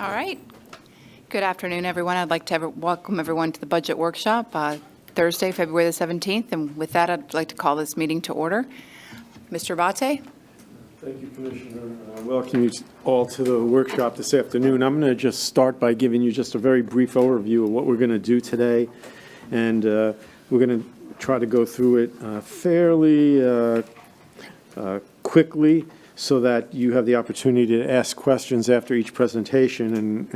All right. Good afternoon, everyone. I'd like to welcome everyone to the budget workshop, Thursday, February the 17th. And with that, I'd like to call this meeting to order. Mr. Vate? Thank you, Commissioner. Welcome you all to the workshop this afternoon. I'm going to just start by giving you just a very brief overview of what we're going to do today. And we're going to try to go through it fairly quickly so that you have the opportunity to ask questions after each presentation.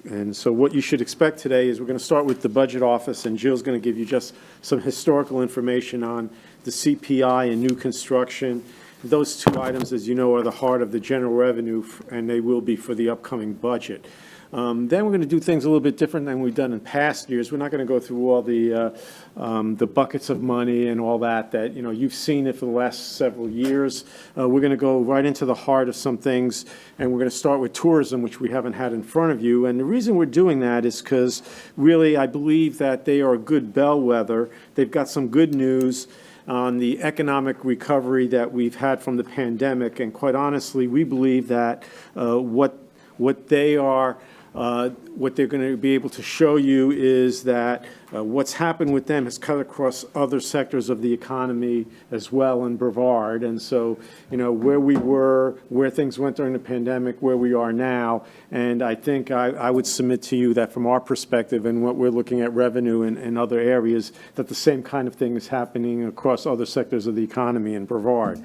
And so what you should expect today is we're going to start with the budget office, and Jill's going to give you just some historical information on the CPI and new construction. Those two items, as you know, are the heart of the general revenue, and they will be for the upcoming budget. Then we're going to do things a little bit different than we've done in past years. We're not going to go through all the buckets of money and all that you've seen it for the last several years. We're going to go right into the heart of some things, and we're going to start with tourism, which we haven't had in front of you. And the reason we're doing that is because really I believe that they are a good bellwether. They've got some good news on the economic recovery that we've had from the pandemic, and quite honestly, we believe that what they're going to be able to show you is that what's happened with them has cut across other sectors of the economy as well in Brevard. And so, where we were, where things went during the pandemic, where we are now. And I think I would submit to you that from our perspective and what we're looking at revenue in other areas, that the same kind of thing is happening across other sectors of the economy in Brevard.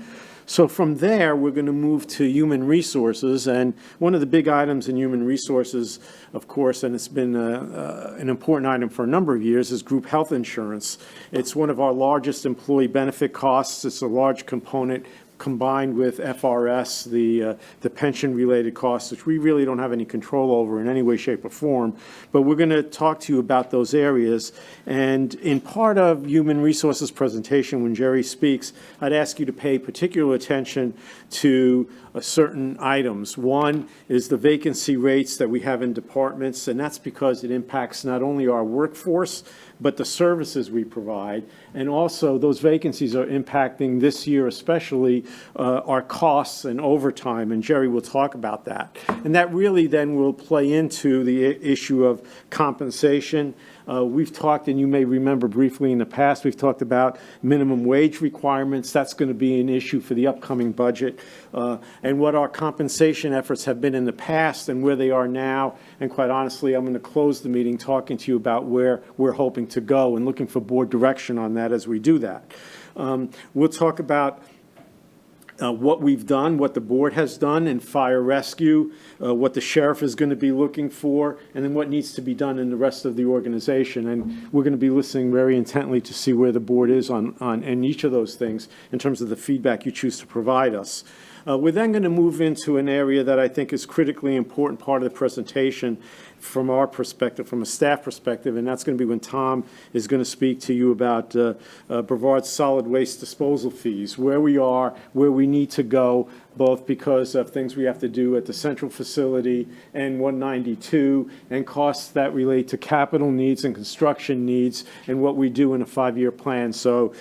So from there, we're going to move to human resources. And one of the big items in human resources, of course, and it's been an important item for a number of years, is group health insurance. It's one of our largest employee benefit costs. It's a large component combined with FRS, the pension-related costs, which we really don't have any control over in any way, shape, or form. But we're going to talk to you about those areas. And in part of Human Resources presentation, when Jerry speaks, I'd ask you to pay particular attention to certain items. One is the vacancy rates that we have in departments, and that's because it impacts not only our workforce, but the services we provide. And also those vacancies are impacting this year especially our costs and overtime, and Jerry will talk about that. And that really then will play into the issue of compensation. We've talked, and you may remember briefly in the past, we've talked about minimum wage requirements. That's going to be an issue for the upcoming budget. And what our compensation efforts have been in the past and where they are now. And quite honestly, I'm going to close the meeting talking to you about where we're hoping to go and looking for board direction on that as we do that. We'll talk about what we've done, what the board has done in fire rescue, what the sheriff is going to be looking for, and then what needs to be done in the rest of the organization. And we're going to be listening very intently to see where the board is on each of those things in terms of the feedback you choose to provide us. We're then going to move into an area that I think is critically important part of the presentation from our perspective, from a staff perspective, and that's going to be when Tom is going to speak to you about Brevard's solid waste disposal fees, where we are, where we need to go, both because of things we have to do at the central facility and 192, and costs that relate to capital needs and construction needs, and what we do in a 5-year plan. So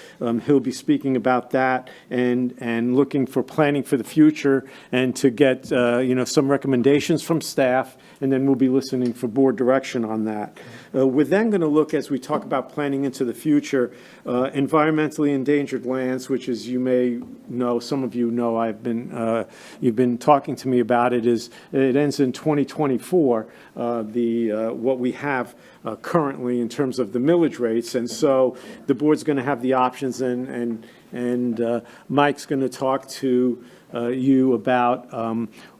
he'll be speaking about that and looking for planning for the future and to get some recommendations from staff, and then we'll be listening for board direction on that. We're then going to look, as we talk about planning into the future, environmentally endangered lands, which, as you may know, some of you know, you've been talking to me about it. It ends in 2024. What we have currently in terms of the millage rates, and so the board's going to have the options, and Mike's going to talk to you about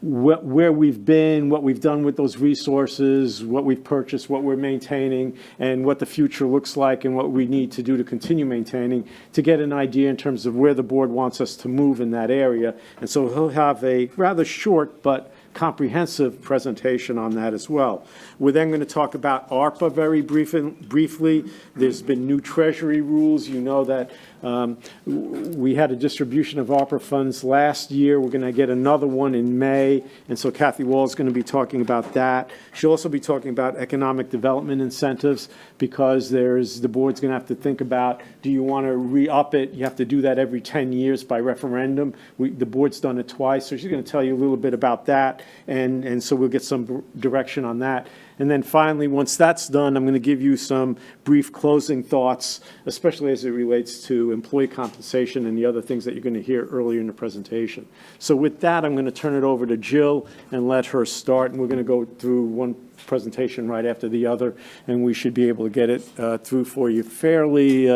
where we've been, what we've done with those resources, what we've purchased, what we're maintaining, and what the future looks like and what we need to do to continue maintaining to get an idea in terms of where the board wants us to move in that area. And so he'll have a rather short but comprehensive presentation on that as well. We're then going to talk about ARPA very briefly. There's been new Treasury rules. You know that We had a distribution of ARPA funds last year. We're going to get another one in May, and so Kathy Wall is going to be talking about that. She'll also be talking about economic development incentives, because the board's going to have to think about, do you want to re-up it? You have to do that every 10 years by referendum. The board's done it twice, so she's going to tell you a little bit about that, and so we'll get some direction on that. And then finally, once that's done, I'm going to give you some brief closing thoughts, especially as it relates to employee compensation and the other things that you're going to hear earlier in the presentation. So with that, I'm going to turn it over to Jill and let her start, and we're going to go through one presentation right after the other, and we should be able to get it through for you fairly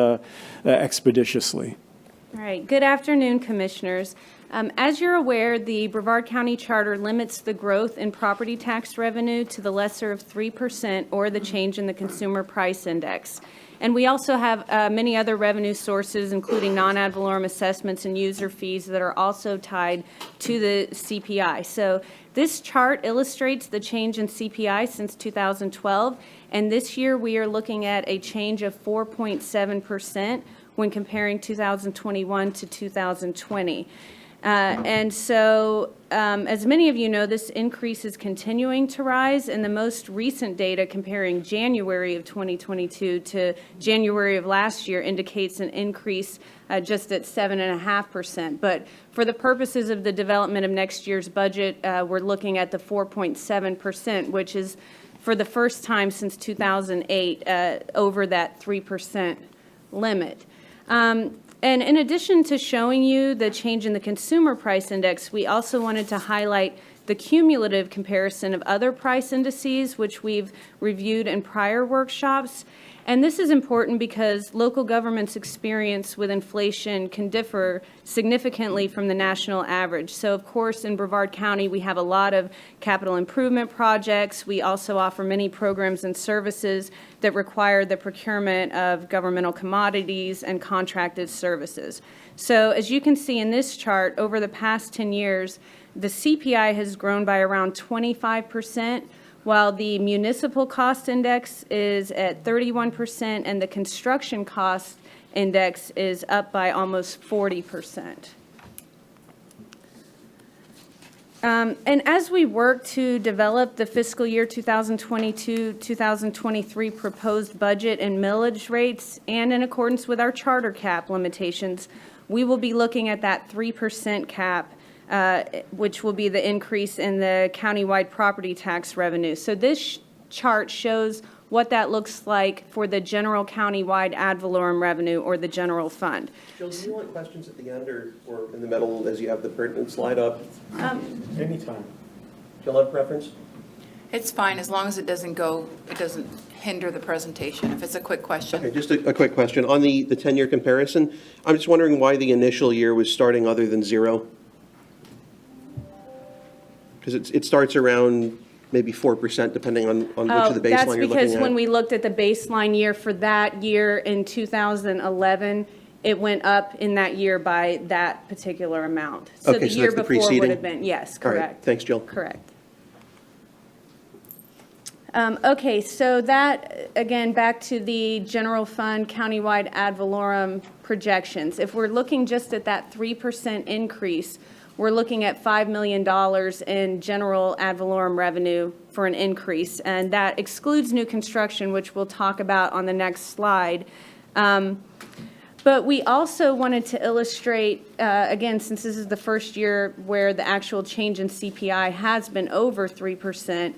expeditiously. All right. Good afternoon, Commissioners. As you're aware, the Brevard County Charter limits the growth in property tax revenue to the lesser of 3% or the change in the Consumer Price Index. And we also have many other revenue sources, including non-ad valorem assessments and user fees that are also tied to the CPI. So this chart illustrates the change in CPI since 2012, and this year we are looking at a change of 4.7% when comparing 2021 to 2020. And so, as many of you know, this increase is continuing to rise, and the most recent data comparing January of 2022 to January of last year indicates an increase just at 7.5%. But for the purposes of the development of next year's budget, we're looking at the 4.7%, which is for the first time since 2008 over that 3% limit. And in addition to showing you the change in the Consumer Price Index, we also wanted to highlight the cumulative comparison of other price indices, which we've reviewed in prior workshops. And this is important because local government's experience with inflation can differ significantly from the national average. So, of course, in Brevard County, we have a lot of capital improvement projects. We also offer many programs and services that require the procurement of governmental commodities and contracted services. So, as you can see in this chart, over the past 10 years, the CPI has grown by around 25%, while the municipal cost index is at 31% and the construction cost index is up by almost 40%. And as we work to develop the fiscal year 2022-2023 proposed budget and millage rates, and in accordance with our charter cap limitations, we will be looking at that 3% cap, which will be the increase in the countywide property tax revenue. So this chart shows what that looks like for the general countywide ad valorem revenue, or the general fund. Jill, do you want questions at the end or in the middle as you have the pertinent slide up? Anytime. Jill, have preference? It's fine, as long as it doesn't hinder the presentation, if it's a quick question. Okay, just a quick question. On the 10-year comparison, I'm just wondering why the initial year was starting other than 0. Because it starts around maybe 4%, depending on which of the baseline you're looking at. That's because when we looked at the baseline year for that year in 2011, it went up in that year by that particular amount. So Okay, the so year that's the before would preceding? have been, yes, All right, correct. thanks, Jill. Correct. Okay, so that, again, back to the general fund countywide ad valorem projections. If we're looking just at that 3% increase, we're looking at $5 million in general ad valorem revenue for an increase, and that excludes new construction, which we'll talk about on the next slide. But we also wanted to illustrate, again, since this is the first year where the actual change in CPI has been over 3%,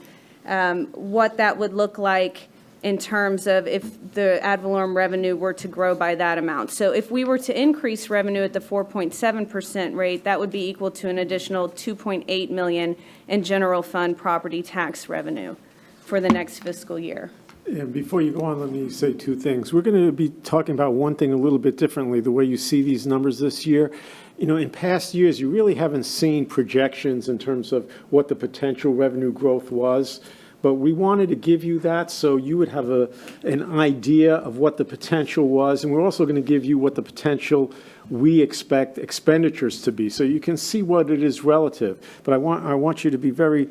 what that would look like in terms of if the ad valorem revenue were to grow by that amount. So if we were to increase revenue at the 4.7% rate, that would be equal to an additional $2.8 million in general fund property tax revenue for the next fiscal year. And before you go on, let me say two things. We're going to be talking about one thing a little bit differently, the way you see these numbers this year. You know, in past years, you really haven't seen projections in terms of what the potential revenue growth was. But we wanted to give you that so you would have an idea of what the potential was. And we're also going to give you what the potential we expect expenditures to be. So you can see what it is relative. But I want you to be very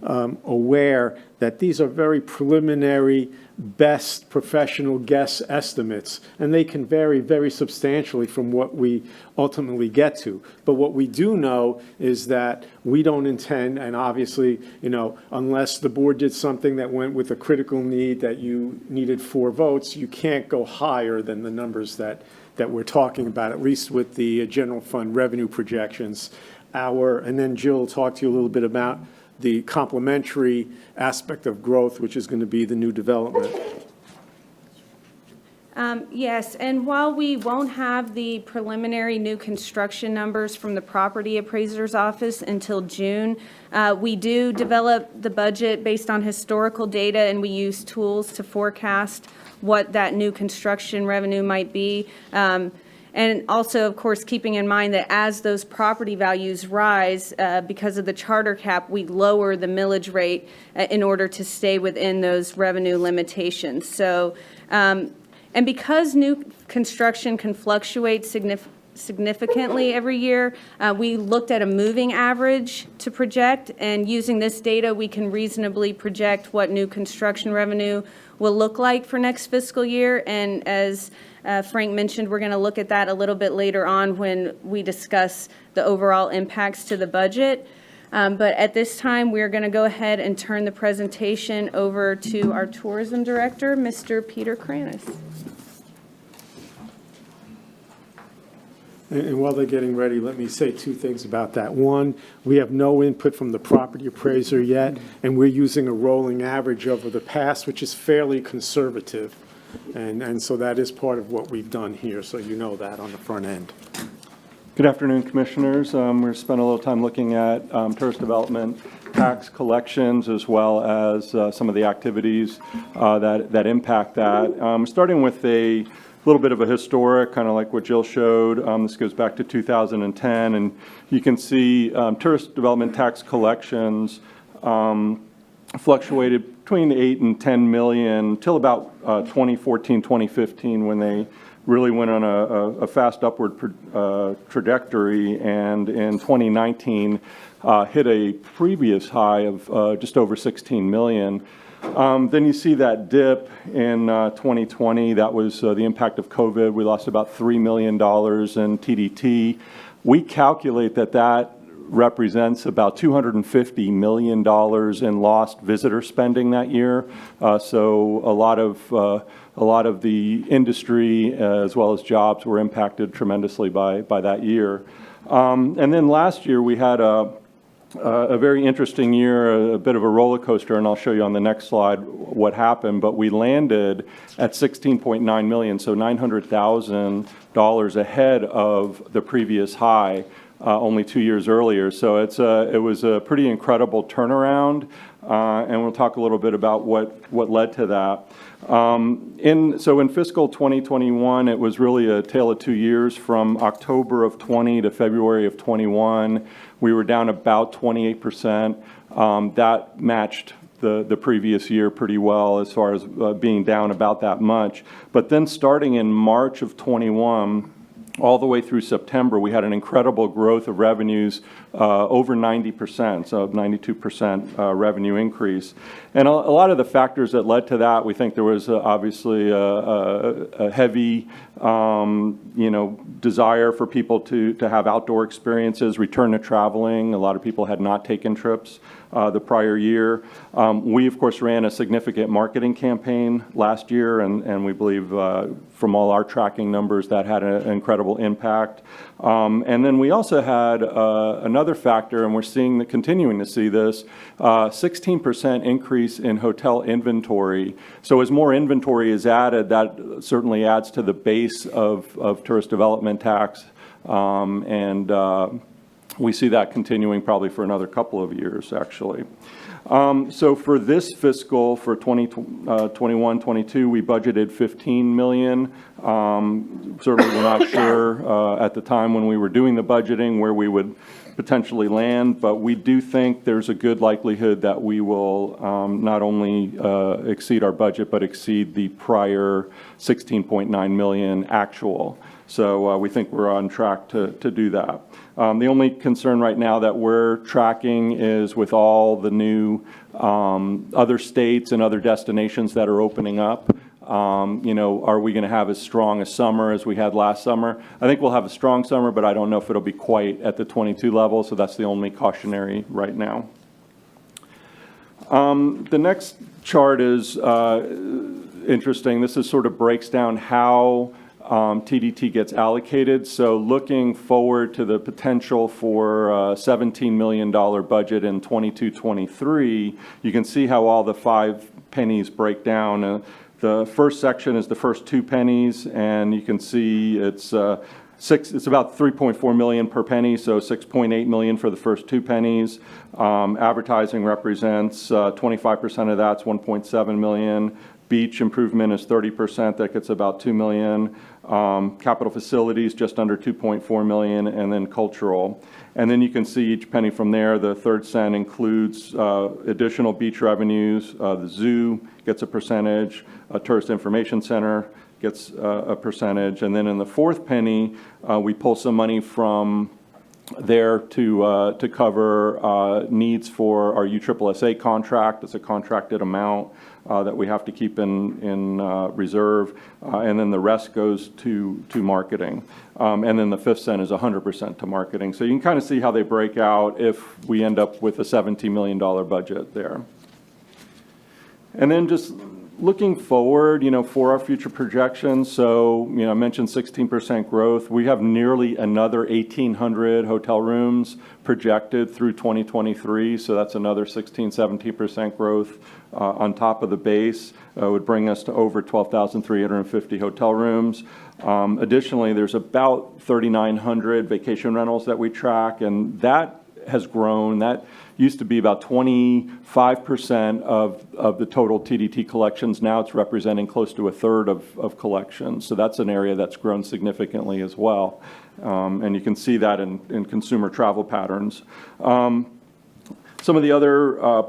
aware that these are very preliminary, best professional guess estimates, and they can vary very substantially from what we ultimately get to. But what we do know is that we don't intend, and obviously, unless the board did something that went with a critical need that you needed 4 votes, you can't go higher than the numbers that we're talking about, at least with the general fund revenue projections. And then Jill will talk to you a little bit about the complementary aspect of growth, which is going to be the new development. Yes, and while we won't have the preliminary new construction numbers from the property appraiser's office until June, we do develop the budget based on historical data, and we use tools to forecast what that new construction revenue might be. And also, of course, keeping in mind that as those property values rise, because of the charter cap, we lower the millage rate in order to stay within those revenue limitations. So, and because new construction can fluctuate significantly every year, we looked at a moving average to project, and using this data, we can reasonably project what new construction revenue will look like for next fiscal year. And as Frank mentioned, we're going to look at that a little bit later on when we discuss the overall impacts to the budget. But at this time, we're going to go ahead and turn the presentation over to our tourism director, Mr. Peter Kranis. And while they're getting ready, let me say 2 things about that. One, we have no input from the property appraiser yet, and we're using a rolling average over the past, which is fairly conservative. And so that is part of what we've done here, so you know that on the front end. Good afternoon, Commissioners. We're spending a little time looking at tourist development tax collections, as well as some of the activities that impact that. Starting with a little bit of a historic, kind of like what Jill showed. This goes back to 2010, and you can see tourist development tax collections fluctuated between 8 and 10 million till about 2014, 2015, when they really went on a fast upward trajectory, and in 2019 hit a previous high of just over 16 million. Then you see that dip in 2020. That was the impact of COVID. We lost about $3 million in TDT. We calculate that represents about $250 million in lost visitor spending that year. So a lot of the industry as well as jobs were impacted tremendously by that year. And then last year we had a very interesting year, a bit of a roller coaster, and I'll show you on the next slide what happened. But we landed at 16.9 million, so $900,000 ahead of the previous high only 2 years earlier. So it was a pretty incredible turnaround, and we'll talk a little bit about what led to that. So in fiscal 2021, it was really a tale of 2 years. From October of 20 to February of 21, we were down about 28%. That matched the previous year pretty well as far as being down about that much. But then starting in March of 21, all the way through September, we had an incredible growth of revenues, over 90%, so 92% revenue increase. And a lot of the factors that led to that, we think there was obviously a heavy, desire for people to have outdoor experiences, return to traveling. A lot of people had not taken trips the prior year. We, of course, ran a significant marketing campaign last year, and we believe from all our tracking numbers that had an incredible impact. And then we also had another factor, and we're continuing to see this, 16% increase in hotel inventory. So as more inventory is added, that certainly adds to the base of tourist development tax. And we see that continuing probably for another couple of years, actually. So for this fiscal, for 2021-22, we budgeted $15 million. Certainly we're not sure at the time when we were doing the budgeting where we would potentially land, but we do think there's a good likelihood that we will not only exceed our budget, but exceed the prior $16.9 million actual. So we think we're on track to do that. The only concern right now that we're tracking is with all the new other states and other destinations that are opening up. Are we going to have as strong a summer as we had last summer? I think we'll have a strong summer, but I don't know if it'll be quite at the 22 level, so that's the only cautionary right now. The next chart is interesting. This is sort of breaks down how TDT gets allocated. So looking forward to the potential for a $17 million budget in 22-23, you can see how all the 5 pennies break down. The first section is the first 2 pennies, and you can see it's about 3.4 million per penny, so 6.8 million for the first 2 pennies. Advertising represents 25% of that's 1.7 million. Beach improvement is 30%, that gets about 2 million. Capital facilities, just under 2.4 million, and then cultural. And then you can see each penny from there. The third cent includes additional beach revenues. The zoo gets a percentage. A tourist information center gets a percentage. And then in the fourth penny, we pull some money from there to cover needs for our USSSA contract. It's a contracted amount that we have to keep in reserve, and then the rest goes to marketing. And then the 5th cent is 100% to marketing. So you can kind of see how they break out if we end up with a $17 million budget there. And then just looking forward, for our future projections, so, I mentioned 16% growth. We have nearly another 1,800 hotel rooms projected through 2023, so that's another 17% growth on top of the base. Would bring us to over 12,350 hotel rooms. Additionally, there's about 3,900 vacation rentals that we track, and that has grown. That used to be about 25% of the total TDT collections. Now it's representing close to a third of collections. So that's an area that's grown significantly as well. And you can see that in consumer travel patterns. Some of the other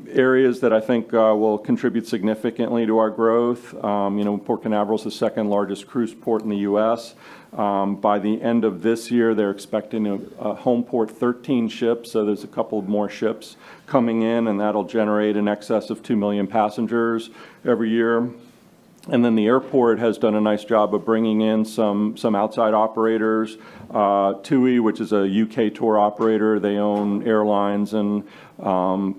areas that I think will contribute significantly to our growth, Port Canaveral is the 2nd largest cruise port in the U.S. By the end of this year, they're expecting to home port 13 ships, so there's a couple more ships coming in, and that'll generate in excess of 2 million passengers every year. And then the airport has done a nice job of bringing in some outside operators. TUI, which is a UK tour operator, they own airlines and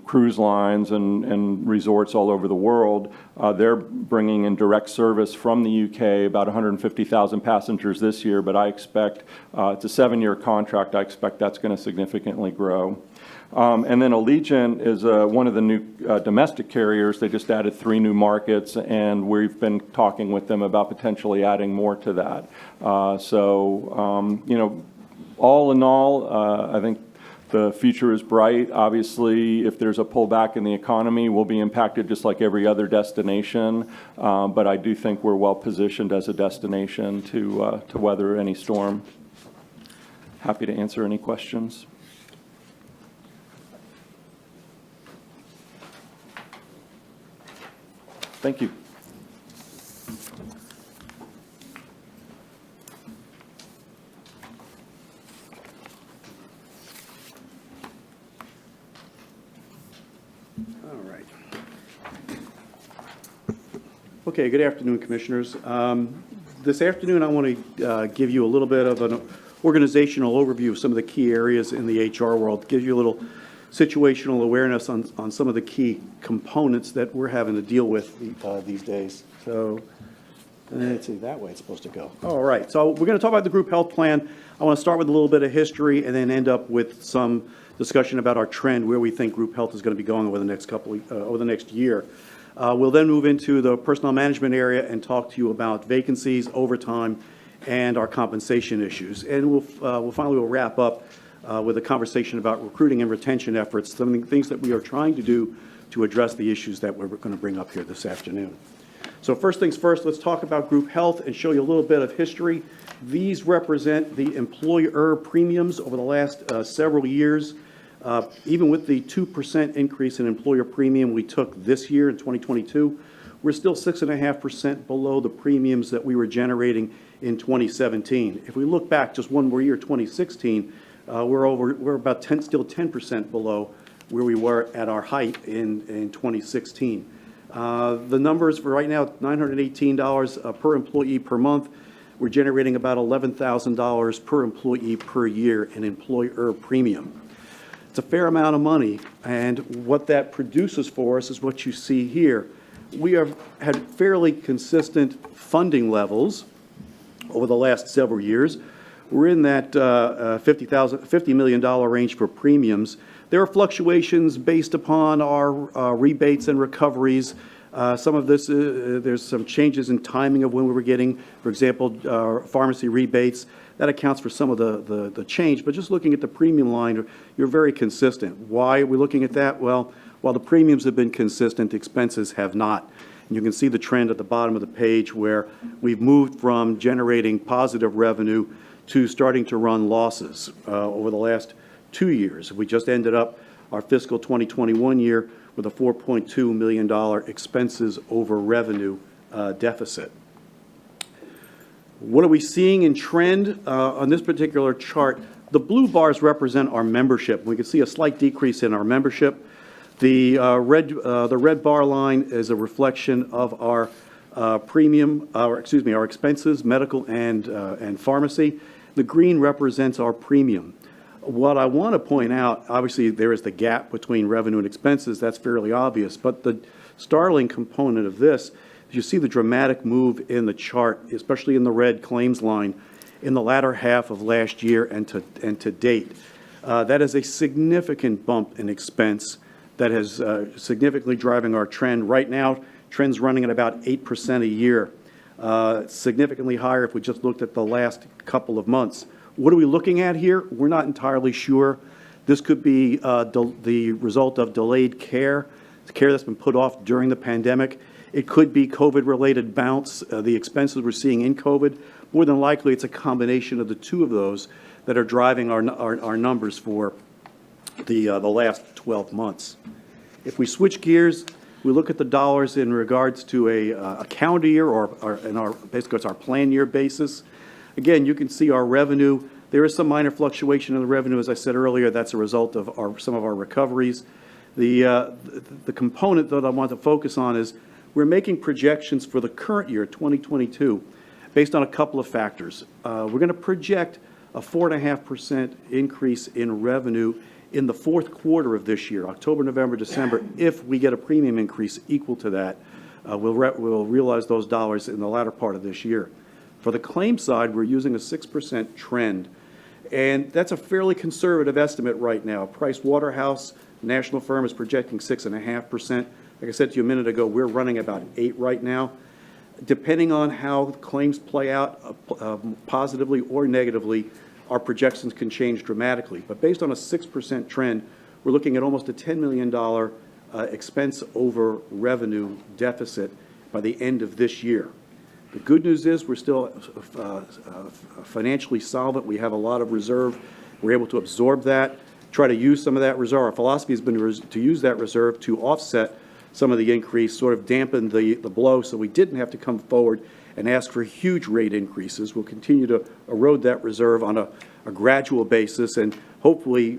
cruise lines and resorts all over the world. They're bringing in direct service from the UK, about 150,000 passengers this year, but I expect, it's a 7-year contract, I expect that's going to significantly grow. And then Allegiant is one of the new domestic carriers. They just added 3 new markets, and we've been talking with them about potentially adding more to that. All in all, I think the future is bright. Obviously, if there's a pullback in the economy, we'll be impacted just like every other destination. But I do think we're well positioned as a destination to weather any storm. Happy to answer any questions. Thank you. All right. Okay, good afternoon, Commissioners. This afternoon, I want to give you a little bit of an organizational overview of some of the key areas in the HR world, give you a little situational awareness on some of the key components that we're having to deal with these days. So let's see, that way it's supposed to go. All right, so we're going to talk about the group health plan. I want to start with a little bit of history and then end up with some discussion about our trend, where we think group health is going to be going over the next over the next year. We'll then move into the personnel management area and talk to you about vacancies, overtime, and our compensation issues. And we'll finally wrap up with a conversation about recruiting and retention efforts, some of the things that we are trying to do to address the issues that we're going to bring up here this afternoon. So first things first, let's talk about group health and show you a little bit of history. These represent the employer premiums over the last several years. Even with the 2% increase in employer premium we took this year in 2022, we're still 6.5% below the premiums that we were generating in 2017. If we look back just one more year, 2016, we're about still 10% below where we were at our height in 2016. The numbers for right now, $918 per employee per month. We're generating about $11,000 per employee per year in employer premium. It's a fair amount of money, and what that produces for us is what you see here. We have had fairly consistent funding levels over the last several years. We're in that $50 million range for premiums. There are fluctuations based upon our rebates and recoveries. Some of this, there's some changes in timing of when we were getting, for example, pharmacy rebates. That accounts for some of the change. But just looking at the premium line, you're very consistent. Why are we looking at that? Well, while the premiums have been consistent, the expenses have not. And you can see the trend at the bottom of the page where we've moved from generating positive revenue to starting to run losses over the last 2 years. We just ended up our fiscal 2021 year with a $4.2 million expenses over revenue deficit. What are we seeing in trend on this particular chart? The blue bars represent our membership. We can see a slight decrease in our membership. The red bar line is a reflection of our our expenses, medical and pharmacy. The green represents our premium. What I want to point out, obviously there is the gap between revenue and expenses. That's fairly obvious. But the startling component of this is you see the dramatic move in the chart, especially in the red claims line, in the latter half of last year and to date. That is a significant bump in expense that is significantly driving our trend. Right now, trend's running at about 8% a year, significantly higher if we just looked at the last couple of months. What are we looking at here? We're not entirely sure. This could be the result of delayed care, the care that's been put off during the pandemic. It could be COVID-related bounce, the expenses we're seeing in COVID. More than likely, it's a combination of the two of those that are driving our numbers for the last 12 months. If we switch gears, we look at the dollars in regards to a calendar year basically it's our plan year basis. Again, you can see our revenue. There is some minor fluctuation in the revenue, as I said earlier. That's a result of some of our recoveries. The component that I want to focus on is we're making projections for the current year, 2022, based on a couple of factors. We're going to project a 4.5% increase in revenue in the fourth quarter of this year, October, November, December. If we get a premium increase equal to that, we'll realize those dollars in the latter part of this year. For the claim side, we're using a 6% trend, and that's a fairly conservative estimate right now. Price Waterhouse, national firm, is projecting 6.5%. Like I said to you a minute ago, we're running about 8 right now. Depending on how claims play out positively or negatively, our projections can change dramatically. But based on a 6% trend, we're looking at almost a $10 million expense over revenue deficit by the end of this year. The good news is we're still financially solvent. We have a lot of reserve. We're able to absorb that, try to use some of that reserve. Our philosophy has been to use that reserve to offset some of the increase, sort of dampen the blow so we didn't have to come forward and ask for huge rate increases. We'll continue to erode that reserve on a gradual basis and hopefully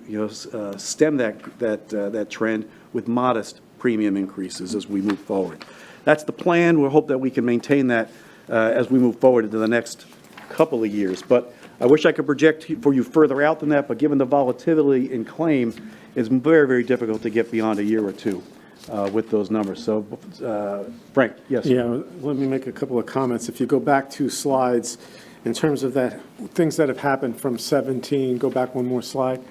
stem that trend with modest premium increases as we move forward. That's the plan. We hope that we can maintain that as we move forward into the next couple of years. But I wish I could project for you further out than that, but given the volatility in claim, it's very, very difficult to get beyond a year or two with those numbers. So, Frank, yes? Yeah, let me make a couple of comments. If you go back 2 slides, in terms of that, things that have happened from 17, go back one more slide.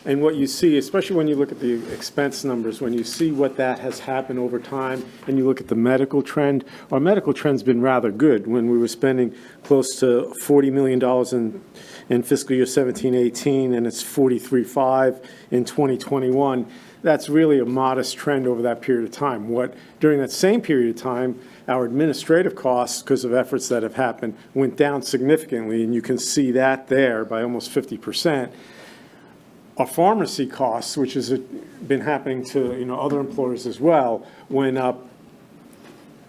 And what you see, especially when you look at the expense numbers, when you see what that has happened over time, and you look at the medical trend, our medical trend's been rather good. When we were spending close to $40 million in fiscal year 17-18, and it's $43.5 in 2021, that's really a modest trend over that period of time. During that same period of time, our administrative costs, because of efforts that have happened, went down significantly, and you can see that there by almost 50%. Our pharmacy costs, which has been happening to other employers as well, went up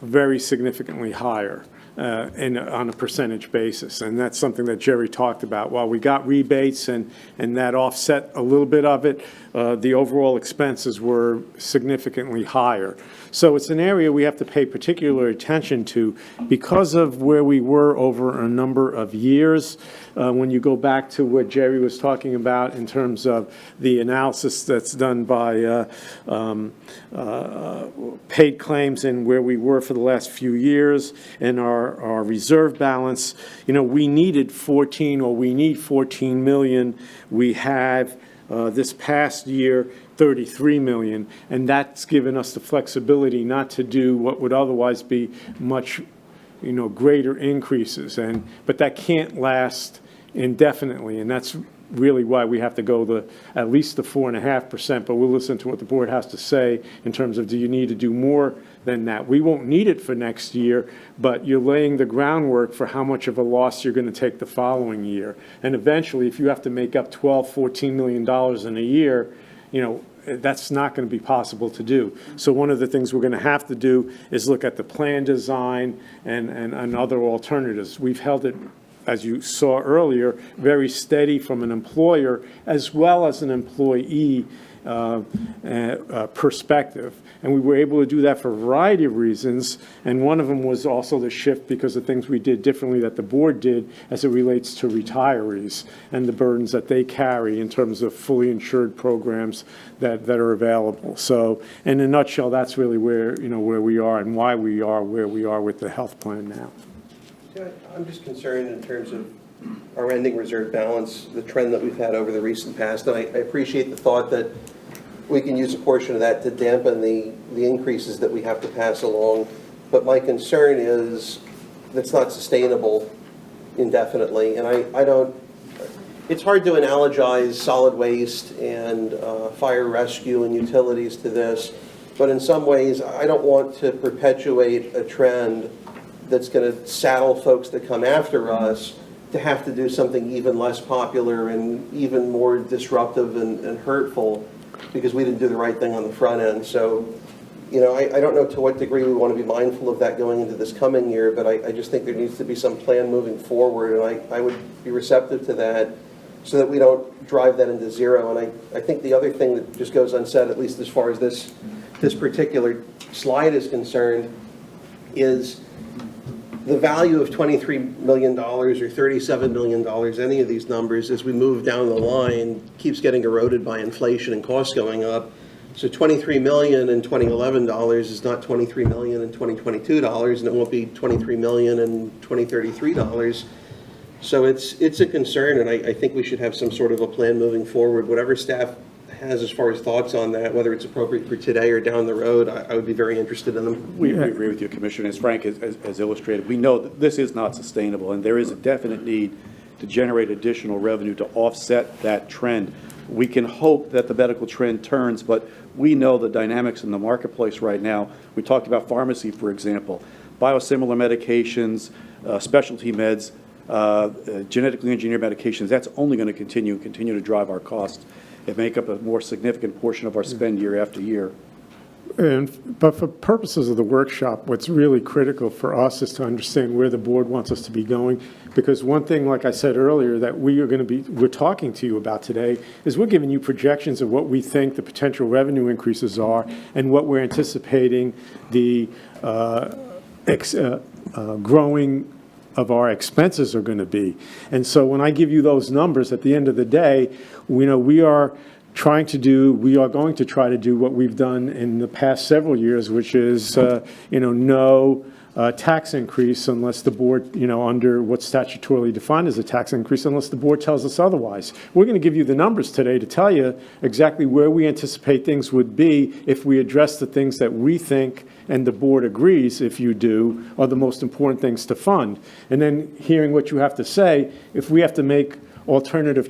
very significantly higher on a percentage basis. And that's something that Jerry talked about. While we got rebates and that offset a little bit of it, the overall expenses were significantly higher. So it's an area we have to pay particular attention to because of where we were over a number of years. When you go back to what Jerry was talking about in terms of the analysis that's done by paid claims and where we were for the last few years and our reserve balance, we needed 14 million. We have this past year 33 million, and that's given us the flexibility not to do what would otherwise be much greater increases, but that can't last indefinitely, and that's really why we have to go at least the 4.5%, but we'll listen to what the board has to say in terms of, do you need to do more than that? We won't need it for next year, but you're laying the groundwork for how much of a loss you're going to take the following year. And eventually, if you have to make up $14 million in a year, that's not going to be possible to do. So one of the things we're going to have to do is look at the plan design and other alternatives. We've held it, as you saw earlier, very steady from an employer as well as an employee perspective. And we were able to do that for a variety of reasons, and one of them was also the shift because of things we did differently that the board did as it relates to retirees and the burdens that they carry in terms of fully insured programs that are available. So in a nutshell, that's really where we are and why we are where we are with the health plan now. I'm just concerned in terms of our ending reserve balance, the trend that we've had over the recent past, and I appreciate the thought that we can use a portion of that to dampen the increases that we have to pass along. But my concern is that's not sustainable indefinitely, and I don't, it's hard to analogize solid waste and fire rescue and utilities to this, but in some ways I don't want to perpetuate a trend that's going to saddle folks that come after us to have to do something even less popular and even more disruptive and hurtful because we didn't do the right thing on the front end. So, I don't know to what degree we want to be mindful of that going into this coming year, but I just think there needs to be some plan moving forward, and I would be receptive to that so that we don't drive that into zero. And I think the other thing that just goes unsaid, at least as far as this particular slide is concerned, is the value of $23 million or $37 million, any of these numbers, as we move down the line, keeps getting eroded by inflation and costs going up. So $23 million in 2011 is not $23 million in 2022 dollars, and it won't be $23 million in 2033 dollars. So it's a concern, and I think we should have some sort of a plan moving forward. Whatever staff has as far as thoughts on that, whether it's appropriate for today or down the road, I would be very interested in them. We agree with you, Commissioner. As Frank has illustrated, we know that this is not sustainable, and there is a definite need to generate additional revenue to offset that trend. We can hope that the medical trend turns, but we know the dynamics in the marketplace right now. We talked about pharmacy, for example, biosimilar medications, specialty meds, genetically engineered medications. That's only going to continue to drive our costs and make up a more significant portion of our spend year after year. But for purposes of the workshop, what's really critical for us is to understand where the board wants us to be going. Because one thing, like I said earlier, that we're talking to you about today is we're giving you projections of what we think the potential revenue increases are and what we're anticipating the growing of our expenses are going to be. And so when I give you those numbers, at the end of the day, we are going to try to do what we've done in the past several years, which is, no tax increase unless the board, under what's statutorily defined as a tax increase, unless the board tells us otherwise. We're going to give you the numbers today to tell you exactly where we anticipate things would be if we address the things that we think, and the board agrees, if you do, are the most important things to fund. And then hearing what you have to say, if we have to make alternative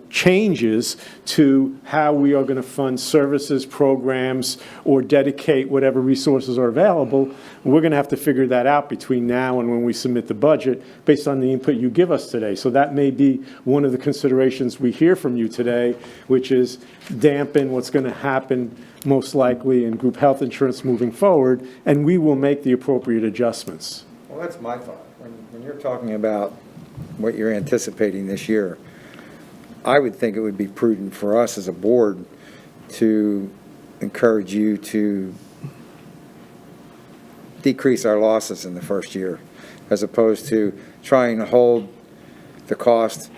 changes to how we are going to fund services, programs, or dedicate whatever resources are available. We're going to have to figure that out between now and when we submit the budget based on the input you give us today. So that may be one of the considerations we hear from you today, which is dampen what's going to happen most likely in group health insurance moving forward, and we will make the appropriate adjustments. Well, that's my thought. When you're talking about what you're anticipating this year, I would think it would be prudent for us as a board to encourage you to decrease our losses in the first year, as opposed to trying to hold the cost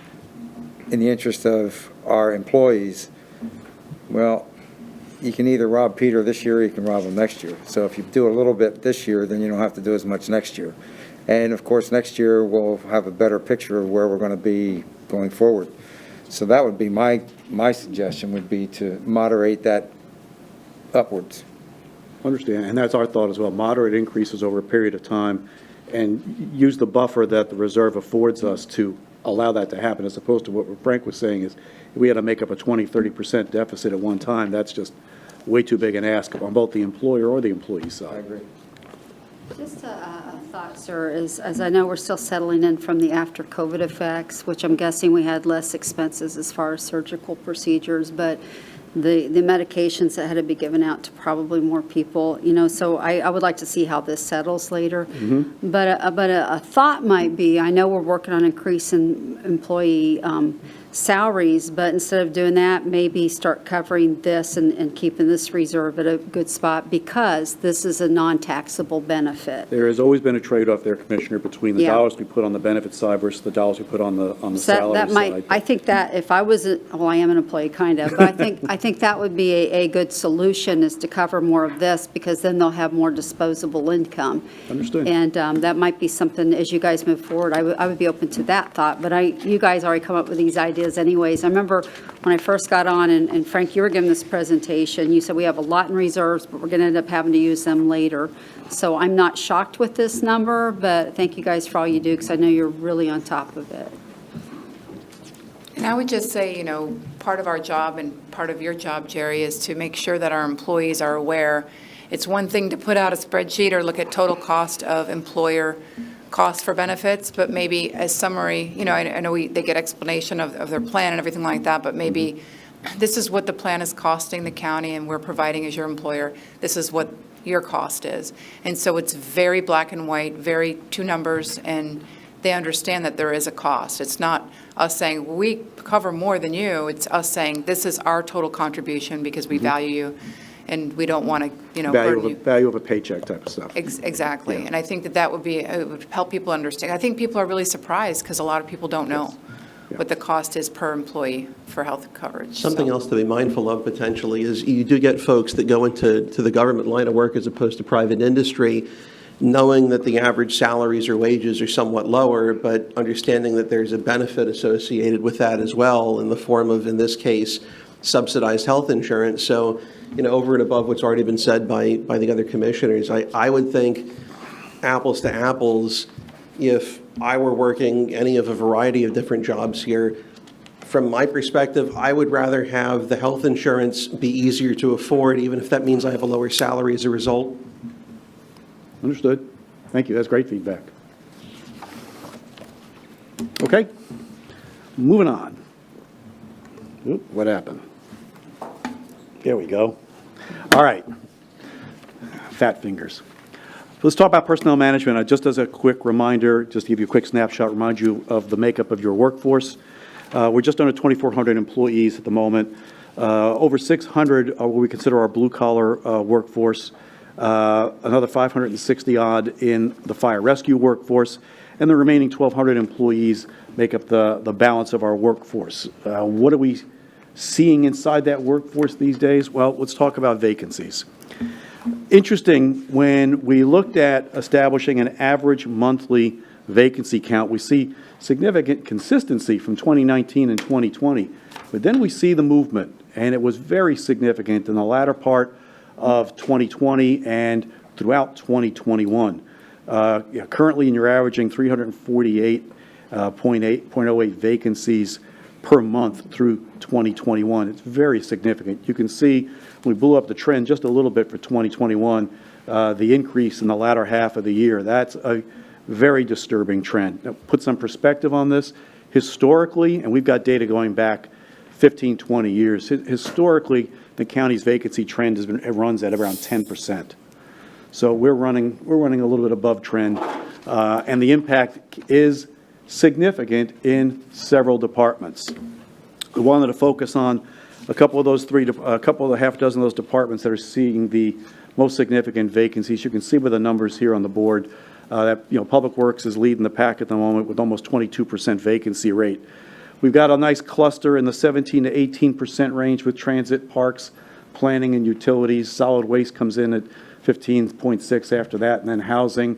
in the interest of our employees. Well, you can either rob Peter this year or you can rob him next year. So if you do a little bit this year, then you don't have to do as much next year. And of course, next year we'll have a better picture of where we're going to be going forward. So that would be my suggestion, would be to moderate that upwards. Understand, and that's our thought as well. Moderate increases over a period of time and use the buffer that the reserve affords us to allow that to happen, as opposed to what Frank was saying is if we had to make up a 20-30% deficit at one time, that's just way too big an ask on both the employer or the employee side. I agree. Just a thought, sir, is as I know we're still settling in from the after COVID effects, which I'm guessing we had less expenses as far as surgical procedures, but the medications that had to be given out to probably more people, so I would like to see how this settles later. But a thought might be, I know we're working on increasing employee salaries, but instead of doing that, maybe start covering this and keeping this reserve at a good spot, because this is a non-taxable benefit. There has always been a trade-off there, Commissioner, between the Yeah. dollars we put on the benefit side versus the dollars we put on the So salary that might, side. I think that if I was, I am an employee, kind of, but I think that would be a good solution, is to cover more of this, because then they'll have more disposable income. Understood. And that might be something, as you guys move forward, I would be open to that thought, but you guys already come up with these ideas anyways. I remember when I first got on, and Frank, you were giving this presentation, you said we have a lot in reserves, but we're going to end up having to use them later. So I'm not shocked with this number, but thank you guys for all you do, because I know you're really on top of it. And I would just say, part of our job and part of your job, Jerry, is to make sure that our employees are aware. It's one thing to put out a spreadsheet or look at total cost of employer costs for benefits, but maybe as summary, I know they get explanation of their plan and everything like that, but maybe this is what the plan is costing the county and we're providing as your employer. This is what your cost is. And so it's very black and white, very two numbers, and they understand that there is a cost. It's not us saying, well, we cover more than you. It's us saying, this is our total contribution because we value you and we don't want to, burden you. Value of a paycheck type of stuff. Exactly. Yeah. And I think that it would help people understand. I think people are really surprised because a lot of people don't know what the cost is per employee for health coverage. Something else to be mindful of potentially is you do get folks that go into the government line of work as opposed to private industry, knowing that the average salaries or wages are somewhat lower, but understanding that there's a benefit associated with that as well in the form of, in this case, subsidized health insurance. So, over and above what's already been said by the other commissioners, I would think apples to apples, if I were working any of a variety of different jobs here, from my perspective, I would rather have the health insurance be easier to afford, even if that means I have a lower salary as a result. Understood. Thank you. That's great feedback. Okay. Moving on. Oop, what happened? There we go. All right. Fat fingers. Let's talk about personnel management. Just as a quick reminder, just to give you a quick snapshot, remind you of the makeup of your workforce. We're just under 2,400 employees at the moment. Over 600 are what we consider our blue-collar workforce. Another 560 odd in the fire rescue workforce, and the remaining 1,200 employees make up the balance of our workforce. What are we seeing inside that workforce these days? Well, let's talk about vacancies. Interesting, when we looked at establishing an average monthly vacancy count, we see significant consistency from 2019 and 2020, but then we see the movement, and it was very significant in the latter part of 2020 and throughout 2021. Currently, you're averaging 348 0.08 vacancies per month through 2021. It's very significant. You can see, we blew up the trend just a little bit for 2021, the increase in the latter half of the year. That's a very disturbing trend. Now, put some perspective on this. Historically, and we've got data going back 15, 20 years, historically, the county's vacancy trend it runs at around 10%. So we're running a little bit above trend, and the impact is significant in several departments. We wanted to focus on a couple of the half dozen of those departments that are seeing the most significant vacancies. You can see by the numbers here on the board that Public Works is leading the pack at the moment with almost 22% vacancy rate. We've got a nice cluster in the 17 to 18% range with transit, parks, planning, and utilities. Solid waste comes in at 15.6 after that, and then housing.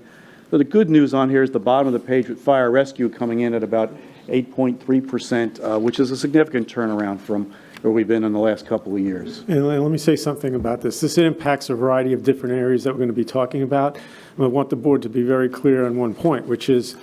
So the good news on here is the bottom of the page with fire rescue coming in at about 8.3%, which is a significant turnaround from where we've been in the last couple of years. And let me say something about this. This impacts a variety of different areas that we're going to be talking about. And I want the board to be very clear on one point, which is,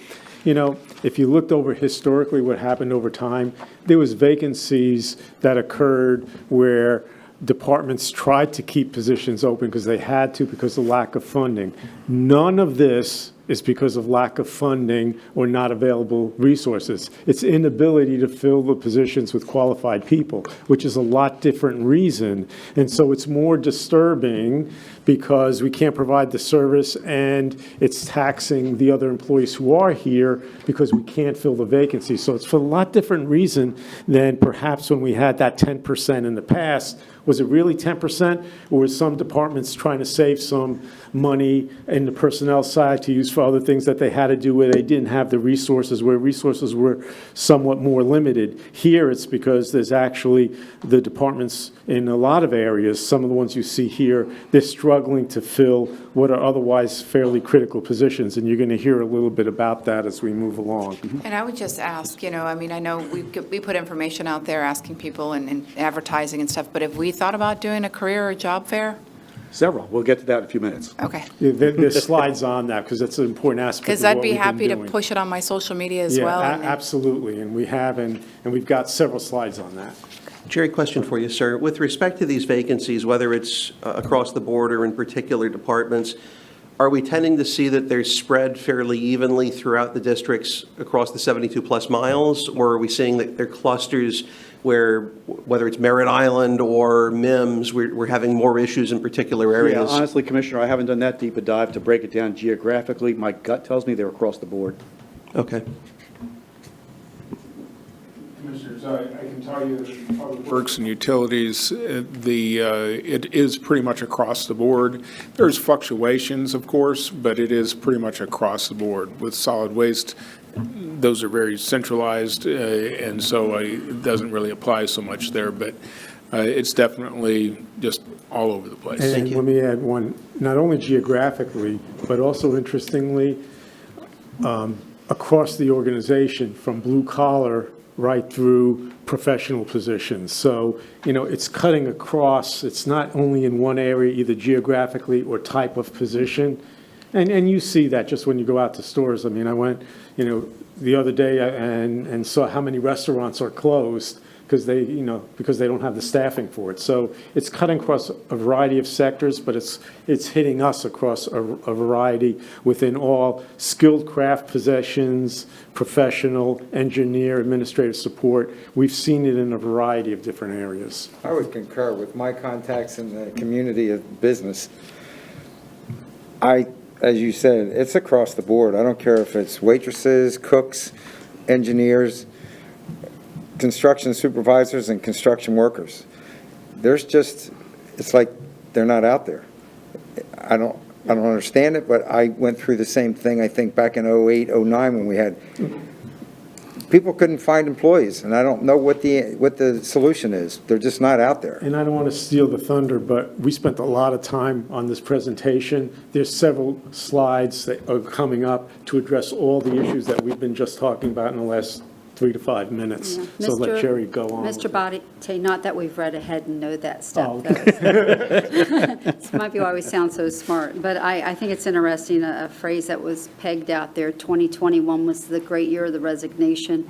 if you looked over historically what happened over time, there was vacancies that occurred where departments tried to keep positions open because they had to because of lack of funding. None of this is because of lack of funding or not available resources. It's inability to fill the positions with qualified people, which is a lot different reason. And so it's more disturbing because we can't provide the service and it's taxing the other employees who are here because we can't fill the vacancy. So it's for a lot different reason than perhaps when we had that 10% in the past. Was it really 10%, or were some departments trying to save some money in the personnel side to use for other things that they had to do where they didn't have the resources, where resources were somewhat more limited? Here it's because there's actually the departments in a lot of areas, some of the ones you see here, they're struggling to fill what are otherwise fairly critical positions, and you're going to hear a little bit about that as we move along. And I would just ask, I know we put information out there asking people and advertising and stuff, but have we thought about doing a career or job fair? Several. We'll get to that in a few minutes. Okay. There's slides on that because that's an important aspect Because of I'd what be we've been happy to doing. push it on my social media as Yeah, well. and- absolutely, and we have, and we've got several slides on that. Jerry, question for you, sir. With respect to these vacancies, whether it's across the board or in particular departments, are we tending to see that they're spread fairly evenly throughout the districts across the 72-plus miles? Or are we seeing that they're clusters where, whether it's Merritt Island or MIMS, we're having more issues in particular areas? Yeah, honestly, Commissioner, I haven't done that deep a dive to break it down geographically. My gut tells me they're across the board. Okay. Commissioners, I can tell you that Public Works and Utilities, it is pretty much across the board. There's fluctuations, of course, but it is pretty much across the board. With solid waste, those are very centralized, and so it doesn't really apply so much there, but it's definitely just all over the place. And let me add one, not only geographically, but also interestingly, across the organization, from blue collar right through professional positions. So, it's cutting across. It's not only in one area, either geographically or type of position. And you see that just when you go out to stores. I mean, I went, the other day and saw how many restaurants are closed because they don't have the staffing for it. So it's cutting across a variety of sectors, but it's hitting us across a variety within all skilled craft positions, professional, engineer, administrative support. We've seen it in a variety of different areas. I would concur with my contacts in the community of business. As you said, it's across the board. I don't care if it's waitresses, cooks, engineers, construction supervisors, and construction workers. It's like they're not out there. I don't understand it, but I went through the same thing, I think, back in 08, 09, when we had, people couldn't find employees, and I don't know what the solution is. They're just not out there. And I don't want to steal the thunder, but we spent a lot of time on this presentation. There's several slides that are coming up to address all the issues that we've been just talking about in the last 3 to 5 minutes. Yeah. So let Mr. Jerry go on. with Mr. it. Body, not that we've read ahead and know that stuff. Oh, though. This might be why we sound so smart, but I think it's interesting, a phrase that was pegged out there, 2021 was the great year of the resignation.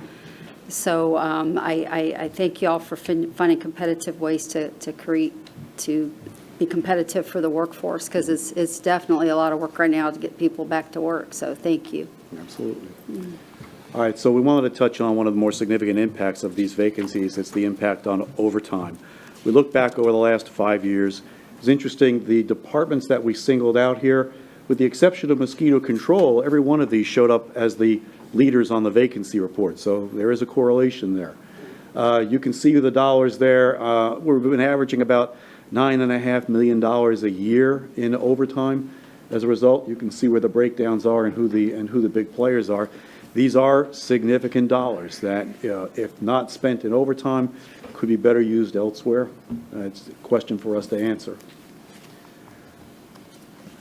So I thank you all for finding competitive ways to be competitive for the workforce, because it's definitely a lot of work right now to get people back to work, so thank you. Absolutely. All right, so we wanted to touch on one of the more significant impacts of these vacancies. It's the impact on overtime. We look back over the last 5 years. It's interesting, the departments that we singled out here, with the exception of mosquito control, every one of these showed up as the leaders on the vacancy report. So there is a correlation there. You can see the dollars there. We've been averaging about $9.5 million a year in overtime. As a result, you can see where the breakdowns are and who the big players are. These are significant dollars that, if not spent in overtime, could be better used elsewhere. It's a question for us to answer.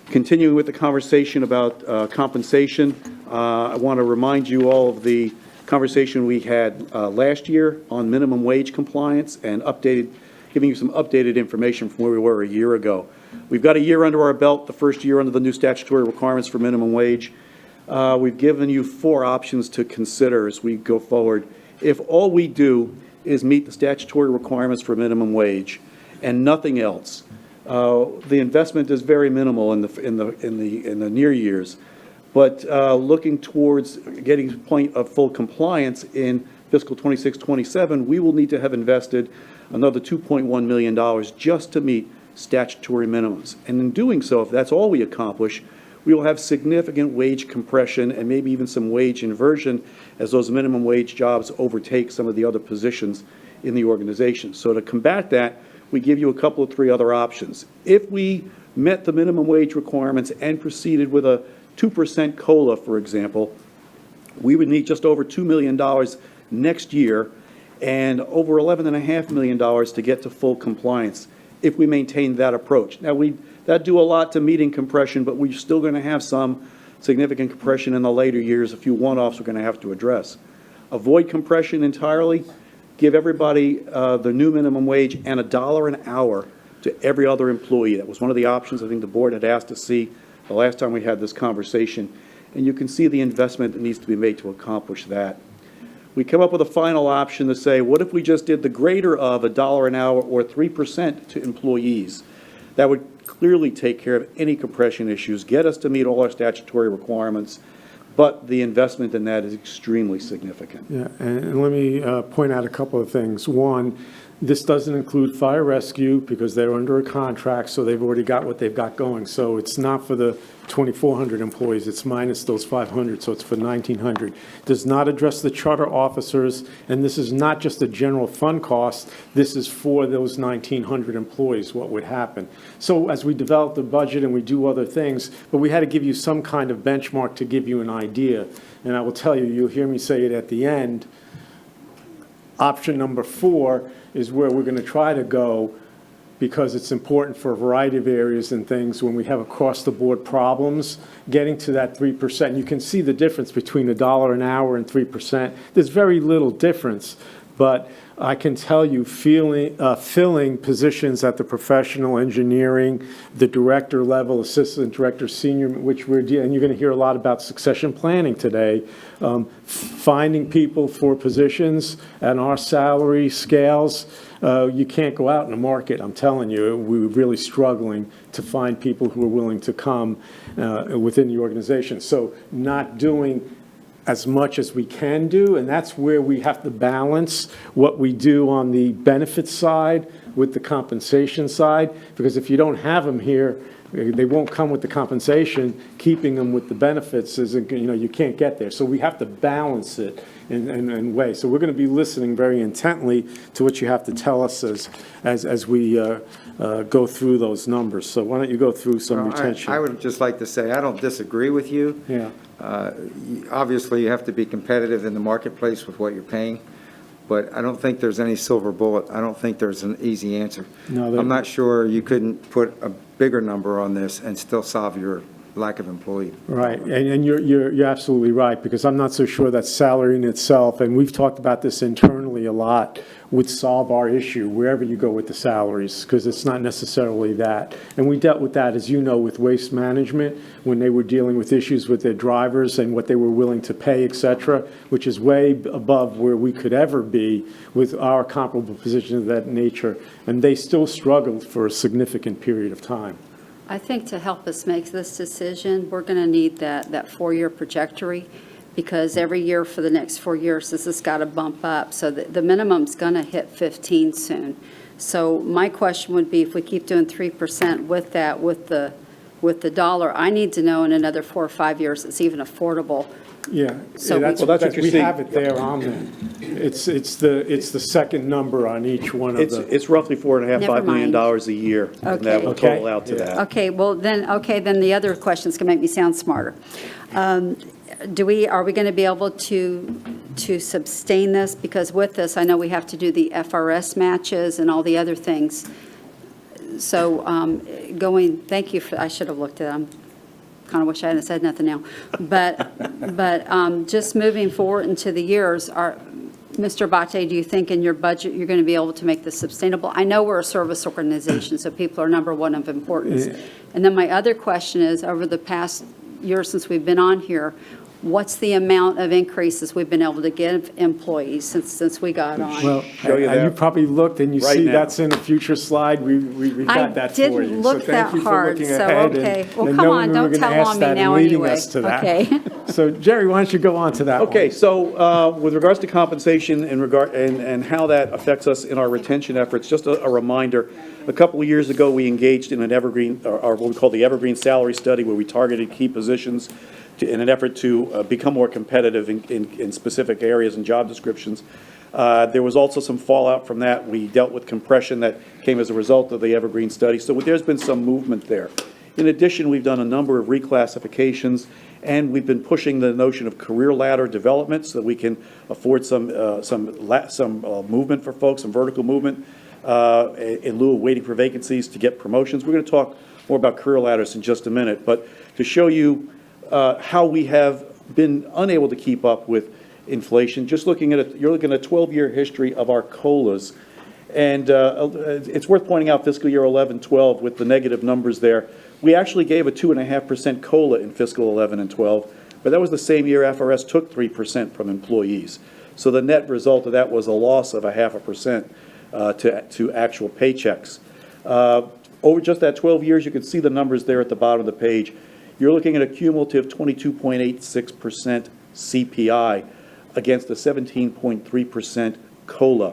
Continuing with the conversation about compensation, I want to remind you all of the conversation we had last year on minimum wage compliance and giving you some updated information from where we were a year ago. We've got a year under our belt, the first year under the new statutory requirements for minimum wage. We've given you 4 options to consider as we go forward. If all we do is meet the statutory requirements for minimum wage and nothing else, the investment is very minimal in the near years. But looking towards getting to the point of full compliance in fiscal 26-27, we will need to have invested another $2.1 million just to meet statutory minimums. And in doing so, if that's all we accomplish, we will have significant wage compression and maybe even some wage inversion as those minimum wage jobs overtake some of the other positions in the organization. So to combat that, we give you a couple of 3 other options. If we met the minimum wage requirements and proceeded with a 2% COLA, for example, we would need just over $2 million next year and over $11.5 million to get to full compliance if we maintain that approach. Now, that'd do a lot to meeting compression, but we're still going to have some significant compression in the later years, a few one-offs we're going to have to address. Avoid compression entirely, give everybody the new minimum wage and $1 an hour to every other employee. That was one of the options I think the board had asked to see the last time we had this conversation. And you can see the investment that needs to be made to accomplish that. We come up with a final option to say, what if we just did the greater of $1 an hour or 3% to employees? That would clearly take care of any compression issues, get us to meet all our statutory requirements, but the investment in that is extremely significant. Yeah, and let me point out a couple of things. One, this doesn't include fire rescue because they're under a contract, so they've already got what they've got going. So it's not for the 2,400 employees, it's minus those 500, so it's for 1,900. Does not address the charter officers, and this is not just a general fund cost, this is for those 1,900 employees, what would happen. So as we develop the budget and we do other things, but we had to give you some kind of benchmark to give you an idea. And I will tell you, you'll hear me say it at the end, option number 4 is where we're going to try to go because it's important for a variety of areas and things when we have across-the-board problems, getting to that 3%. You can see the difference between $1 an hour and 3%. There's very little difference, but I can tell you filling positions at the professional engineering, the director level, assistant director, senior, which we're doing, and you're going to hear a lot about succession planning today, finding people for positions at our salary scales. You can't go out in the market, I'm telling you. We're really struggling to find people who are willing to come within the organization. So not doing as much as we can do, and that's where we have to balance what we do on the benefits side with the compensation side, because if you don't have them here, they won't come with the compensation. Keeping them with the benefits isn't, you can't get there. So we have to balance it in ways. So we're going to be listening very intently to what you have to tell us as we go through those numbers. So why don't you go through some retention? I would just like to say I don't disagree with you. Yeah. Obviously, you have to be competitive in the marketplace with what you're paying, but I don't think there's any silver bullet. I don't think there's an easy answer. No, I'm not sure you couldn't put a bigger number on this and still solve your lack of employee. Right, and you're absolutely right, because I'm not so sure that salary in itself, and we've talked about this internally a lot, would solve our issue wherever you go with the salaries, because it's not necessarily that. And we dealt with that, as you know, with Waste Management, when they were dealing with issues with their drivers and what they were willing to pay, et cetera, which is way above where we could ever be with our comparable position of that nature. And they still struggled for a significant period of time. I think to help us make this decision, we're going to need that four-year trajectory, because every year for the next 4 years, this has got to bump up. So the minimum's going to hit 15 soon. So my question would be, if we keep doing 3% with that, with the dollar, I need to know in another 4 or 5 years it's even affordable. Yeah, So that's we- Well, that's what you're we seeing. have it there on there. It's the second number on each one of the. It's roughly $4.5, Never $5 million mind. a year. And Okay. that will Okay. total out to Yeah. that. Okay, well, then the other questions can make me sound smarter. Are we going to be able to sustain this? Because with this, I know we have to do the FRS matches and all the other things. So thank you for, I should have looked at them. Kind of wish I hadn't said nothing now. But just moving forward into the years, Mr. Abate, do you think in your budget you're going to be able to make this sustainable? I know we're a service organization, so people are number one of importance. And then my other question is, over the past year since we've been on here, what's the amount of increases we've been able to give employees since we got on? Well, Show you you that probably looked and you right see now. that's in a future slide. We've got that for you. I didn't look So thank that you for hard, looking so, ahead and- okay. Well, and come knowing on, we were don't gonna tell ask on me that and now leading anyway. us to that. Okay. So Jerry, why don't you go on to that one? Okay, so with regards to compensation and how that affects us in our retention efforts, just a reminder, a couple of years ago, we engaged in an evergreen, or what we call the evergreen salary study, where we targeted key positions in an effort to become more competitive in specific areas and job descriptions. There was also some fallout from that. We dealt with compression that came as a result of the evergreen study. So there's been some movement there. In addition, we've done a number of reclassifications, and we've been pushing the notion of career ladder development so that we can afford some movement for folks, some vertical movement in lieu of waiting for vacancies to get promotions. We're going to talk more about career ladders in just a minute, but to show you how we have been unable to keep up with inflation, just looking at you're looking at a 12-year history of our COLAs. And it's worth pointing out fiscal year 11-12 with the negative numbers there. We actually gave a 2.5% COLA in fiscal 11 and 12, but that was the same year FRS took 3% from employees. So the net result of that was a loss of 0.5% to actual paychecks. Over just that 12 years, you can see the numbers there at the bottom of the page. You're looking at a cumulative 22.86% CPI against a 17.3% COLA.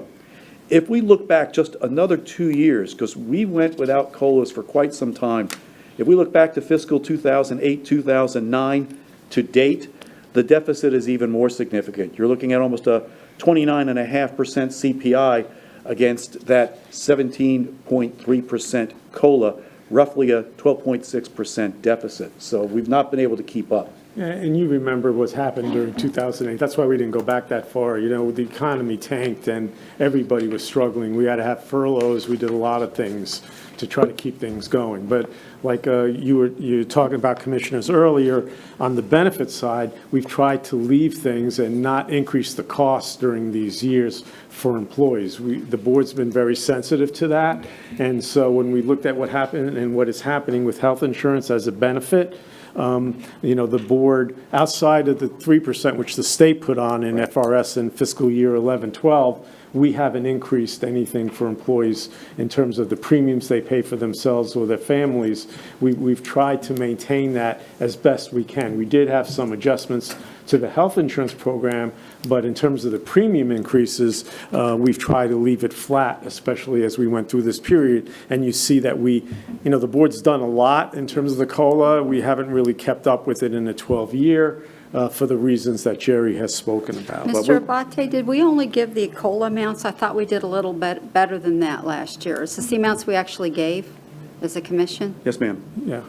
If we look back just another 2 years, because we went without COLAs for quite some time, if we look back to fiscal 2008, 2009 to date, the deficit is even more significant. You're looking at almost a 29.5% CPI against that 17.3% COLA, roughly a 12.6% deficit. So we've not been able to keep up. And you remember what's happened during 2008. That's why we didn't go back that far. You know, the economy tanked and everybody was struggling. We had to have furloughs. We did a lot of things to try to keep things going. But like you were talking about, commissioners, earlier, on the benefit side, we've tried to leave things and not increase the costs during these years for employees. The board's been very sensitive to that. And so when we looked at what happened and what is happening with health insurance as a benefit, you know, the board, outside of the 3%, which the state put on in FRS in fiscal year 11-12, we haven't increased anything for employees in terms of the premiums they pay for themselves or their families. We've tried to maintain that as best we can. We did have some adjustments to the health insurance program, but in terms of the premium increases, we've tried to leave it flat, especially as we went through this period. And you see that you know, the board's done a lot in terms of the COLA. We haven't really kept up with it in a 12-year. For the reasons that Jerry has spoken about. Mr. Abate, did we only give the COLA amounts? I thought we did a little bit better than that last year. Is this the amounts we actually gave as a commission? Yes, ma'am. Yeah.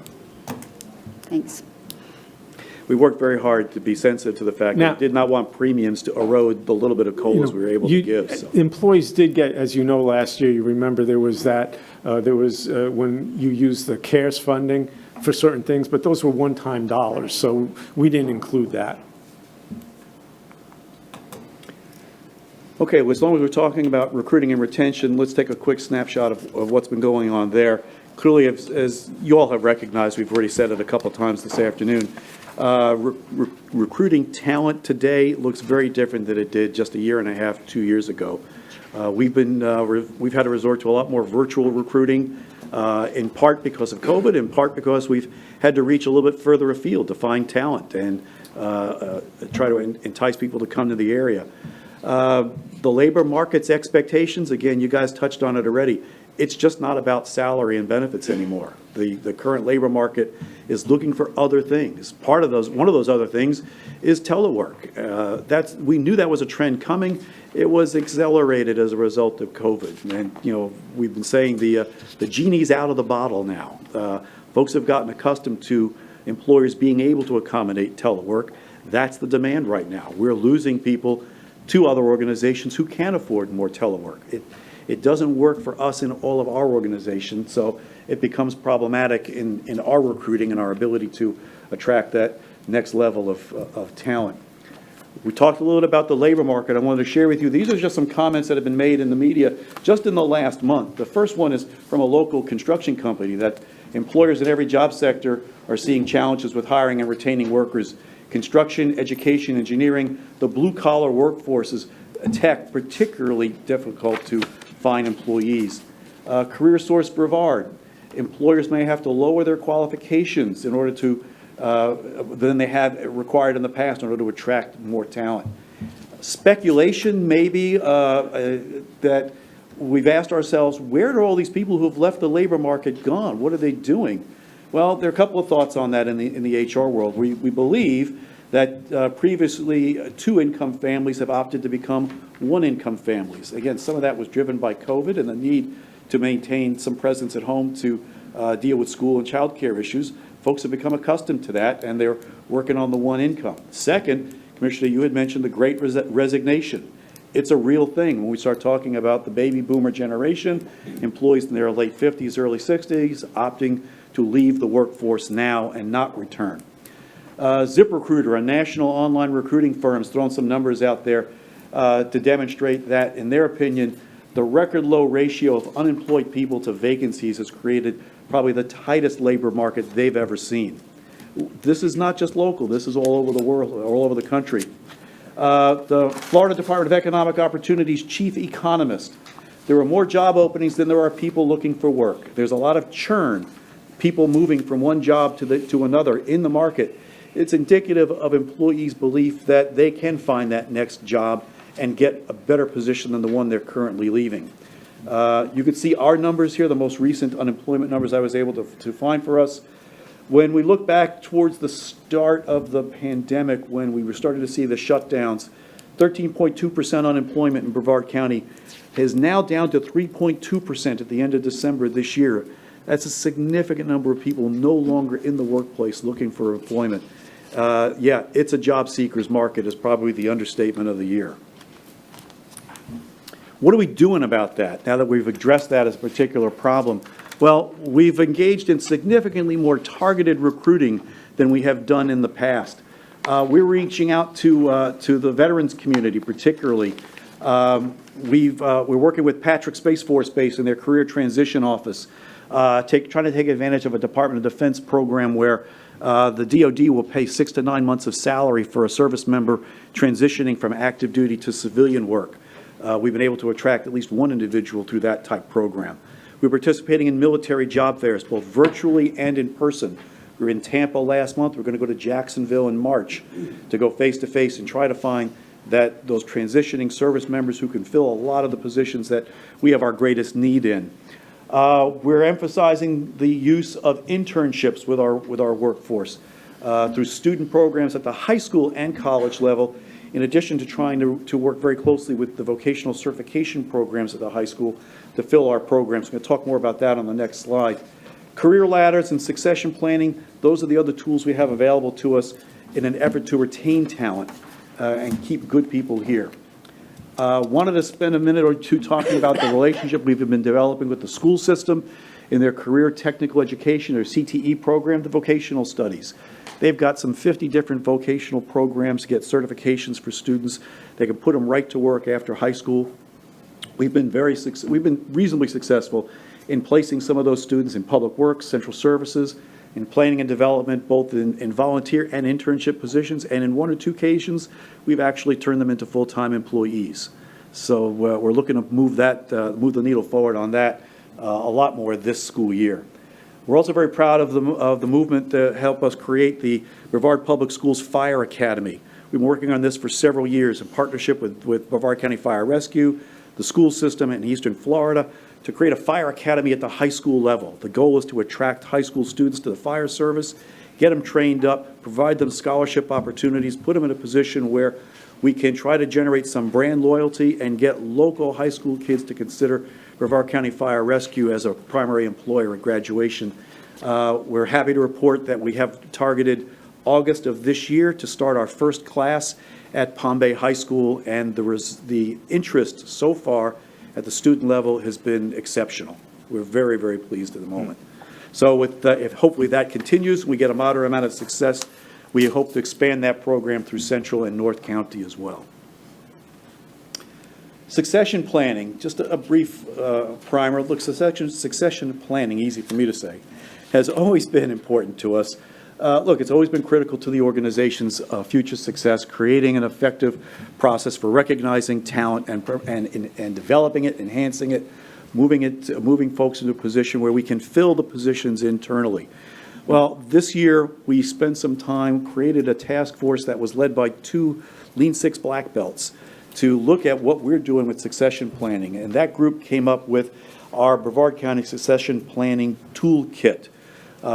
Thanks. we worked very hard to be sensitive to the fact Now- that we did not want premiums to erode the little bit of COLAs we were able to give. So. Employees did get, as you know, last year, you remember there was that, when you used the CARES funding for certain things, but those were one-time dollars, so we didn't include that. Okay, well, as long as we're talking about recruiting and retention, let's take a quick snapshot of what's been going on there. Clearly, as you all have recognized, we've already said it a couple times this afternoon, recruiting talent today looks very different than it did just a year and a half, 2 years ago. We've had to resort to a lot more virtual recruiting, in part because of COVID, in part because we've had to reach a little bit further afield to find talent and try to entice people to come to the area. The labor market's expectations, again, you guys touched on it already. It's just not about salary and benefits anymore. The current labor market is looking for other things. One of those other things is telework. We knew that was a trend coming. It was accelerated as a result of COVID. And, we've been saying the genie's out of the bottle now. Folks have gotten accustomed to employers being able to accommodate telework. That's the demand right now. We're losing people to other organizations who can afford more telework. It doesn't work for us in all of our organizations, so it becomes problematic in our recruiting and our ability to attract that next level of talent. We talked a little bit about the labor market. I wanted to share with you, these are just some comments that have been made in the media just in the last month. The first one is from a local construction company that employers in every job sector are seeing challenges with hiring and retaining workers. Construction, education, engineering, the blue-collar workforce is tech, particularly difficult to find employees. Career Source Brevard, employers may have to lower their qualifications in order to, than they have required in the past in order to attract more talent. Speculation maybe that we've asked ourselves, where are all these people who have left the labor market gone? What are they doing? Well, there are a couple of thoughts on that in the HR world. We believe that previously two-income families have opted to become one-income families. Again, some of that was driven by COVID and the need to maintain some presence at home to deal with school and child care issues. Folks have become accustomed to that, and they're working on the one income. Second, Commissioner, you had mentioned the Great Resignation. It's a real thing when we start talking about the baby boomer generation, employees in their late 50s, early 60s, opting to leave the workforce now and not return. ZipRecruiter, a national online recruiting firm, has thrown some numbers out there to demonstrate that, in their opinion, the record low ratio of unemployed people to vacancies has created probably the tightest labor market they've ever seen. This is not just local. This is all over the world, all over the country. The Florida Department of Economic Opportunity's chief economist, there are more job openings than there are people looking for work. There's a lot of churn, people moving from one job to another in the market. It's indicative of employees' belief that they can find that next job and get a better position than the one they're currently leaving. You can see our numbers here, the most recent unemployment numbers I was able to find for us. When we look back towards the start of the pandemic, when we were starting to see the shutdowns, 13.2% unemployment in Brevard County is now down to 3.2% at the end of December this year. That's a significant number of people no longer in the workplace looking for employment. Yeah, it's a job seeker's market is probably the understatement of the year. What are we doing about that now that we've addressed that as a particular problem? Well, we've engaged in significantly more targeted recruiting than we have done in the past. We're reaching out to the veterans community particularly. We're working with Patrick Space Force Base in their career transition office, trying to take advantage of a Department of Defense program where the DoD will pay 6 to 9 months of salary for a service member transitioning from active duty to civilian work. We've been able to attract at least one individual through that type program. We're participating in military job fairs, both virtually and in person. We were in Tampa last month. We're going to go to Jacksonville in March to go face-to-face and try to find those transitioning service members who can fill a lot of the positions that we have our greatest need in. We're emphasizing the use of internships with our workforce through student programs at the high school and college level, in addition to trying to work very closely with the vocational certification programs at the high school to fill our programs. We're going to talk more about that on the next slide. Career ladders and succession planning, those are the other tools we have available to us. in an effort to retain talent and keep good people here. Wanted to spend a minute or two talking about the relationship we've been developing with the school system in their career technical education, or CTE program, the Vocational Studies. They've got some 50 different vocational programs to get certifications for students. They can put them right to work after high school. We've been reasonably successful in placing some of those students in public works, central services, in planning and development, both in volunteer and internship positions, and in one or two occasions, we've actually turned them into full-time employees. So we're looking to move the needle forward on that a lot more this school year. We're also very proud of the movement to help us create the Brevard Public Schools Fire Academy. We've been working on this for several years in partnership with Brevard County Fire Rescue, the school system in Eastern Florida, to create a fire academy at the high school level. The goal is to attract high school students to the fire service, get them trained up, provide them scholarship opportunities, put them in a position where we can try to generate some brand loyalty and get local high school kids to consider Brevard County Fire Rescue as a primary employer at graduation. We're happy to report that we have targeted August of this year to start our first class at Palm Bay High School, and the interest so far at the student level has been exceptional. We're very, very pleased at the moment. So if hopefully that continues, we get a moderate amount of success, we hope to expand that program through Central and North County as well. Succession planning, just a brief primer. Look, succession planning, easy for me to say, has always been important to us. Look, it's always been critical to the organization's future success, creating an effective process for recognizing talent and developing it, enhancing it, moving folks into a position where we can fill the positions internally. Well, this year we spent some time, created a task force that was led by 2 Lean Six black belts to look at what we're doing with succession planning. And that group came up with our Brevard County Succession Planning Toolkit.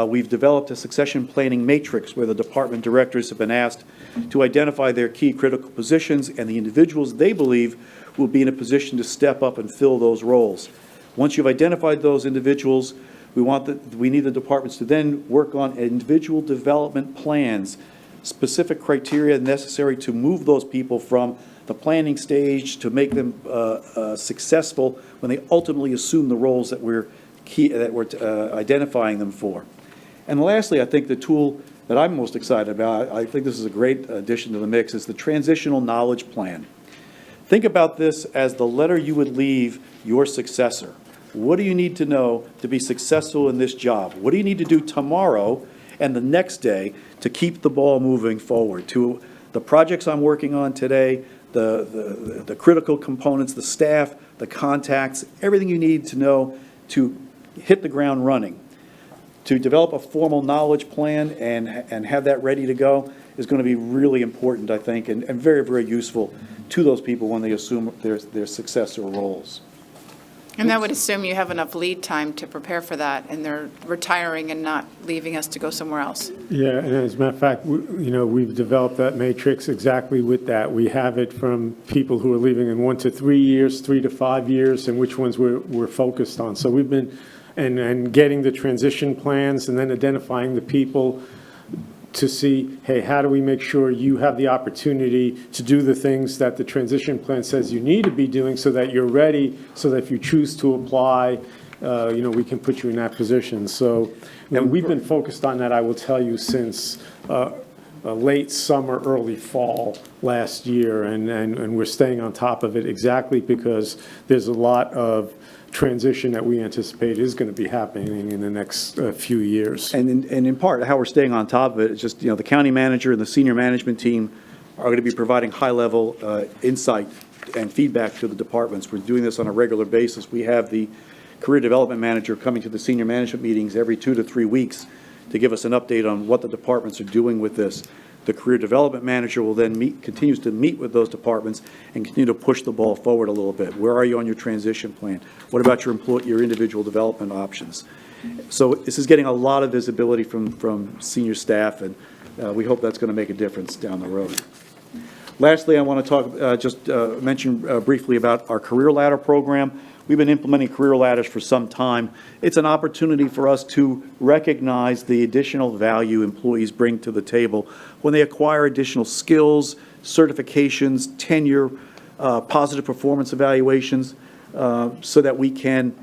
We've developed a succession planning matrix where the department directors have been asked to identify their key critical positions and the individuals they believe will be in a position to step up and fill those roles. Once you've identified those individuals, we need the departments to then work on individual development plans, specific criteria necessary to move those people from the planning stage to make them successful when they ultimately assume the roles that we're identifying them for. And lastly, I think the tool that I'm most excited about, I think this is a great addition to the mix, is the Transitional Knowledge Plan. Think about this as the letter you would leave your successor. What do you need to know to be successful in this job? What do you need to do tomorrow and the next day to keep the ball moving forward? To the projects I'm working on today, the critical components, the staff, the contacts, everything you need to know to hit the ground running. To develop a formal knowledge plan and have that ready to go is going to be really important, I think, and very, very useful to those people when they assume their successor roles. And that would assume you have enough lead time to prepare for that, and they're retiring and not leaving us to go somewhere else. Yeah, and as a matter of fact, we've developed that matrix exactly with that. We have it from people who are leaving in 1 to 3 years, 3 to 5 years, and which ones we're focused on. So we've been, and getting the transition plans and then identifying the people to see, hey, how do we make sure you have the opportunity to do the things that the transition plan says you need to be doing so that you're ready, so that if you choose to apply, we can put you in that position. So we've been focused on that, I will tell you, since late summer, early fall last year, and we're staying on top of it exactly because there's a lot of transition that we anticipate is going to be happening in the next few years. And in part, how we're staying on top of it is just, the county manager and the senior management team are going to be providing high-level insight and feedback to the departments. We're doing this on a regular basis. We have the career development manager coming to the senior management meetings every 2 to 3 weeks to give us an update on what the departments are doing with this. The career development manager will then continues to meet with those departments and continue to push the ball forward a little bit. Where are you on your transition plan? What about your individual development options? So this is getting a lot of visibility from senior staff, and we hope that's going to make a difference down the road. Lastly, I want to talk, mention briefly about our Career Ladder program. we've been implementing career ladders for some time. It's an opportunity for us to recognize the additional value employees bring to the table when they acquire additional skills, certifications, tenure, positive performance evaluations, so that we can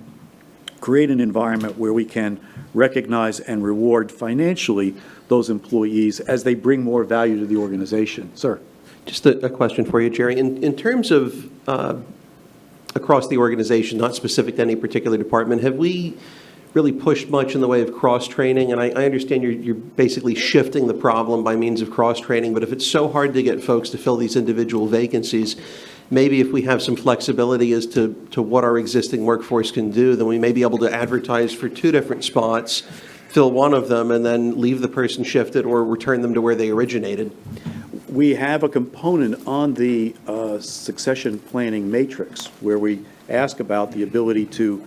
create an environment where we can recognize and reward financially those employees as they bring more value to the organization. Sir? Just a question for you, Jerry. In terms of across the organization, not specific to any particular department, have we really pushed much in the way of cross-training? And I understand you're basically shifting the problem by means of cross-training, but if it's so hard to get folks to fill these individual vacancies, maybe if we have some flexibility as to what our existing workforce can do, then we may be able to advertise for 2 different spots, fill one of them, and then leave the person shifted or return them to where they originated. We have a component on the succession planning matrix where we ask about the ability to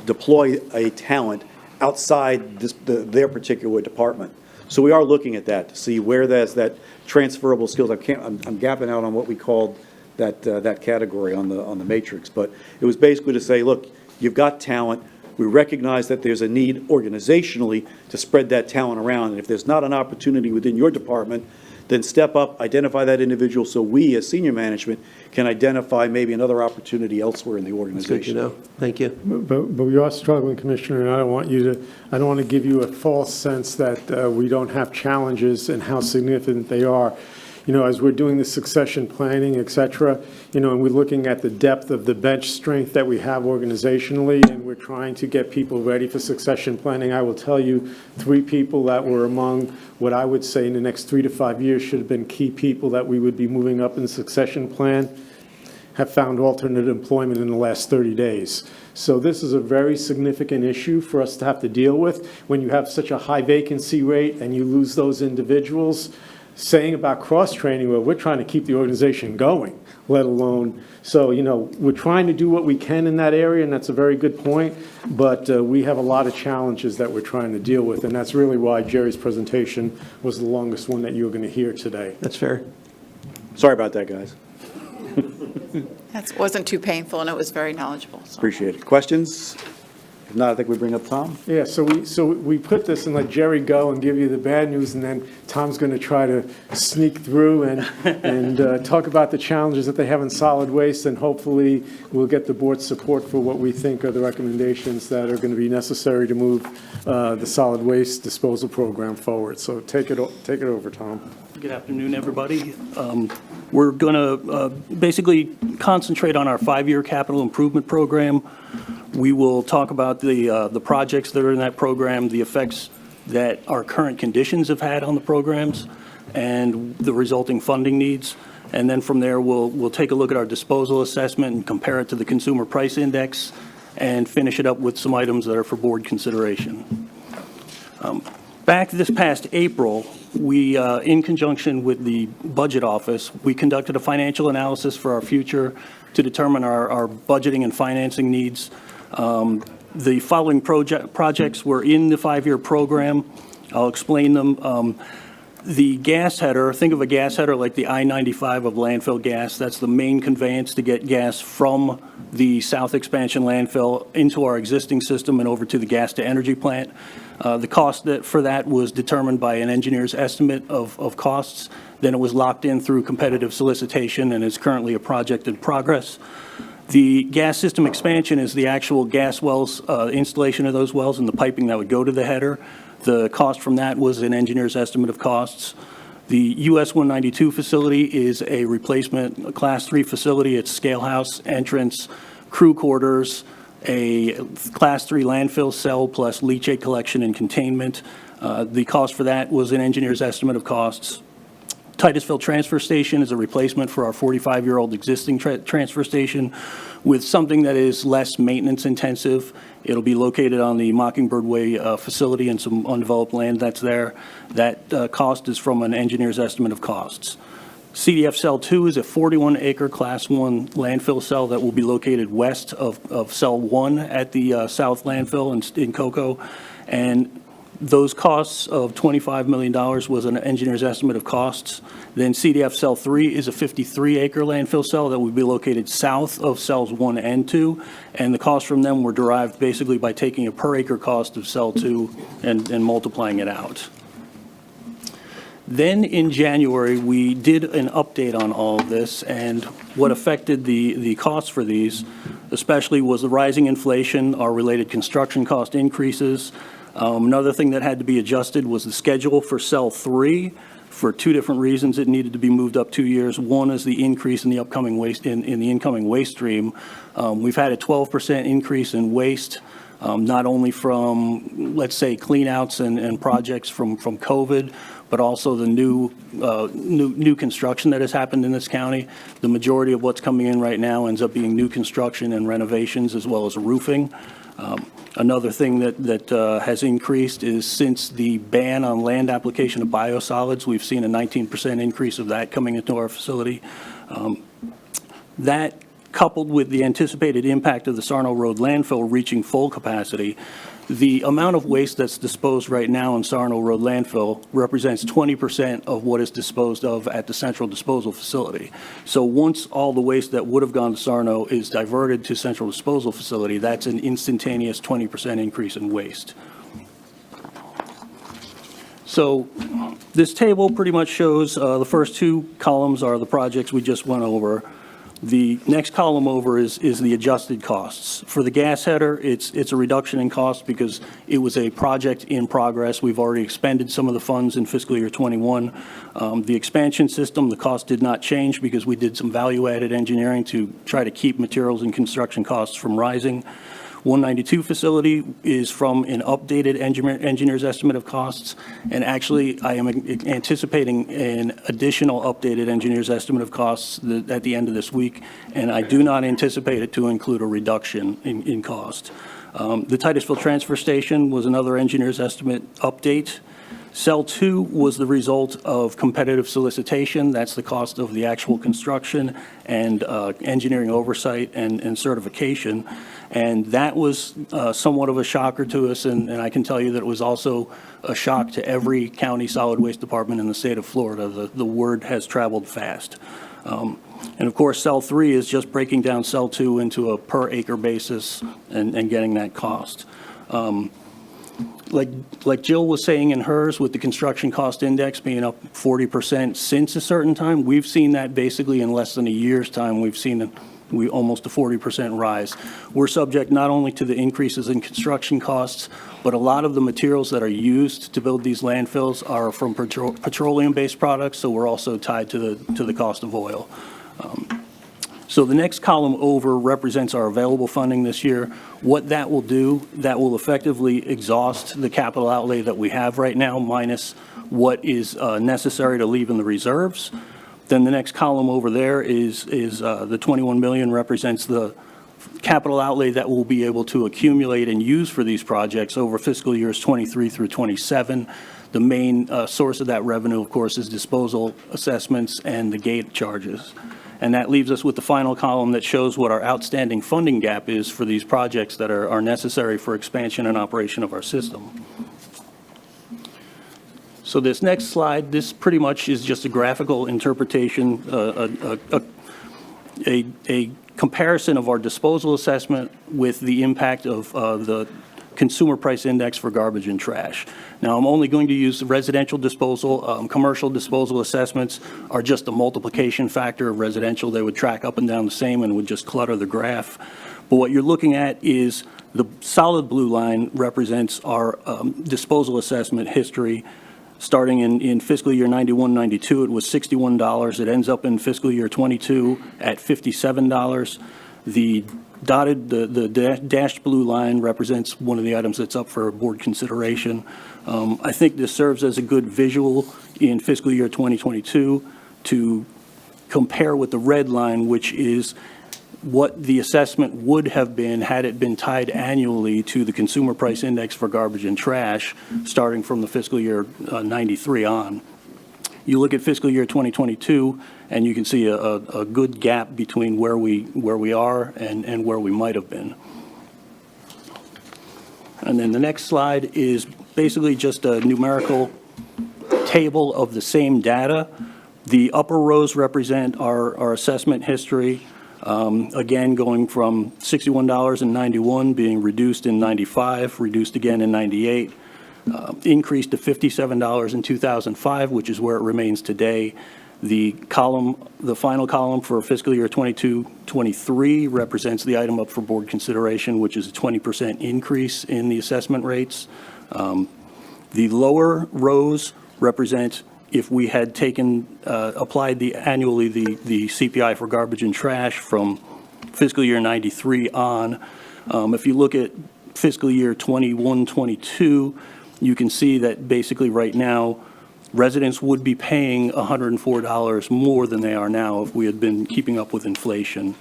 deploy a talent outside their particular department. So we are looking at that to see where there's that transferable skills. I'm gapping out on what we called that category on the matrix, but it was basically to say, look, you've got talent. We recognize that there's a need organizationally to spread that talent around, and if there's not an opportunity within your department, then step up, identify that individual so we as senior management can identify maybe another opportunity elsewhere in the organization. Good to know. Thank you. But we are struggling, Commissioner, and I don't want to give you a false sense that we don't have challenges and how significant they are. You know, as we're doing the succession planning, et cetera, you know, and we're looking at the depth of the bench strength that we have organizationally, and we're trying to get people ready for succession planning. I will tell you 3 people that were among what I would say in the next 3 to 5 years should have been key people that we would be moving up in the succession plan have found alternate employment in the last 30 days. So this is a very significant issue for us to have to deal with. When you have such a high vacancy rate and you lose those individuals, saying about cross-training, well, we're trying to keep the organization going, let alone, so, you know, we're trying to do what we can in that area, and that's a very good point, but we have a lot of challenges that we're trying to deal with, and that's really why Jerry's presentation was the longest one that you're going to hear today. That's fair. Sorry about that, guys. That wasn't too painful, and it was very knowledgeable. So. Appreciate it. Questions? If not, I think we bring up Tom. Yeah, so we put this and let Jerry go and give you the bad news, and then Tom's going to try to sneak through and talk about the challenges that they have in solid waste, and hopefully we'll get the board's support for what we think are the recommendations that are going to be necessary to move the solid waste disposal program forward. So take it over, Tom. Good afternoon, everybody. We're going to basically concentrate on our 5-year capital improvement program. We will talk about the projects that are in that program, the effects that our current conditions have had on the programs, and the resulting funding needs. And then from there, we'll take a look at our disposal assessment and compare it to the Consumer Price Index, and finish it up with some items that are for board consideration. Back this past April, we, in conjunction with the Budget Office, we conducted a financial analysis for our future to determine our budgeting and financing needs. The following projects were in the 5-year program. I'll explain them. The gas header, think of a gas header like the I-95 of landfill gas. That's the main conveyance to get gas from the South Expansion landfill into our existing system and over to the gas-to-energy plant. The cost for that was determined by an engineer's estimate of costs. Then it was locked in through competitive solicitation and is currently a project in progress. The gas system expansion is the actual gas wells, installation of those wells and the piping that would go to the header. The cost from that was an engineer's estimate of costs. The US 192 facility is a replacement Class 3 facility. It's scale house, entrance, crew quarters, a Class 3 landfill cell plus leachate collection and containment. The cost for that was an engineer's estimate of costs. Titusville Transfer Station is a replacement for our 45-year-old existing transfer station with something that is less maintenance intensive. It'll be located on the Mockingbird Way facility and some undeveloped land that's there. That cost is from an engineer's estimate of costs. CDF Cell 2 is a 41-acre Class 1 landfill cell that will be located west of Cell 1 at the South Landfill in Cocoa. And Those costs of $25 million was an engineer's estimate of costs. Then CDF Cell 3 is a 53-acre landfill cell that would be located south of cells 1 and 2, and the costs from them were derived basically by taking a per-acre cost of Cell 2 and multiplying it out. Then in January, we did an update on all of this, and what affected the costs for these, especially, was the rising inflation, our related construction cost increases. Another thing that had to be adjusted was the schedule for Cell 3. For two different reasons, it needed to be moved up 2 years. One is the increase in the upcoming waste, in the incoming waste stream. We've had a 12% increase in waste, not only from, let's say, cleanouts and projects from COVID, but also the new construction that has happened in this county. The majority of what's coming in right now ends up being new construction and renovations, as well as roofing. Another thing that has increased is since the ban on land application of biosolids, we've seen a 19% increase of that coming into our facility. That, coupled with the anticipated impact of the Sarno Road landfill reaching full capacity, the amount of waste that's disposed right now in Sarno Road landfill represents 20% of what is disposed of at the central disposal facility. So once all the waste that would have gone to Sarno is diverted to central disposal facility, that's an instantaneous 20% increase in waste. So this table pretty much shows the first two columns are the projects we just went over. The next column over is the adjusted costs. For the gas header, it's a reduction in cost because it was a project in progress. We've already expended some of the funds in fiscal year 21. The expansion system, the cost did not change because we did some value-added engineering to try to keep materials and construction costs from rising. 192 facility is from an updated engineer's estimate of costs, and actually I am anticipating an additional updated engineer's estimate of costs at the end of this week, and I do not anticipate it to include a reduction in cost. The Titusville transfer station was another engineer's estimate update. Cell 2 was the result of competitive solicitation. That's the cost of the actual construction and engineering oversight and certification. And that was somewhat of a shocker to us, and I can tell you that it was also a shock to every county solid waste department in the state of Florida. The word has traveled fast. And of course, Cell 3 is just breaking down Cell 2 into a per acre basis and getting that cost. Like Jill was saying in hers, with the construction cost index being up 40% since a certain time, we've seen that basically in less than a year's time. We've seen almost a 40% rise. We're subject not only to the increases in construction costs, but a lot of the materials that are used to build these landfills are from petroleum-based products, so we're also tied to the cost of oil. So the next column over represents our available funding this year. What that will do, that will effectively exhaust the capital outlay that we have right now, minus what is necessary to leave in the reserves. Then the next column over there is the 21 million represents the capital outlay that we'll be able to accumulate and use for these projects over fiscal years 23 through 27. The main source of that revenue, of course, is disposal assessments and the gate charges. And that leaves us with the final column that shows what our outstanding funding gap is for these projects that are necessary for expansion and operation of our system. So this next slide, this pretty much is just a graphical interpretation, a comparison of our disposal assessment with the impact of the consumer price index for garbage and trash. Now, I'm only going to use the residential disposal. Commercial disposal assessments are just a multiplication factor of residential. They would track up and down the same and would just clutter the graph. But what you're looking at is the solid blue line represents our disposal assessment history. Starting in fiscal year 91-92, it was $61. It ends up in fiscal year 22 at $57. The dashed blue line represents one of the items that's up for board consideration. I think this serves as a good visual in fiscal year 2022 to compare with the red line, which is what the assessment would have been had it been tied annually to the consumer price index for garbage and trash, starting from the fiscal year 93 on. You look at fiscal year 2022, and you can see a good gap between where we are and where we might have been. And then the next slide is basically just a numerical table of the same data. The upper rows represent our assessment history, again, going from $61.91 being reduced in 95, reduced again in 98, increased to $57 in 2005, which is where it remains today. The final column for fiscal year 22-23 represents the item up for board consideration, which is a 20% increase in the assessment rates. The lower rows represent if we had applied annually the CPI for garbage and trash from fiscal year 93 on. If you look at fiscal year 21-22, you can see that basically right now, residents would be paying $104 more than they are now if we had been keeping up with inflation.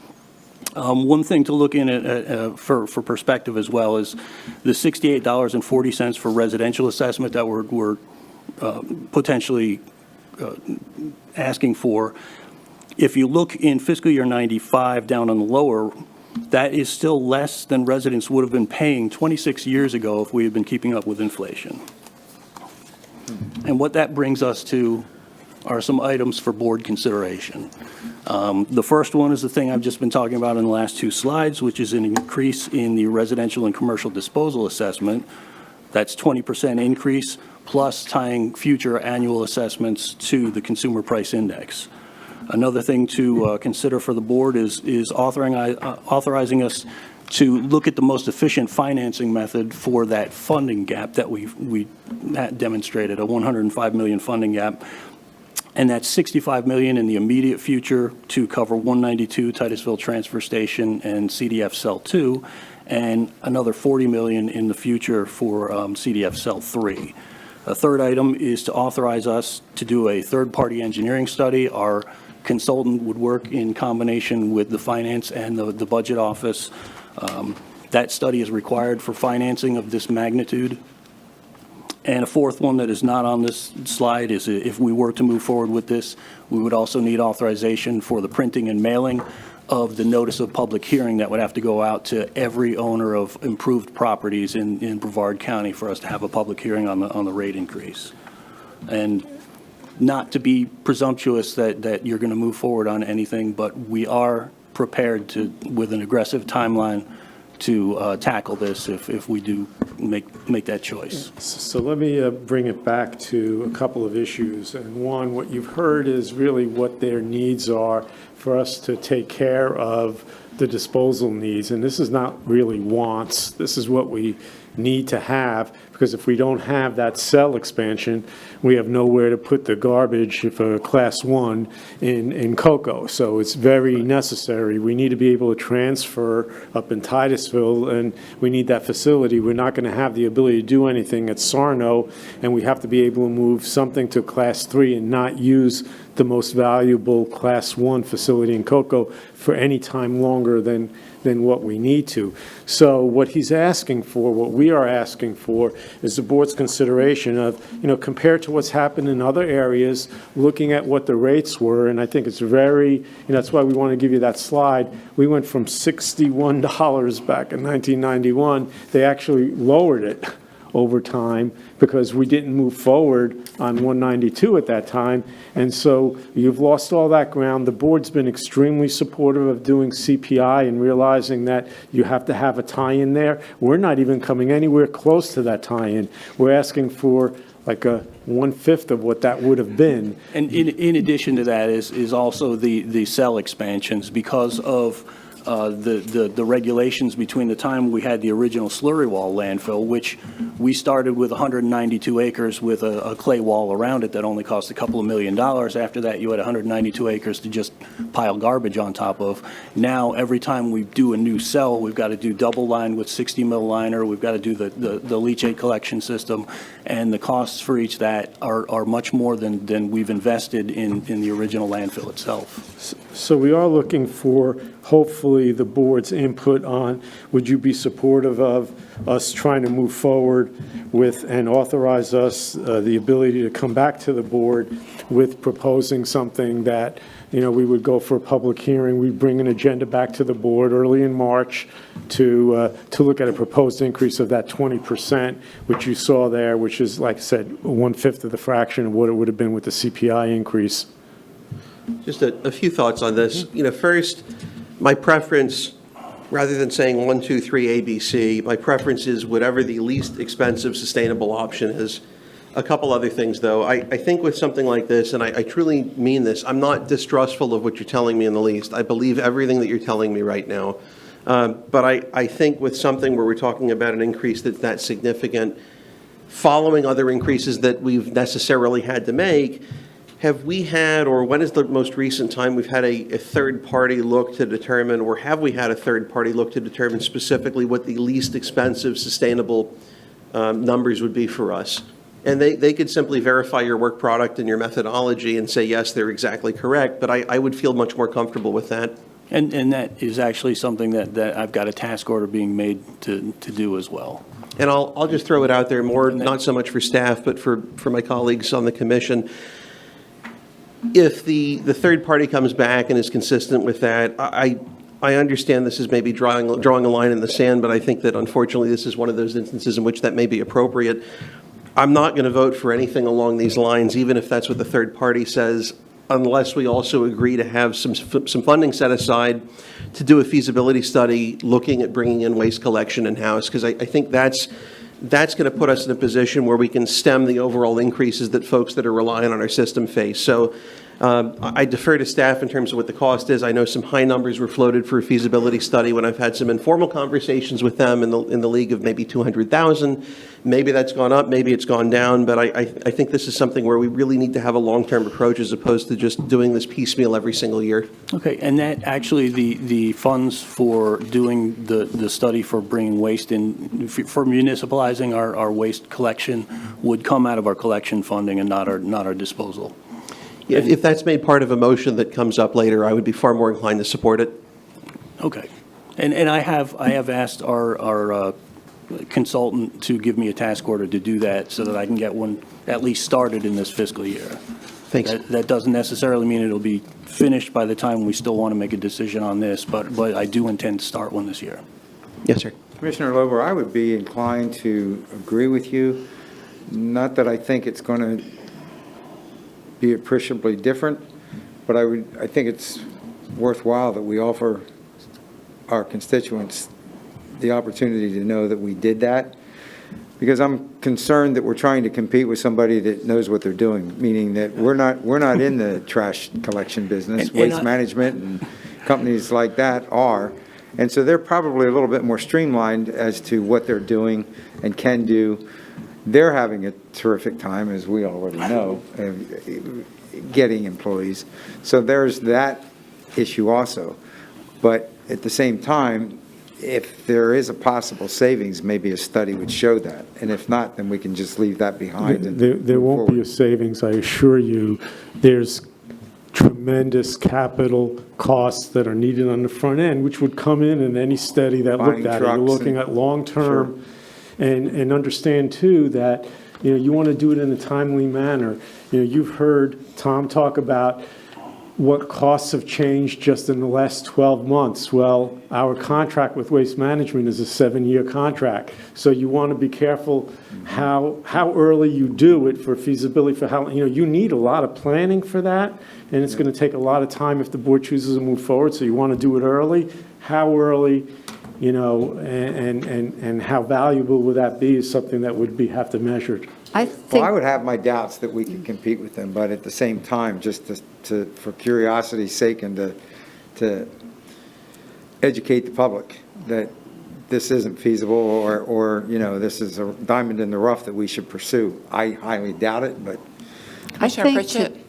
One thing to look in at for perspective as well is the $68.40 for residential assessment that we're potentially asking for. If you look in fiscal year 95 down on the lower, that is still less than residents would have been paying 26 years ago if we had been keeping up with inflation. And what that brings us to are some items for board consideration. The first one is the thing I've just been talking about in the last two slides, which is an increase in the residential and commercial disposal assessment. That's 20% increase, plus tying future annual assessments to the consumer price index. Another thing to consider for the board is authorizing us to look at the most efficient financing method for that funding gap that we demonstrated, a $105 million funding gap. And that's $65 million in the immediate future to cover 192 Titusville Transfer Station and CDF Cell 2, and another $40 million in the future for CDF Cell 3. A third item is to authorize us to do a third-party engineering study. Our consultant would work in combination with the finance and the budget office. That study is required for financing of this magnitude. And a fourth one that is not on this slide is if we were to move forward with this, we would also need authorization for the printing and mailing of the notice of public hearing that would have to go out to every owner of improved properties in Brevard County for us to have a public hearing on the rate increase. And not to be presumptuous that you're going to move forward on anything, but we are prepared to, with an aggressive timeline, to tackle this if we do make that choice. So let me bring it back to a couple of issues. And one, what you've heard is really what their needs are for us to take care of the disposal needs. And this is not really wants. This is what we need to have, because if we don't have that cell expansion, we have nowhere to put the garbage for Class 1 in Cocoa. So it's very necessary. We need to be able to transfer up in Titusville, and we need that facility. We're not going to have the ability to do anything at Sarno, and we have to be able to move something to Class 3 and not use the most valuable Class 1 facility in Cocoa for any time longer than what we need to. So what he's asking for, what we are asking for, is the board's consideration of, compared to what's happened in other areas, looking at what the rates were, and I think it's very, that's why we want to give you that slide. We went from $61 back in 1991. They actually lowered it over time because we didn't move forward on 192 at that time. And so you've lost all that ground. The board's been extremely supportive of doing CPI and realizing that you have to have a tie-in there. We're not even coming anywhere close to that tie-in. We're asking for like a 1/5 of what that would have been. And in addition to that is also the cell expansions because of the regulations between the time we had the original slurry wall landfill, which we started with 192 acres with a clay wall around it that only cost a couple of $1 million. After that, you had 192 acres to just pile garbage on top of. Now, every time we do a new cell, we've got to do double line with 60 mil liner. We've got to do the leachate collection system, and the costs for each that are much more than we've invested in the original landfill itself. So we are looking for, hopefully, particularly the board's input on, would you be supportive of us trying to move forward with and authorize us the ability to come back to the board with proposing something that, we would go for a public hearing, we'd bring an agenda back to the board early in March to look at a proposed increase of that 20%, which you saw there, which is, like I said, 1/5 of the fraction of what it would have been with the CPI increase. Just a few thoughts on this. First, my preference, rather than saying 1, 2, 3, ABC, my preference is whatever the least expensive sustainable option is. A couple other things, though. I think with something like this, and I truly mean this, I'm not distrustful of what you're telling me in the least. I believe everything that you're telling me right now. But I think with something where we're talking about an increase that's that significant, following other increases that we've necessarily had to make, have we had, or when is the most recent time we've had a third-party look to determine, or have we had a third-party look to determine specifically what the least expensive sustainable numbers would be for us? And they could simply verify your work product and your methodology and say, yes, they're exactly correct, but I would feel much more comfortable with that. And that is actually something that I've got a task order being made to do as well. And I'll just throw it out there more, not so much for staff, but for my colleagues on the commission. If the third party comes back and is consistent with that, I understand this is maybe drawing a line in the sand, but I think that unfortunately this is one of those instances in which that may be appropriate. I'm not going to vote for anything along these lines, even if that's what the third party says, unless we also agree to have some funding set aside to do a feasibility study looking at bringing in waste collection in-house, because I think that's going to put us in a position where we can stem the overall increases that folks that are relying on our system face. So I defer to staff in terms of what the cost is. I know some high numbers were floated for a feasibility study when I've had some informal conversations with them in the league of maybe 200,000. Maybe that's gone up, maybe it's gone down, but I think this is something where we really need to have a long-term approach as opposed to just doing this piecemeal every single year. Okay, and that actually, the funds for doing the study for bringing waste in, for municipalizing our waste collection would come out of our collection funding and not our disposal. If that's made part of a motion that comes up later, I would be far more inclined to support it. Okay. And I have asked our consultant to give me a task order to do that so that I can get one at least started in this fiscal year. Thanks. That doesn't necessarily mean it'll be finished by the time we still want to make a decision on this, but I do intend to start one this year. Yes, sir. Commissioner Lober, I would be inclined to agree with you. Not that I think it's going to be appreciably different, but I think it's worthwhile that we offer our constituents the opportunity to know that we did that, because I'm concerned that we're trying to compete with somebody that knows what they're doing, meaning that we're not in the trash collection business. Waste management and companies like that are, and so they're probably a little bit more streamlined as to what they're doing and can do. They're having a terrific time, as we already know, getting employees. So there's that issue also. But at the same time, if there is a possible savings, maybe a study would show that. And if not, then we can just leave that behind. There won't be a savings, I assure you. There's tremendous capital costs that are needed on the front end, which would come in any study that looked at it. You're looking at long-term. Sure. And understand, too, that, you want to do it in a timely manner. You've heard Tom talk about what costs have changed just in the last 12 months. Well, our contract with Waste Management is a 7-year contract. So you want to be careful how early you do it for feasibility, for how, you need a lot of planning for that, and it's going to take a lot of time if the board chooses to move forward. So you want to do it early. How early? And how valuable would that be is something that would have to measure. Well, I would have my doubts that we could compete with them, but at the same time, just for curiosity's sake and to educate the public that this isn't feasible or this is a diamond in the rough that we should pursue. I highly doubt it, but. Commissioner Pritchett.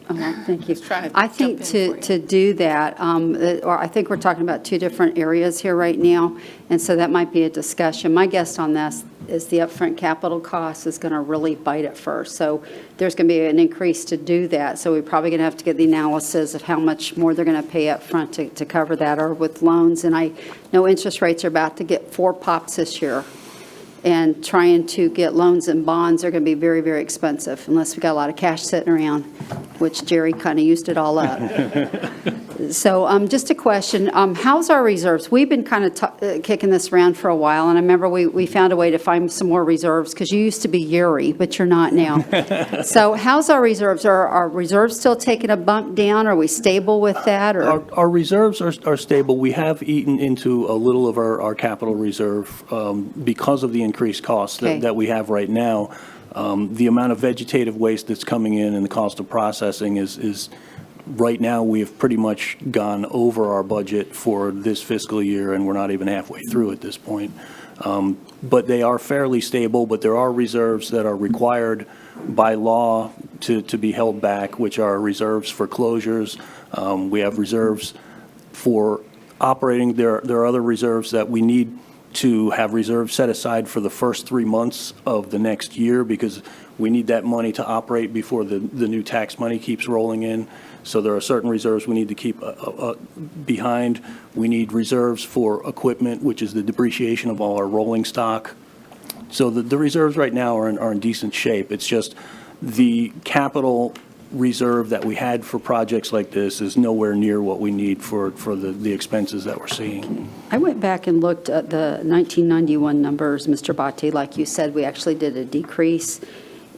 Thank you. trying to I think jump in for to do that, or I think we're talking about two different areas here right now, and so that might be a discussion. My guess on this is the upfront capital cost is going to really bite at first. So there's going to be an increase to do that. So we're probably going to have to get the analysis of how much more they're going to pay up front to cover that, or with loans. And I know interest rates are about to get 4 pops this year. And trying to get loans and bonds are going to be very, very expensive unless we got a lot of cash sitting around, which Jerry kind of used it all up. So just a question, how's our reserves? We've been kind of kicking this around for a while, and I remember we found a way to find some more reserves, because you used to be Yuri, but you're not now. So how's our reserves? Are our reserves still taking a bump down? Are we stable with that? Or Our reserves are stable. We have eaten into a little of our capital reserve because of the increased costs Okay. that we have right now. The amount of vegetative waste that's coming in and the cost of processing is right now, we have pretty much gone over our budget for this fiscal year, and we're not even halfway through at this point. But they are fairly stable, but there are reserves that are required by law to be held back, which are reserves for closures. We have reserves for operating. There are other reserves that we need to have reserves set aside for the first 3 months of the next year, because we need that money to operate before the new tax money keeps rolling in. So there are certain reserves we need to keep behind. We need reserves for equipment, which is the depreciation of all our rolling stock. So the reserves right now are in decent shape. It's just the capital reserve that we had for projects like this is nowhere near what we need for the expenses that we're seeing. I went back and looked at the 1991 numbers, Mr. Bhatti. Like you said, we actually did a decrease.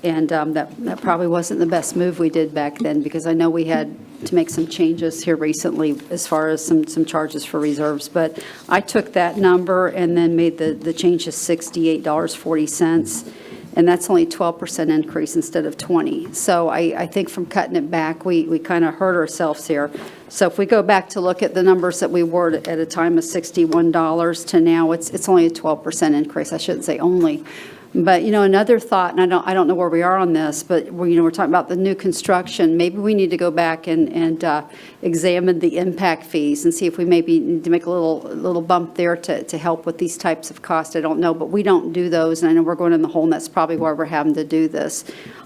And that probably wasn't the best move we did back then, because I know we had to make some changes here recently as far as some charges for reserves. But I took that number and then made the change to $68.40. And that's only a 12% increase instead of 20. So I think from cutting it back, we kind of hurt ourselves here. So if we go back to look at the numbers that we were at a time of $61 to now, it's only a 12% increase. I shouldn't say only. But, another thought, and I don't know where we are on this, but we're talking about the new construction. Maybe we need to go back and examine the impact fees and see if we maybe need to make a little bump there to help with these types of costs. I don't know, but we don't do those, and I know we're going in the hole, and that's probably why we're having to do this.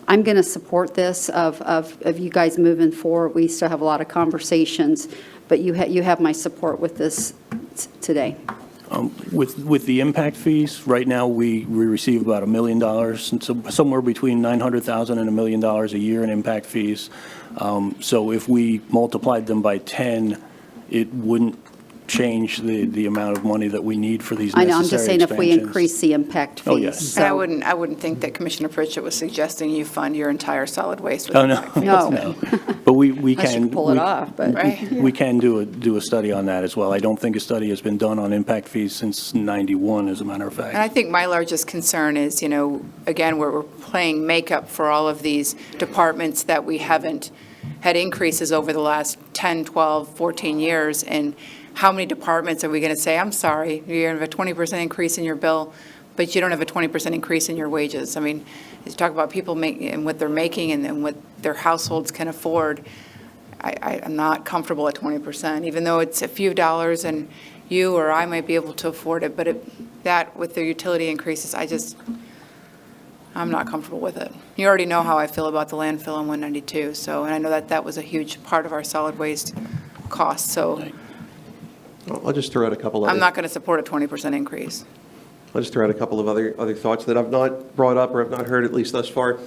I'm going to support this of you guys moving forward. We still have a lot of conversations, but you have my support with this today. With the impact fees, right now, we receive about $1 million, and so somewhere between $900,000 and $1 million a year in impact fees. So if we multiplied them by 10, it wouldn't change the amount of money that we need for these I necessary know, I'm just saying if we expansions. increase the impact fees. Oh, yes. So- And I wouldn't think that Commissioner Pritchett was suggesting you fund your entire solid waste with Oh, no. impact fees. No. But we I can. should pull it off, but. Right? We can do a study on that as well. I don't think a study has been done on impact fees since '91, as a matter of fact. And I think my largest concern is, again, we're playing makeup for all of these departments that we haven't had increases over the last 10, 12, 14 years. And how many departments are we going to say, I'm sorry, you're going to have a 20% increase in your bill, but you don't have a 20% increase in your wages? I mean, you talk about people making and what they're making and what their households can afford. I'm not comfortable at 20%, even though it's a few dollars and you or I might be able to afford it. But that with the utility increases, I'm not comfortable with it. You already know how I feel about the landfill in 192. So, and I know that was a huge part of our solid waste costs. So I'll just throw out a couple I'm other, not going to support a 20% increase. I'll just throw out a couple of other thoughts that I've not brought up or I've not heard, at least thus far.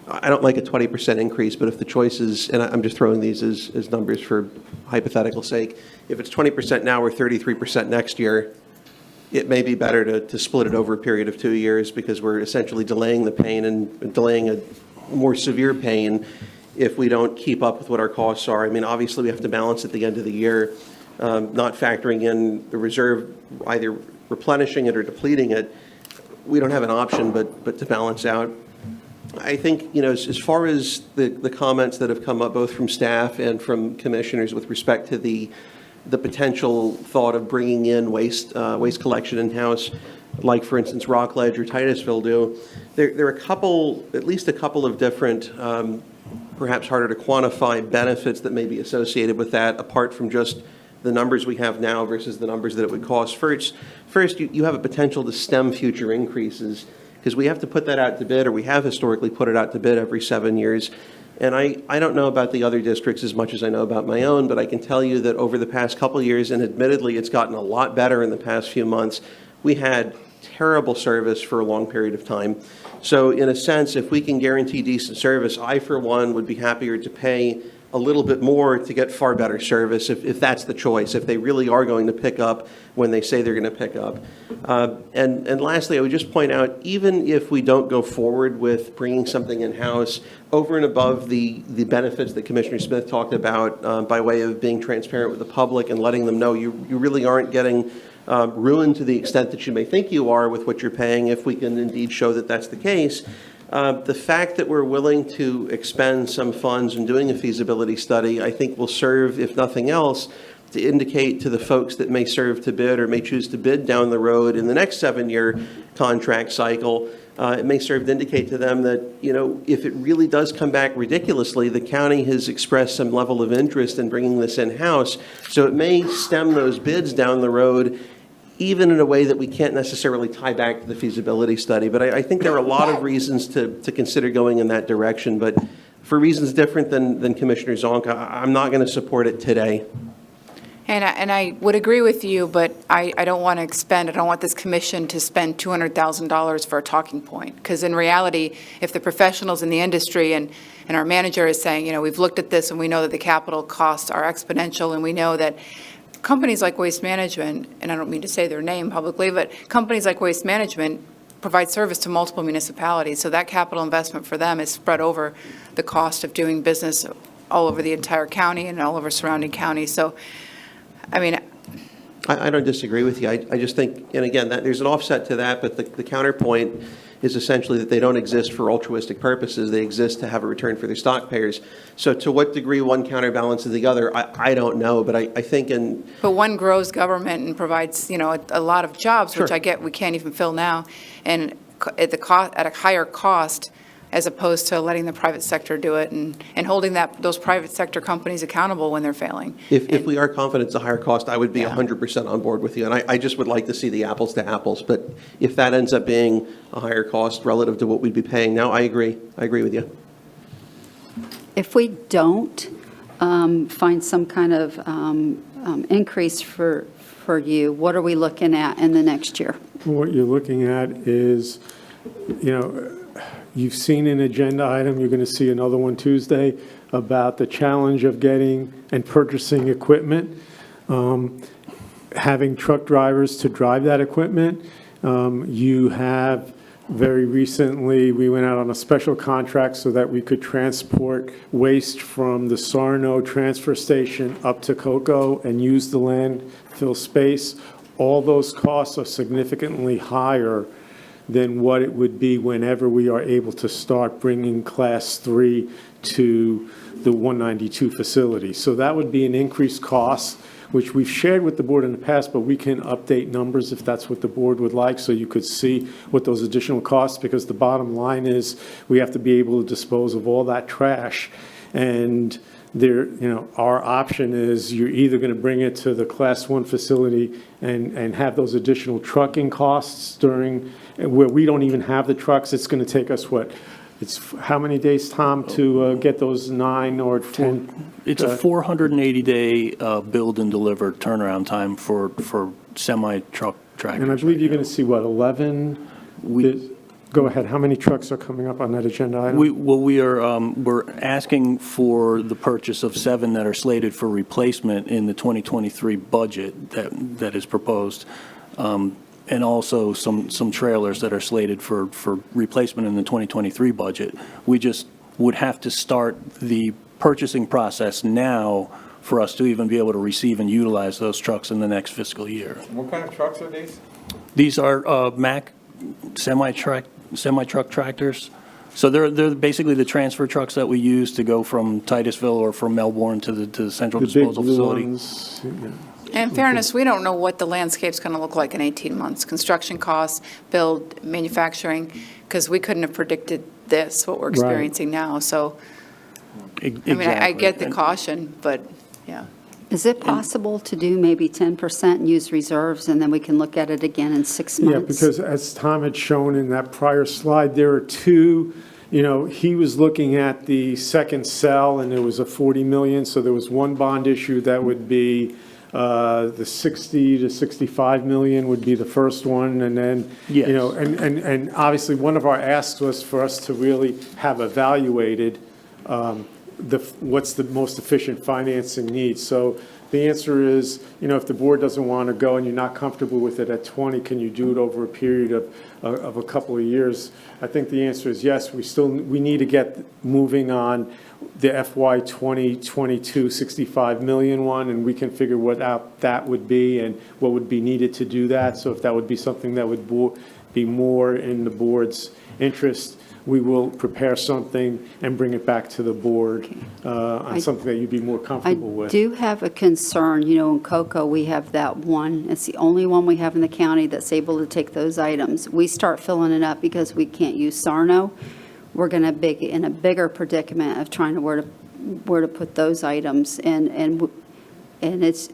I don't like a 20% increase, but if the choice is, and I'm just throwing these as numbers for hypothetical sake, if it's 20% now or 33% next year, it may be better to split it over a period of 2 years, because we're essentially delaying the pain and delaying a more severe pain if we don't keep up with what our costs are. I mean, obviously, we have to balance at the end of the year, not factoring in the reserve, either replenishing it or depleting it. We don't have an option but to balance out. I think, as far as the comments that have come up both from staff and from commissioners with respect to the potential thought of bringing in waste collection in-house, like, for instance, Rockledge or Titusville do, there are at least a couple of different, perhaps harder to quantify benefits that may be associated with that, apart from just the numbers we have now versus the numbers that it would cost. First, you have a potential to stem future increases because we have to put that out to bid, or we have historically put it out to bid every 7 years. And I don't know about the other districts as much as I know about my own, but I can tell you that over the past couple of years, and admittedly it's gotten a lot better in the past few months, we had terrible service for a long period of time. So in a sense, if we can guarantee decent service, I, for one, would be happier to pay a little bit more to get far better service if that's the choice, if they really are going to pick up when they say they're going to pick up. And lastly, I would just point out, even if we don't go forward with bringing something in-house, over and above the benefits that Commissioner Smith talked about by way of being transparent with the public and letting them know you really aren't getting ruined to the extent that you may think you are with what you're paying, if we can indeed show that that's the case. The fact that we're willing to expend some funds in doing a feasibility study, I think will serve, if nothing else, to indicate to the folks that may serve to bid or may choose to bid down the road in the next 7-year contract cycle, it may serve to indicate to them that, if it really does come back ridiculously, the county has expressed some level of interest in bringing this in-house. So it may stem those bids down the road, even in a way that we can't necessarily tie back to the feasibility study. But I think there are a lot of reasons to consider going in that direction. But for reasons different than Commissioner Zonk, I'm not going to support it today. And I would agree with you, but I don't want to I don't want this commission to spend $200,000 for a talking point. Because in reality, if the professionals in the industry and our manager is saying, we've looked at this and we know that the capital costs are exponential, and we know that companies like Waste Management, and I don't mean to say their name publicly, but companies like Waste Management provide service to multiple municipalities. So that capital investment for them is spread over the cost of doing business all over the entire county and all over surrounding counties. So, I don't disagree with you. I just think, and again, there's an offset to that, but the counterpoint is essentially that they don't exist for altruistic purposes. They exist to have a return for their stock payers. So to what degree one counterbalances the other, I don't know, but I think But one grows government and provides, a lot of jobs, which Sure. I get we can't even fill now, and at a higher cost, as opposed to letting the private sector do it and holding those private sector companies accountable when they're failing. If we are confident it's a higher cost, I would be Yeah. 100% on board with you. And I just would like to see the apples to apples. But if that ends up being a higher cost relative to what we'd be paying now, I agree. I agree with you. If we don't find some kind of increase for you, what are we looking at in the next year? What you're looking at is, you've seen an agenda item, you're going to see another one Tuesday, about the challenge of getting and purchasing equipment, having truck drivers to drive that equipment. You have, very recently, we went out on a special contract so that we could transport waste from the Sarno transfer station up to Cocoa and use the landfill space. All those costs are significantly higher than what it would be whenever we are able to start bringing Class 3 to the 192 facility. So that would be an increased cost, which we've shared with the board in the past, but we can update numbers if that's what the board would like, so you could see what those additional costs, because the bottom line is we have to be able to dispose of all that trash. And our option is you're either going to bring it to the Class 1 facility and have those additional trucking costs where we don't even have the trucks. It's going to take us, it's how many days, Tom, to get those 9 or 10? It's a 480-day build and deliver turnaround time for semi-truck tractors. And I believe you're going to see, 11? Go ahead. How many trucks are coming up on that agenda item? We're asking for the purchase of 7 that are slated for replacement in the 2023 budget that is proposed, and also some trailers that are slated for replacement in the 2023 budget. We just would have to start the purchasing process now for us to even be able to receive and utilize those trucks in the next fiscal year. What kind of trucks are these? These are Mack semi-truck tractors. So they're basically the transfer trucks that we use to go from Titusville or from Melbourne to the central The big disposal blue facility. ones, yeah. In fairness, we don't know what the landscape's going to look like in 18 months. Construction costs, build, manufacturing, because we couldn't have predicted what we're experiencing now. So, I get the caution, but, yeah. Is it possible to do maybe 10% and use reserves, and then we can look at it again in 6 months? Yeah, because as Tom had shown in that prior slide, there are two, he was looking at the second cell, and there was a 40 million, so there was one bond issue that would be the 60 to 65 million would be the first one, and then, Yes. and obviously, one of our asks was for us to really have evaluated what's the most efficient financing needs. So the answer is, if the board doesn't want to go and you're not comfortable with it at 20, can you do it over a period of a couple of years? I think the answer is yes. We need to get moving on the FY 2022 65 million one, and we can figure what out that would be and what would be needed to do that. So if that would be something that would be more in the board's interest, we will prepare something and bring it back to the board on something that you'd be more I comfortable with. do have a concern, in COCO, we have that one, it's the only one we have in the county that's able to take those items. We start filling it up because we can't use Sarno, we're going to be in a bigger predicament of trying to where to put those items, and it's,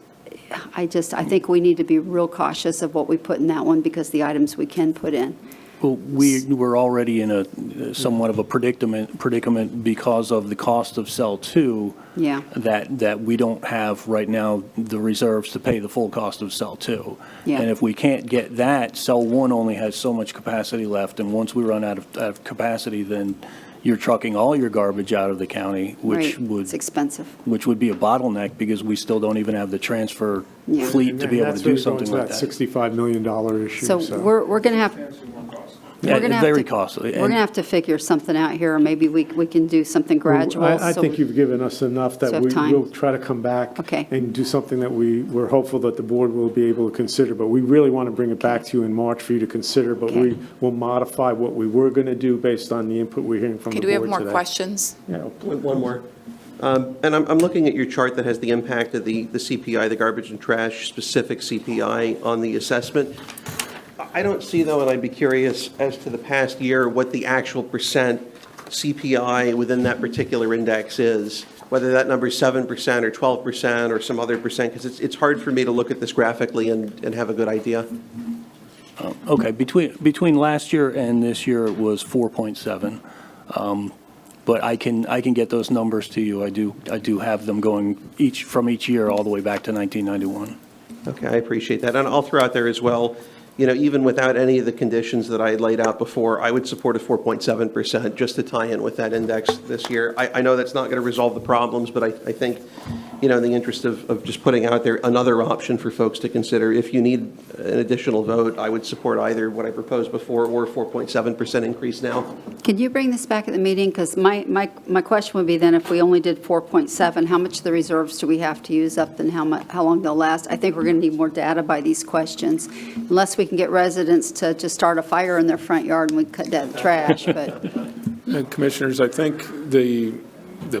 I think we need to be real cautious of what we put in that one because the items we can put in. Well, we were already in a somewhat of a predicament because of the cost of cell 2. Yeah. That we don't have right now the reserves to pay the full cost of cell 2. Yeah. And if we can't get that, cell 1 only has so much capacity left, and once we run out of capacity, then you're trucking all your garbage out of the county, which Right. would It's expensive. which would be a bottleneck because we still don't even have the transfer Yeah. fleet to be able to do something like That's really going to that $65 million issue. So we're going to have, Yeah, we're gonna have very to- costly. we're going to have to figure something out here, or maybe we can do something gradual. I so think you've given us enough So that have time. we'll try to come back Okay. and do something that we're hopeful that the board will be able to consider. But we really want to bring it back to you in March for you to consider. But Okay. we will modify what we were going to do based on the input we're hearing from Okay, the do we board have today. more questions? Yeah. One more. And I'm looking at your chart that has the impact of the CPI, the garbage and trash specific CPI on the assessment. I don't see, though, and I'd be curious as to the past year, what the actual percent CPI within that particular index is, whether that number is 7% or 12% or some other percent, because it's hard for me to look at this graphically and have a good idea. Okay, between last year and this year, it was 4.7. But I can get those numbers to you. I do have them going from each year all the way back to 1991. Okay, I appreciate that. And I'll throw out there as well, even without any of the conditions that I had laid out before, I would support a 4.7% just to tie in with that index this year. I know that's not going to resolve the problems, but I think, in the interest of just putting out there another option for folks to consider, if you need an additional vote, I would support either what I proposed before or 4.7% increase now. Can you bring this back at the meeting? Because my question would be then, if we only did 4.7, how much of the reserves do we have to use up and how long they'll last? I think we're going to need more data by these questions, unless we can get residents to just start a fire in their front yard and we cut down trash, but. Commissioners, I think the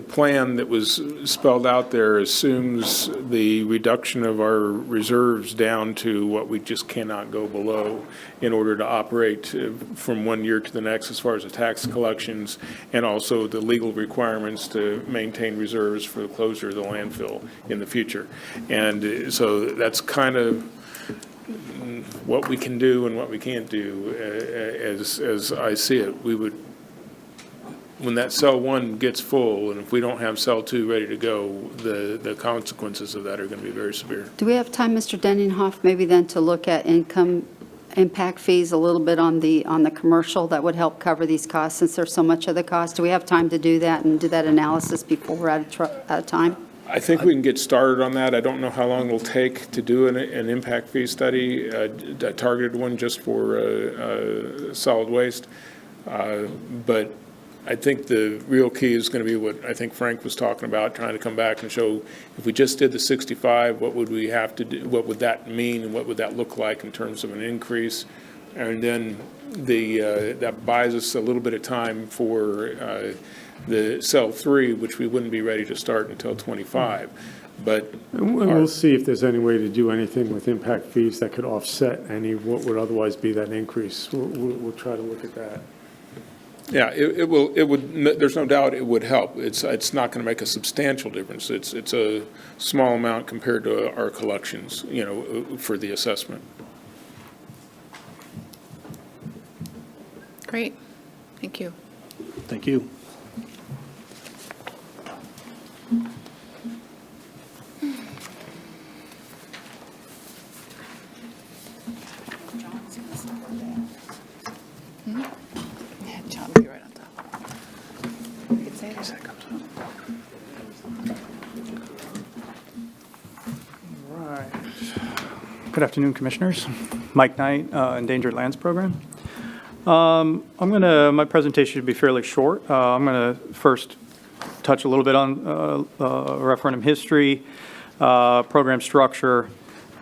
plan that was spelled out there assumes the reduction of our reserves down to what we just cannot go below in order to operate from one year to the next as far as the tax collections and also the legal requirements to maintain reserves for the closure of the landfill in the future. And so that's kind of what we can do and what we can't do as I see it. We would, when that cell 1 gets full, and if we don't have cell 2 ready to go, the consequences of that are going to be very severe. Do we have time, Mr. Denninghoff, maybe then to look at income impact fees a little bit on the commercial that would help cover these costs since there's so much of the cost? Do we have time to do that and do that analysis before we're out of time? I think we can get started on that. I don't know how long it'll take to do an impact fee study, a targeted one just for solid waste. But I think the real key is going to be what I think Frank was talking about, trying to come back and show if we just did the 65, what would we have to do, what would that mean, and what would that look like in terms of an increase? And then that buys us a little bit of time for the cell 3, which we wouldn't be ready to start until 25. But We'll see if there's any way to do anything with impact fees that could offset any, what would otherwise be that increase. We'll try to look at that. Yeah, it will, it would, there's no doubt it would help. It's not going to make a substantial difference. It's a small amount compared to our collections, you know, for the assessment. Great, thank you. Thank you. Yeah, John will be right on top. You can say that. Right. Good afternoon, Commissioners. Mike Knight, Endangered Lands Program. My presentation should be fairly short. I'm going to first touch a little bit on referendum history, program structure,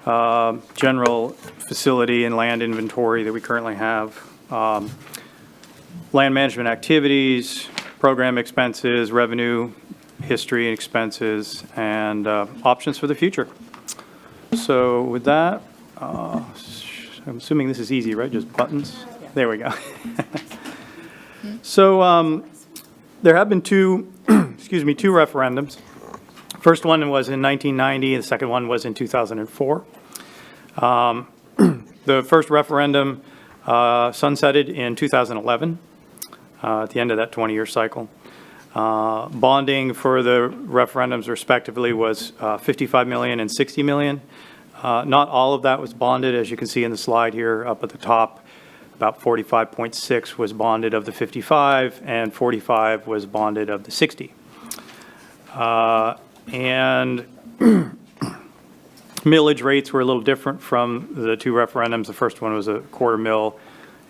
general facility and land inventory that we currently have, land management activities, program expenses, revenue, history and expenses, and options for the future. So with that, I'm assuming this is easy, right? Just buttons? There we go. So there have been two referendums. First one was in 1990, the second one was in 2004. The first referendum sunsetted in 2011, at the end of that 20-year cycle. Bonding for the referendums respectively was $55 million and $60 million. Not all of that was bonded, as you can see in the slide here up at the top. About 45.6 was bonded of the 55, and 45 was bonded of the 60. And millage rates were a little different from the two referendums. The first one was a quarter mill,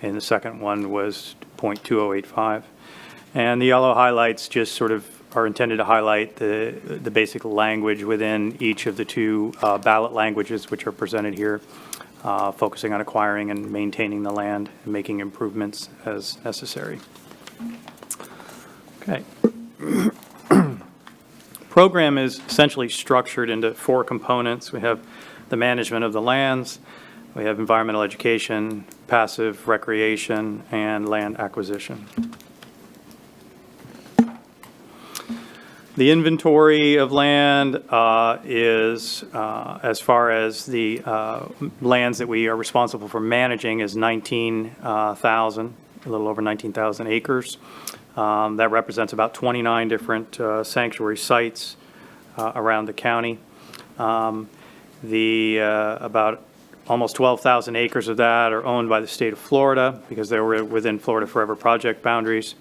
and the second one was 0.2085. And the yellow highlights just sort of are intended to highlight the basic language within each of the two ballot languages, which are presented here, focusing on acquiring and maintaining the land and making improvements as necessary. Okay. Program is essentially structured into four components. We have the management of the lands, we have environmental education, passive recreation, and land acquisition. The inventory of land is, as far as the lands that we are responsible for managing, is 19,000, a little over 19,000 acres. That represents about 29 different sanctuary sites around the county. About almost 12,000 acres of that are owned by the state of Florida because they were within Florida Forever Project boundaries.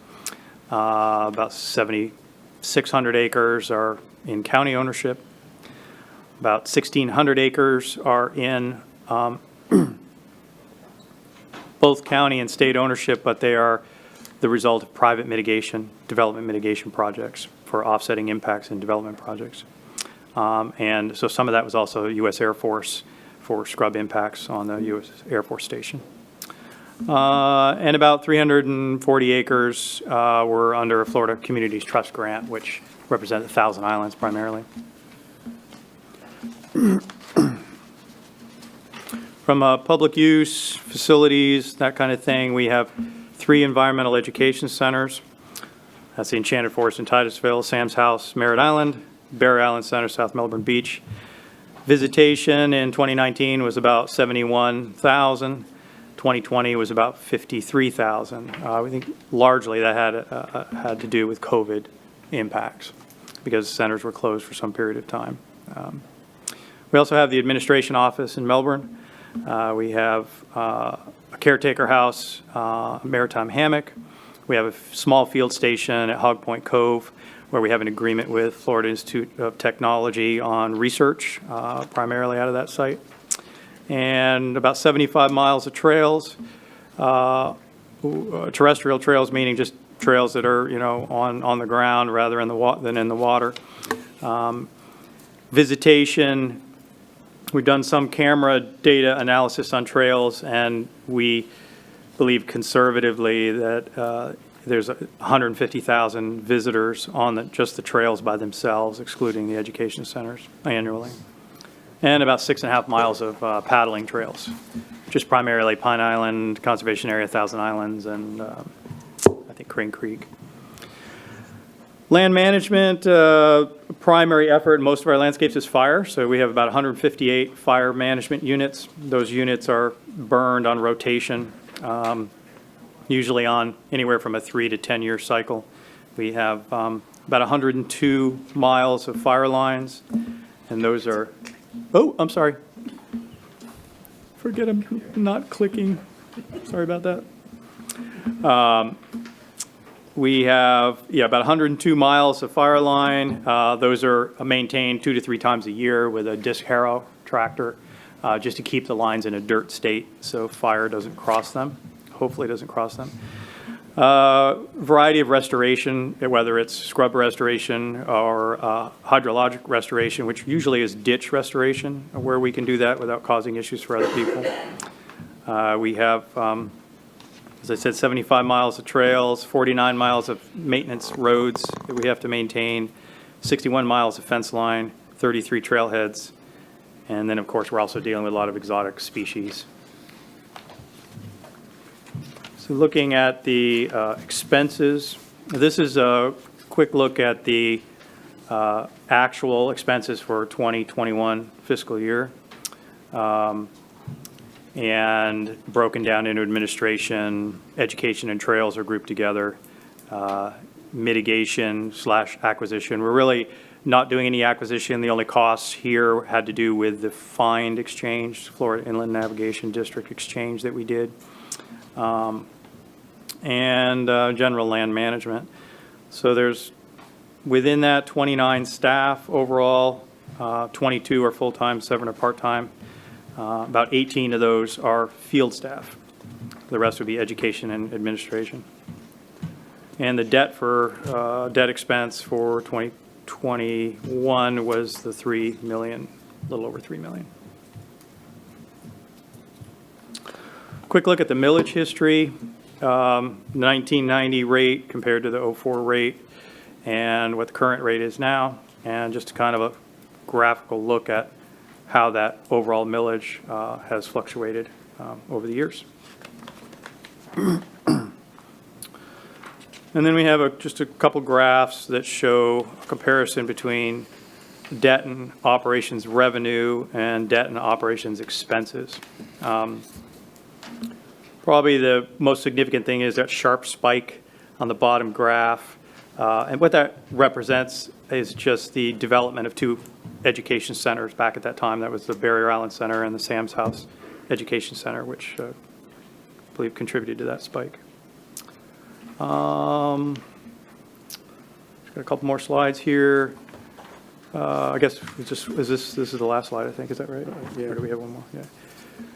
About 7,600 acres are in county ownership. About 1,600 acres are in both county and state ownership, but they are the result of private mitigation, development mitigation projects for offsetting impacts in development projects. And so some of that was also U.S. Air Force for scrub impacts on the U.S. Air Force Station. And about 340 acres were under a Florida Communities Trust grant, which represented 1,000 islands primarily. From public use, facilities, that kind of thing, we have 3 environmental education centers. That's the Enchanted Forest in Titusville, Sam's House, Merritt Island, Bear Island Center, South Melbourne Beach. Visitation in 2019 was about 71,000. 2020 was about 53,000. We think largely that had to do with COVID impacts because centers were closed for some period of time. We also have the administration office in Melbourne. We have a caretaker house, a maritime hammock. We have a small field station at Hog Point Cove where we have an agreement with Florida Institute of Technology on research, primarily out of that site. And about 75 miles of trails, terrestrial trails, meaning just trails that are, on the ground rather than in the water. Visitation, we've done some camera data analysis on trails, and we believe conservatively that there's 150,000 visitors on just the trails by themselves, excluding the education centers annually. And about 6.5 miles of paddling trails, just primarily Pine Island Conservation Area, Thousand Islands, and I think Crane Creek. Land management, primary effort in most of our landscapes is fire. So we have about 158 fire management units. Those units are burned on rotation, usually on anywhere from a 3 to 10 year cycle. We have about 102 miles of fire lines, and those are, oh, I'm sorry. Forget I'm not clicking. Sorry about that. We have, about 102 miles of fire line. Those are maintained 2 to 3 times a year with a disc harrow tractor, just to keep the lines in a dirt state so fire doesn't cross them, hopefully doesn't cross them. Variety of restoration, whether it's scrub restoration or hydrologic restoration, which usually is ditch restoration, where we can do that without causing issues for other people. We have, as I said, 75 miles of trails, 49 miles of maintenance roads that we have to maintain, 61 miles of fence line, 33 trailheads, and then, of course, we're also dealing with a lot of exotic species. So looking at the expenses, this is a quick look at the actual expenses for 2021 fiscal year. And broken down into administration, education, and trails are grouped together. Mitigation / acquisition. We're really not doing any acquisition. The only costs here had to do with the FIND exchange, Florida Inland Navigation District exchange that we did, and general land management. So there's, within that, 29 staff overall, 22 are full-time, 7 are part-time. About 18 of those are field staff. The rest would be education and administration. And the debt for debt expense for 2021 was the $3 million, a little over $3 million. Quick look at the millage history, 1990 rate compared to the 04 rate, and what the current rate is now, and just kind of a graphical look at how that overall millage has fluctuated over the years. And then we have just a couple graphs that show a comparison between debt and operations revenue and debt and operations expenses. Probably the most significant thing is that sharp spike on the bottom graph. And what that represents is just the development of 2 education centers back at that time. That was the Barrier Island Center and the Sam's House Education Center, which I believe contributed to that spike. Just got a couple more slides here. I guess this is the last slide, I think. Is that right? Yeah. Or do we have one more? Yeah.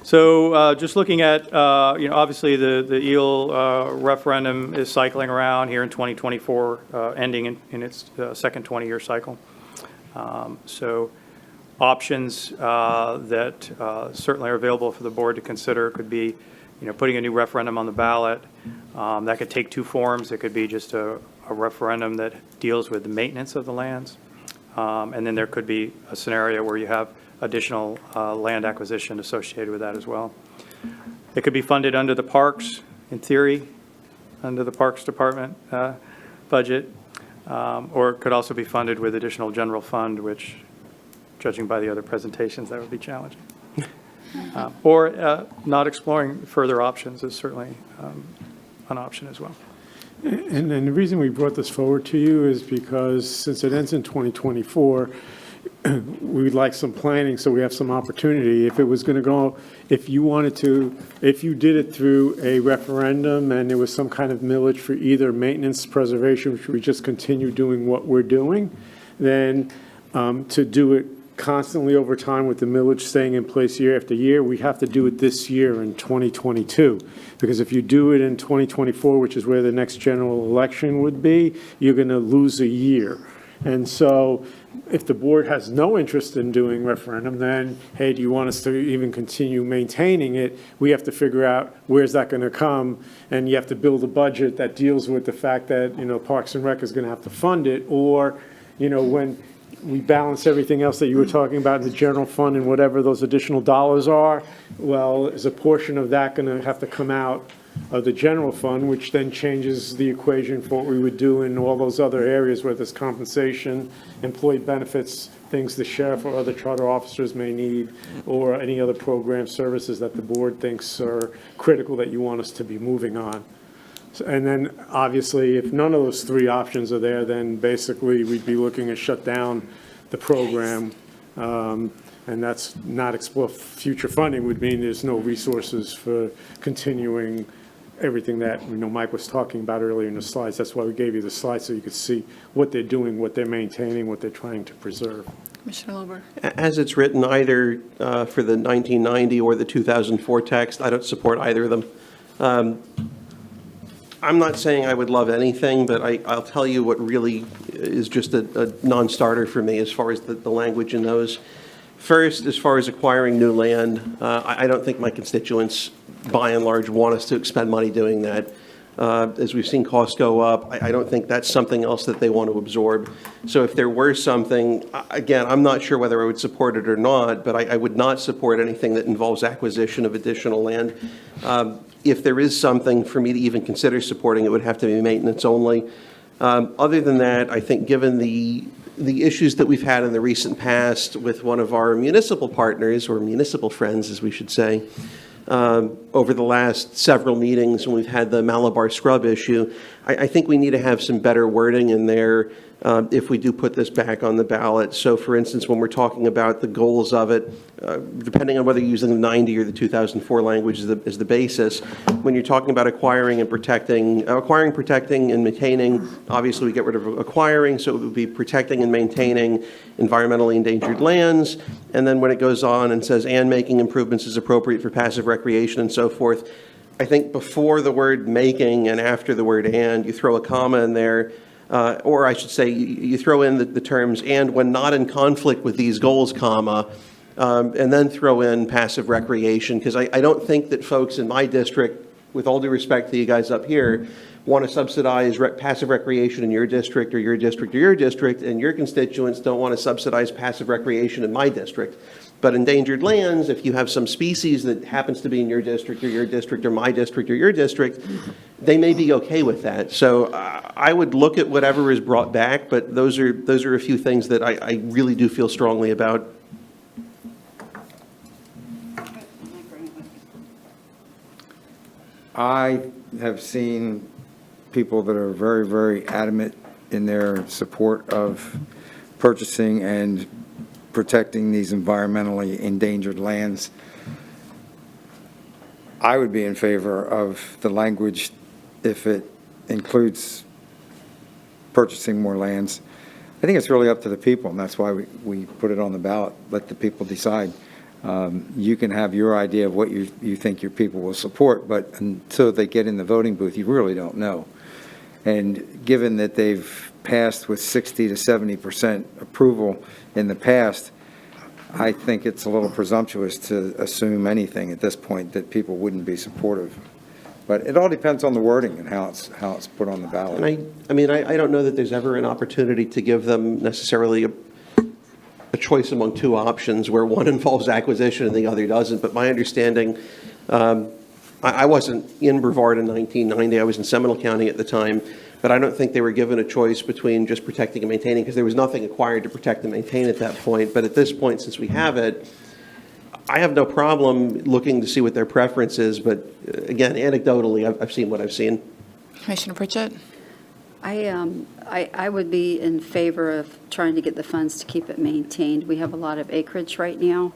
So just looking at, obviously the EEL referendum is cycling around here in 2024, ending in its second 20-year cycle. So options that certainly are available for the board to consider could be, putting a new referendum on the ballot. That could take 2 forms. It could be just a referendum that deals with the maintenance of the lands. And then there could be a scenario where you have additional land acquisition associated with that as well. It could be funded under the parks, in theory, under the Parks Department budget, or it could also be funded with additional general fund, which, judging by the other presentations, that would be challenging. Or not exploring further options is certainly an option as well. And the reason we brought this forward to you is because since it ends in 2024, we'd like some planning so we have some opportunity. If it was going to go, if you did it through a referendum and there was some kind of millage for either maintenance, preservation, which we just continue doing what we're doing, then to do it constantly over time with the millage staying in place year after year, we have to do it this year in 2022. Because if you do it in 2024, which is where the next general election would be, you're going to lose a year. And so if the board has no interest in doing referendum, then, hey, do you want us to even continue maintaining it? We have to figure out where's that going to come, and you have to build a budget that deals with the fact that, Parks and Rec is going to have to fund it, or, when we balance everything else that you were talking about in the general fund and whatever those additional dollars are, well, is a portion of that going to have to come out of the general fund, which then changes the equation for what we would do in all those other areas where there's compensation, employee benefits, things the sheriff or other charter officers may need, or any other program services that the board thinks are critical that you want us to be moving on. And then, obviously, if none of those three options are there, then basically we'd be looking to shut down the program. And that's not explore future funding would mean there's no resources for continuing everything that, Mike was talking about earlier in the slides. That's why we gave you the slides, so you could see what they're doing, what they're maintaining, what they're trying to preserve. Commissioner Lober. As it's written, either for the 1990 or the 2004 text, I don't support either of them. I'm not saying I would love anything, but I'll tell you what really is just a non-starter for me as far as the language in those. First, as far as acquiring new land, I don't think my constituents, by and large, want us to expend money doing that. As we've seen costs go up, I don't think that's something else that they want to absorb. So if there were something, again, I'm not sure whether I would support it or not, but I would not support anything that involves acquisition of additional land. If there is something for me to even consider supporting, it would have to be maintenance only. Other than that, I think given the issues that we've had in the recent past with one of our municipal partners, or municipal friends, as we should say, over the last several meetings when we've had the Malabar scrub issue, I think we need to have some better wording in there if we do put this back on the ballot. So for instance, when we're talking about the goals of it, depending on whether you're using the 90 or the 2004 language as the basis, when you're talking about acquiring, protecting, and maintaining, obviously we get rid of acquiring, so it would be protecting and maintaining environmentally endangered lands. And then when it goes on and says, and making improvements as appropriate for passive recreation and so forth, I think before the word making and after the word and, you throw a comma in there, or I should say, you throw in the terms, and when not in conflict with these goals, comma, and then throw in passive recreation, because I don't think that folks in my district, with all due respect to you guys up here, want to subsidize passive recreation in your district or your district or your district, and your constituents don't want to subsidize passive recreation in my district. But endangered lands, if you have some species that happens to be in your district or your district or my district or your district, they may be okay with that. So I would look at whatever is brought back, but those are a few things that I really do feel strongly about. I have seen people that are very, very adamant in their support of purchasing and protecting these environmentally endangered lands. I would be in favor of the language if it includes purchasing more lands. I think it's really up to the people, and that's why we put it on the ballot. Let the people decide. You can have your idea of what you think your people will support, but until they get in the voting booth, you really don't know. And given that they've passed with 60 to 70% approval in the past, I think it's a little presumptuous to assume anything at this point that people wouldn't be supportive. But it all depends on the wording and how it's put on the ballot. And I don't know that there's ever an opportunity to give them necessarily a choice among two options where one involves acquisition and the other doesn't. But my understanding, I wasn't in Brevard in 1990. I was in Seminole County at the time. But I don't think they were given a choice between just protecting and maintaining, because there was nothing acquired to protect and maintain at that point. But at this point, since we have it, I have no problem looking to see what their preference is. But again, anecdotally, I've seen what I've seen. Commissioner Pritchett. I would be in favor of trying to get the funds to keep it maintained. We have a lot of acreage right now.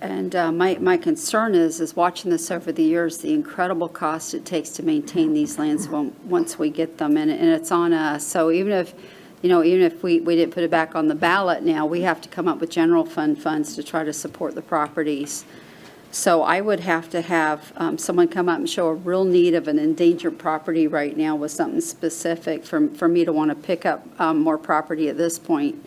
And my concern is watching this over the years, the incredible cost it takes to maintain these lands once we get them, and it's on us. So even if we didn't put it back on the ballot now, we have to come up with general fund funds to try to support the properties. So I would have to have someone come up and show a real need of an endangered property right now with something specific for me to want to pick up more property at this point,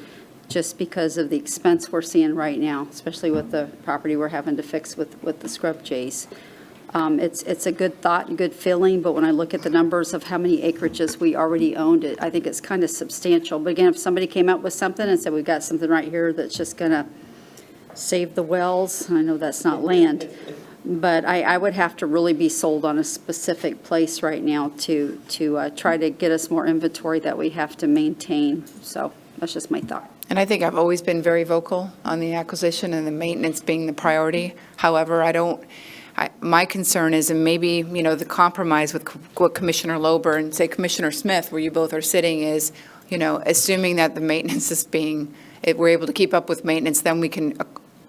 just because of the expense we're seeing right now, especially with the property we're having to fix with the scrub jays. It's a good thought and good feeling, but when I look at the numbers of how many acreages we already owned, I think it's kind of substantial. But again, if somebody came up with something and said, we've got something right here that's just going to save the wells, I know that's not land, But I would have to really be sold on a specific place right now to try to get us more inventory that we have to maintain. So that's just my thought. And I think I've always been very vocal on the acquisition and the maintenance being the priority. However, my concern is, and maybe, the compromise with what Commissioner Lober and, say, Commissioner Smith, where you both are sitting, is, assuming that the maintenance is if we're able to keep up with maintenance, then we can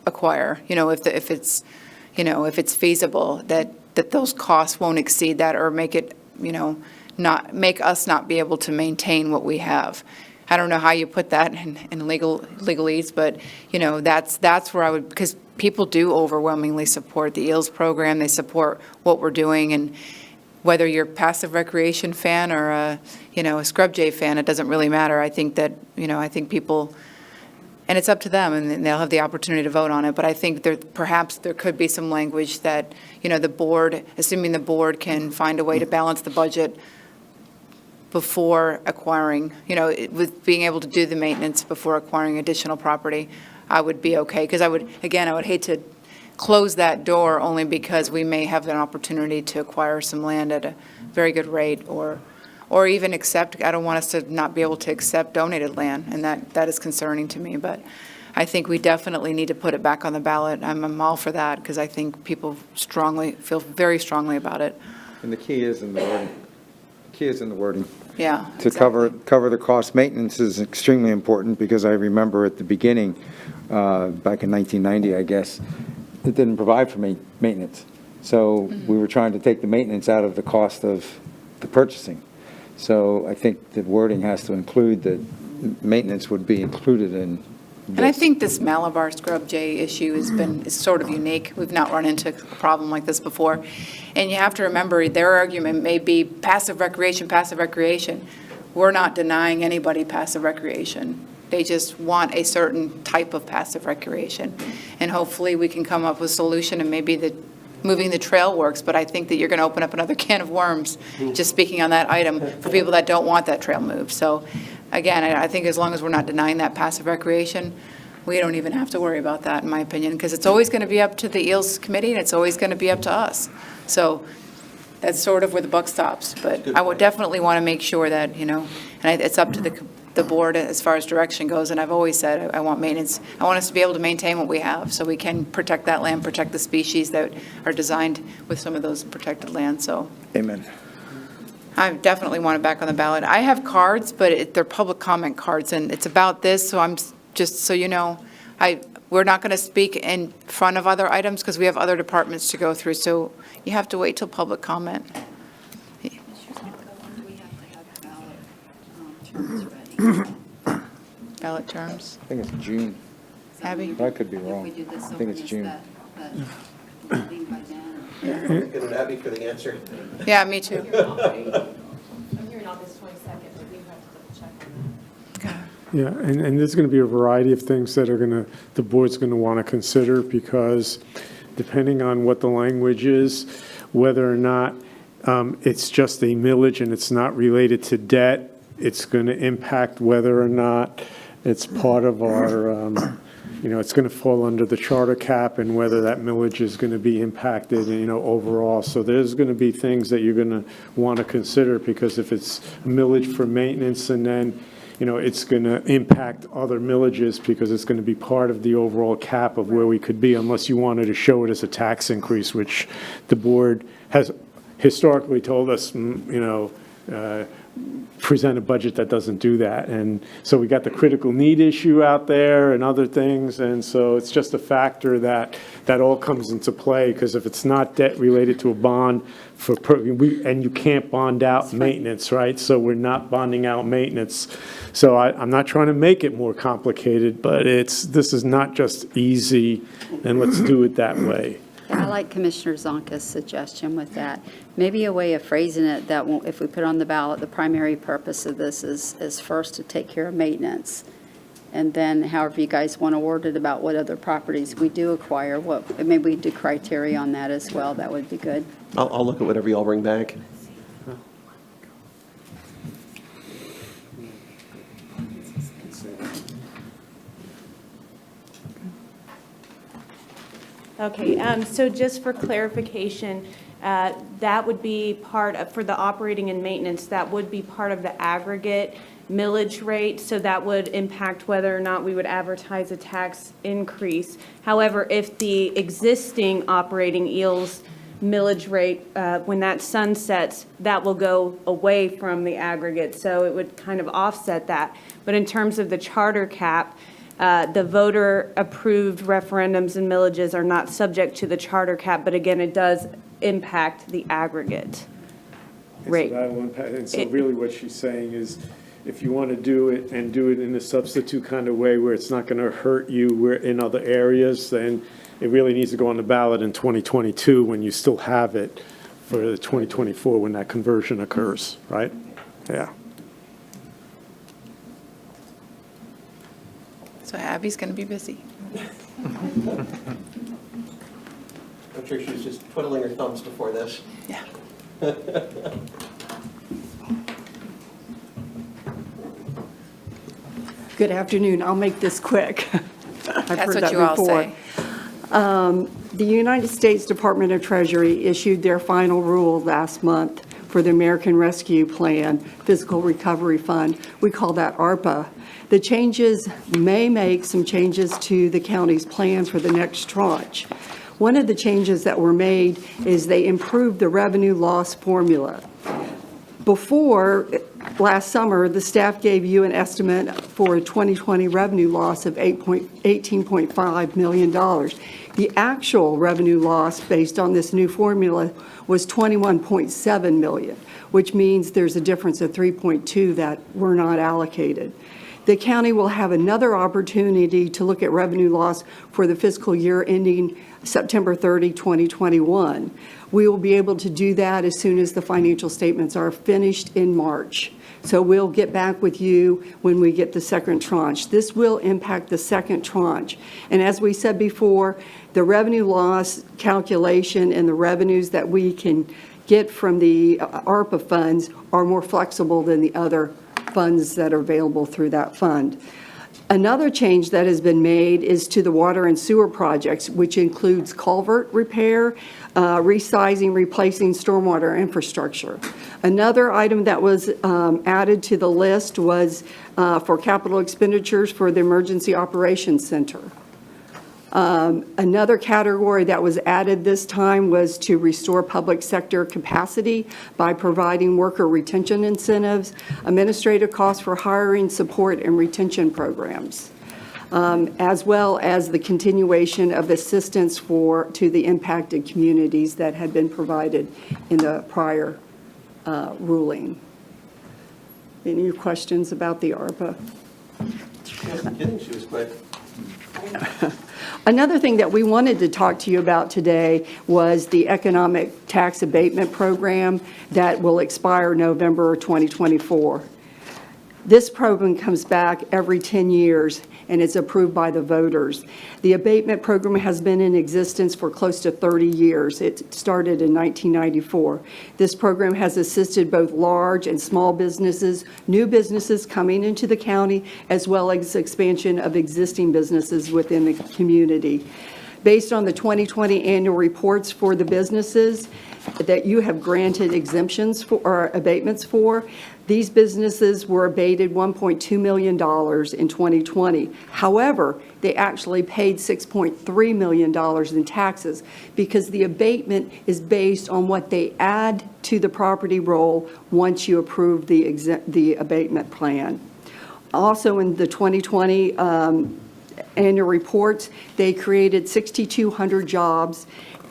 acquire, if it's feasible, that those costs won't exceed that or make it, make us not be able to maintain what we have. I don't know how you put that in legalese, but, that's where I would, because people do overwhelmingly support the EELS program. They support what we're doing, and whether you're a passive recreation fan or a scrub jay fan, it doesn't really matter. I think that, I think people, and it's up to them, and they'll have the opportunity to vote on it, but I think perhaps there could be some language that, the board, assuming the board can find a way to balance the budget before acquiring, with being able to do the maintenance before acquiring additional property, I would be okay. Because I would hate to close that door only because we may have an opportunity to acquire some land at a very good rate, or even accept, I don't want us to not be able to accept donated land, and that is concerning to me. But I think we definitely need to put it back on the ballot. I'm all for that, because I think people feel very strongly about it. And the key is in the wording. Yeah. To cover the cost. Maintenance is extremely important, because I remember at the beginning, back in 1990, I guess, it didn't provide for maintenance. So we were trying to take the maintenance out of the cost of the purchasing. So I think the wording has to include that maintenance would be included in this. And I think this Malabar scrub jay issue is sort of unique. We've not run into a problem like this before. And you have to remember, their argument may be passive recreation, passive recreation. We're not denying anybody passive recreation. They just want a certain type of passive recreation. And hopefully we can come up with a solution, and maybe moving the trail works, but I think that you're going to open up another can of worms, just speaking on that item, for people that don't want that trail moved. So again, I think as long as we're not denying that passive recreation, we don't even have to worry about that, in my opinion, because it's always going to be up to the EELS committee, and it's always going to be up to us. So that's sort of where the buck stops. But I would definitely want to make sure that, and it's up to the board as far as direction goes. And I've always said I want maintenance. I want us to be able to maintain what we have, so we can protect that land, protect the species that are designed with some of those protected lands. So Amen. I definitely want it back on the ballot. I have cards, but they're public comment cards, and it's about this, so I'm just so you know, we're not going to speak in front of other items because we have other departments to go through, so you have to wait till public comment. We have to have ballot terms ready. Ballot terms. I think it's June. Abby? I could be If wrong. we do this I think it's over, is June. that meeting by then? Looking at Abby for the answer. Yeah, me too. I'm hearing August 22nd, but we have to double check on that. Yeah, and there's going to be a variety of things that the board's going to want to consider, because depending on what the language is, whether or not it's just a millage and it's not related to debt, it's going to impact whether or not it's part of our, it's going to fall under the charter cap, and whether that millage is going to be impacted, overall. So there's going to be things that you're going to want to consider, because if it's a millage for maintenance, and then it's going to impact other millages, because it's going to be part of the overall cap of where we could be, unless you wanted to show it as a tax increase, which the board has historically told us, present a budget that doesn't do that. And so we got the critical need issue out there and other things, and so it's just a factor that all comes into play, because if it's not debt related to a bond and you can't bond out maintenance, right? So we're not bonding out maintenance. So I'm not trying to make it more complicated, but this is not just easy, and let's do it that way. I like Commissioner Zonka's suggestion with that. Maybe a way of phrasing it that if we put on the ballot, the primary purpose of this is first to take care of maintenance. And then however you guys want to word it about what other properties we do acquire, maybe we do criteria on that as well. That would be good. I'll look at whatever y'all bring back. Okay, so just for clarification, that would be part of, for the operating and maintenance, that would be part of the aggregate millage rate, so that would impact whether or not we would advertise a tax increase. However, if the existing operating EELS millage rate, when that sunsets, that will go away from the aggregate, so it would kind of offset that. But in terms of the charter cap, the voter-approved referendums and millages are not subject to the charter cap, but again, it does impact the aggregate rate. And so really what she's saying is, if you want to do it and do it in a substitute kind of way where it's not going to hurt you in other areas, then it really needs to go on the ballot in 2022 when you still have it for the 2024 when that conversion occurs, right? Yeah. So Abby's going to be busy. I'm sure she was just twiddling her thumbs before this. Yeah. Good afternoon. I'll make this quick. I've That's heard what that you all before. say. The United States Department of Treasury issued their final rule last month for the American Rescue Plan Physical Recovery Fund. We call that ARPA. The changes may make some changes to the county's plan for the next tranche. One of the changes that were made is they improved the revenue loss formula. Before, last summer, the staff gave you an estimate for a 2020 revenue loss of $18.5 million. The actual revenue loss based on this new formula was $21.7 million, which means there's a difference of 3.2 that were not allocated. The county will have another opportunity to look at revenue loss for the fiscal year ending September 30, 2021. We will be able to do that as soon as the financial statements are finished in March. So we'll get back with you when we get the second tranche. This will impact the second tranche. And as we said before, the revenue loss calculation and the revenues that we can get from the ARPA funds are more flexible than the other funds that are available through that fund. Another change that has been made is to the water and sewer projects, which includes culvert repair, resizing, replacing stormwater infrastructure. Another item that was added to the list was for capital expenditures for the Emergency Operations Center. Another category that was added this time was to restore public sector capacity by providing worker retention incentives, administrative costs for hiring, support, and retention programs, as well as the continuation of assistance to the impacted communities that had been provided in the prior ruling. Any questions about the ARPA? She wasn't kidding, she was quick. Another thing that we wanted to talk to you about today was the economic tax abatement program that will expire November 2024. This program comes back every 10 years, and it's approved by the voters. The abatement program has been in existence for close to 30 years. It started in 1994. This program has assisted both large and small businesses, new businesses coming into the county, as well as expansion of existing businesses within the community. Based on the 2020 annual reports for the businesses that you have granted exemptions for or abatements for, these businesses were abated $1.2 million in 2020. However, they actually paid $6.3 million in taxes because the abatement is based on what they add to the property roll once you approve the abatement plan. Also, in the 2020 annual reports, they created 6,200 jobs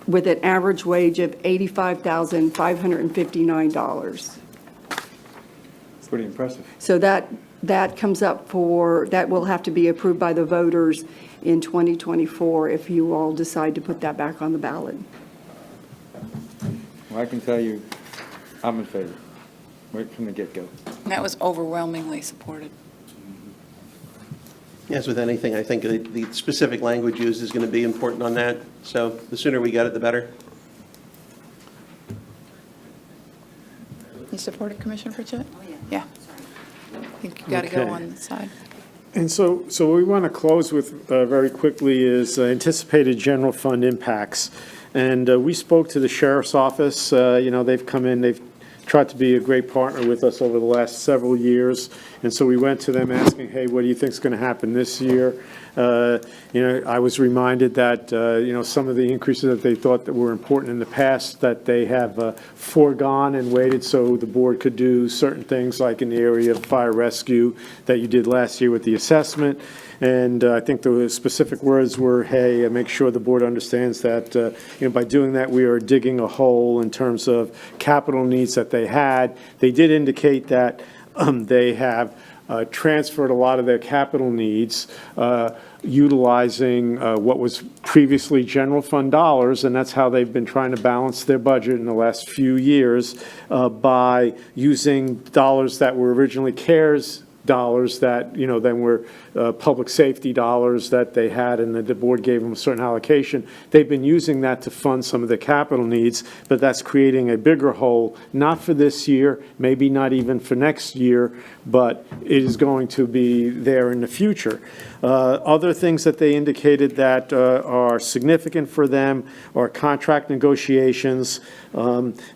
with an average wage of $85,559. Pretty impressive. So that comes up that will have to be approved by the voters in 2024 if you all decide to put that back on the ballot. Well, I can tell you, I'm in favor, right from the get-go. And that was overwhelmingly supported. As with anything, I think the specific language used is going to be important on that. So the sooner we get it, the better. You support it, Commissioner Pritchett? Oh, yeah. Yeah. I think you got to go Okay. on the side. And so what we want to close with very quickly is anticipated general fund impacts. And we spoke to the sheriff's office. They've come in, they've tried to be a great partner with us over the last several years. And so we went to them asking, hey, what do you think is going to happen this year? I was reminded that, some of the increases that they thought that were important in the past, that they have foregone and waited so the board could do certain things like in the area of fire rescue that you did last year with the assessment. And I think the specific words were, hey, make sure the board understands that, by doing that, we are digging a hole in terms of capital needs that they had. They did indicate that they have transferred a lot of their capital needs utilizing what was previously general fund dollars, and that's how they've been trying to balance their budget in the last few years by using dollars that were originally CARES dollars that, then were public safety dollars that they had, and the board gave them a certain allocation. They've been using that to fund some of the capital needs, but that's creating a bigger hole, not for this year, maybe not even for next year, but it is going to be there in the future. Other things that they indicated that are significant for them are contract negotiations.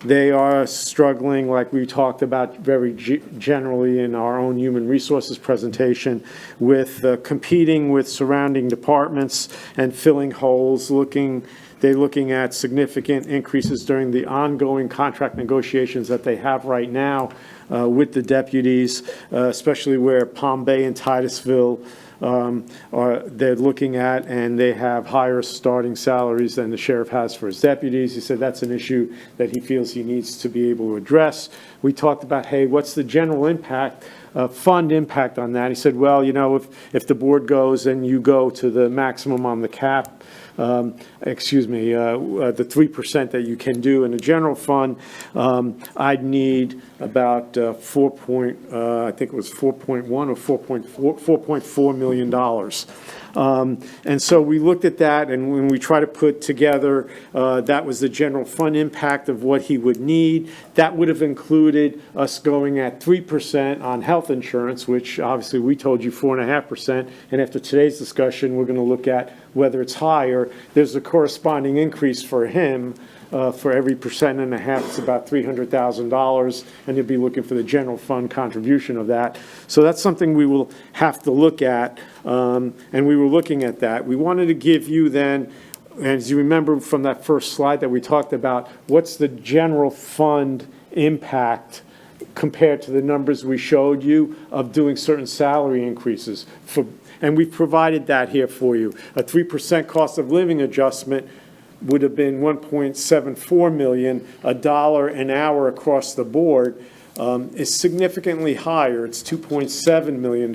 They are struggling, like we talked about very generally in our own human resources presentation, with competing with surrounding departments and filling holes. They're looking at significant increases during the ongoing contract negotiations that they have right now with the deputies, especially where Palm Bay and Titusville they're looking at, and they have higher starting salaries than the sheriff has for his deputies. He said that's an issue that he feels he needs to be able to address. We talked about, hey, what's the general impact, fund impact on that? He said, well, if the board goes and you go to the maximum on the cap, the 3% that you can do in the general fund, I'd need about I think it was 4.1 or 4.4 million dollars. And so we looked at that, and when we try to put together, that was the general fund impact of what he would need. That would have included us going at 3% on health insurance, which obviously we told you 4.5%. And after today's discussion, we're going to look at whether it's higher. There's a corresponding increase for him. For every 1.5%, it's about $300,000, and you'll be looking for the general fund contribution of that. So that's something we will have to look at, and we were looking at that. We wanted to give you then, as you remember from that first slide that we talked about, what's the general fund impact compared to the numbers we showed you of doing certain salary increases. And we've provided that here for you. A 3% cost of living adjustment would have been $1.74 million. $1 an hour across the board is significantly higher. It's $2.7 million.